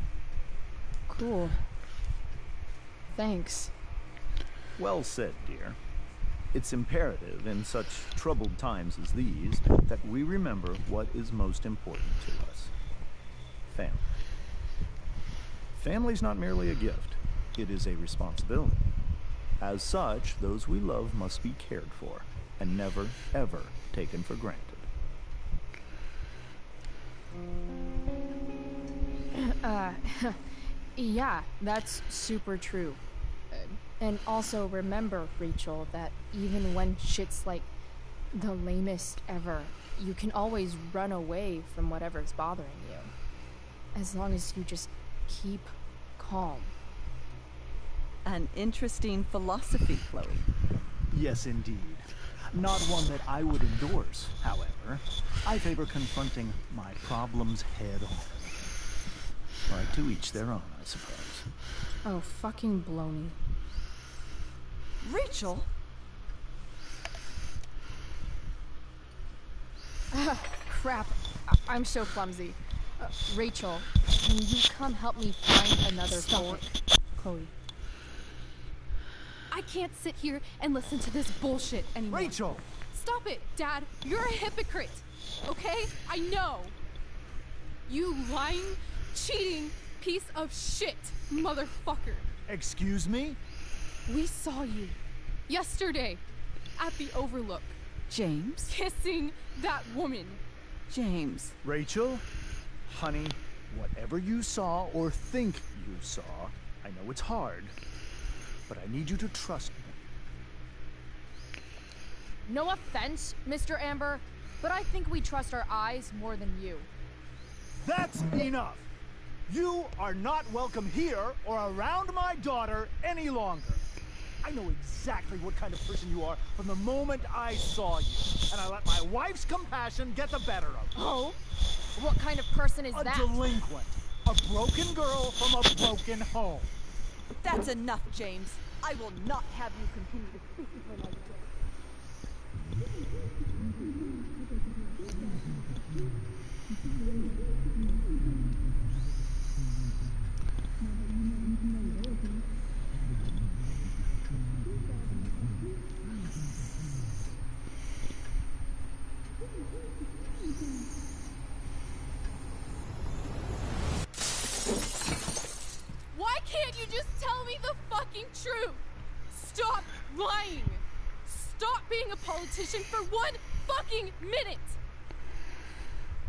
Cool. Thanks. Well said, dear. It's imperative in such troubled times as these that we remember what is most important to us. Family. Family's not merely a gift, it is a responsibility. As such, those we love must be cared for and never, ever taken for granted. Yeah, that's super true. And also remember, Rachel, that even when shit's like the lamest ever, you can always run away from whatever's bothering you. As long as you just keep calm. An interesting philosophy, Chloe. Yes, indeed. Not one that I would endorse, however. I favor confronting my problems head on. But to each their own, I suppose. Oh, fucking baloney. Rachel? Crap. I'm so clumsy. Rachel, can you come help me find another fork? Chloe. I can't sit here and listen to this bullshit anymore. Rachel! Stop it, Dad. You're a hypocrite. Okay? I know. You lying, cheating piece of shit, motherfucker. Excuse me? We saw you yesterday at the Overlook. James? Kissing that woman. James. Rachel? Honey, whatever you saw or think you saw, I know it's hard, but I need you to trust me. No offense, Mr. Amber, but I think we trust our eyes more than you. That's enough! You are not welcome here or around my daughter any longer. I know exactly what kind of person you are from the moment I saw you, and I let my wife's compassion get the better of me. Oh? What kind of person is that? A delinquent. A broken girl from a broken home. That's enough, James. I will not have you continue to speak to her like this. Why can't you just tell me the fucking truth? Stop lying! Stop being a politician for 1 fucking minute!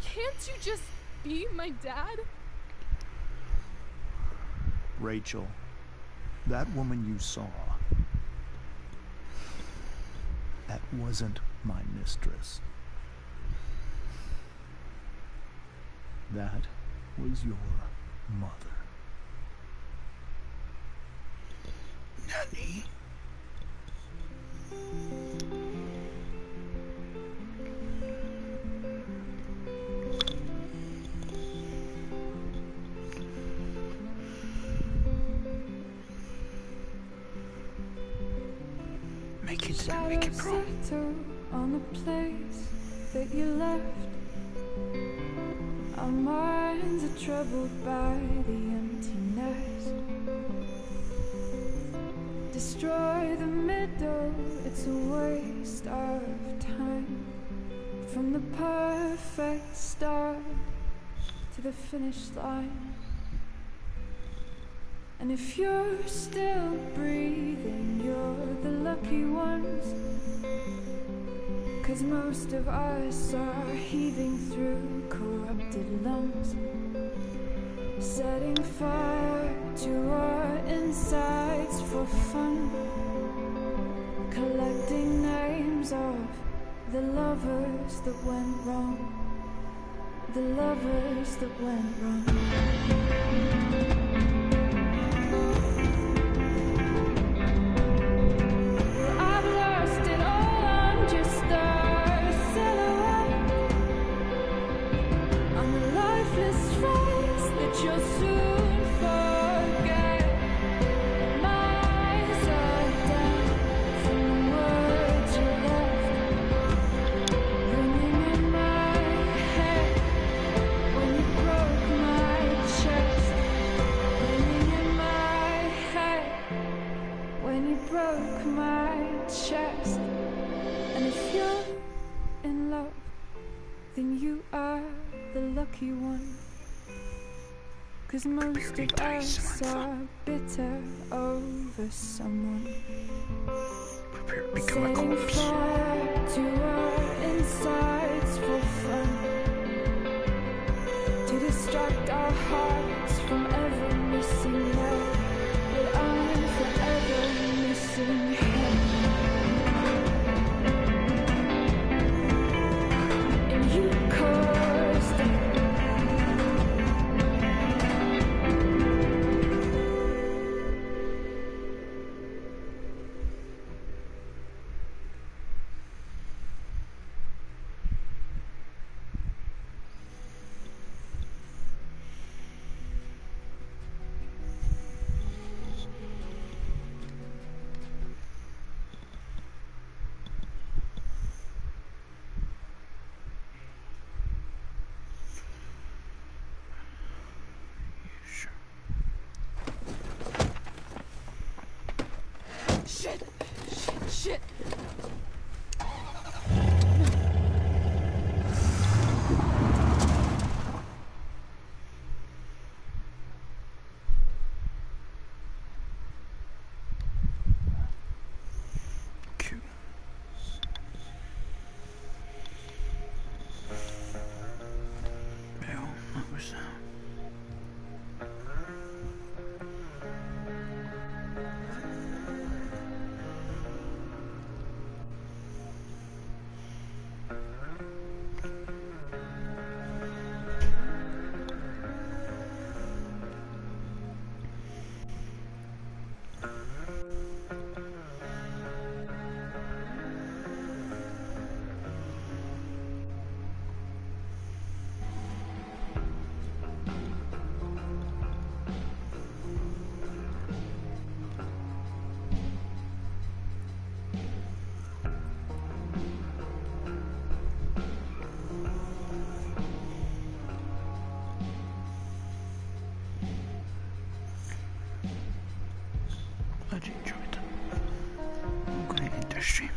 Can't you just be my dad? Rachel, that woman you saw, that wasn't my mistress. That was your mother. Nanny? Make it wrong. On the place that you left, our minds are troubled by the empty nest. Destroy the middle, it's a waste of time. From the perfect start to the finish line. And if you're still breathing, you're the lucky ones. 'Cause most of us are heaving through corrupted lungs, setting fire to our insides for fun, collecting names of the lovers that went wrong, the lovers that went wrong. You'll soon forget. Miles are down from the words you left, ringing in my head when you broke my chest, ringing in my head when you broke my chest. And if you're in love, then you are the lucky one. 'Cause most of us are bitter over someone. Prepare to become a Setting corpse. fire to our insides for fun, to distract our hearts from ever missing love. But I'm forever missing him. And you caused it. Shit! Glad you enjoyed the industry.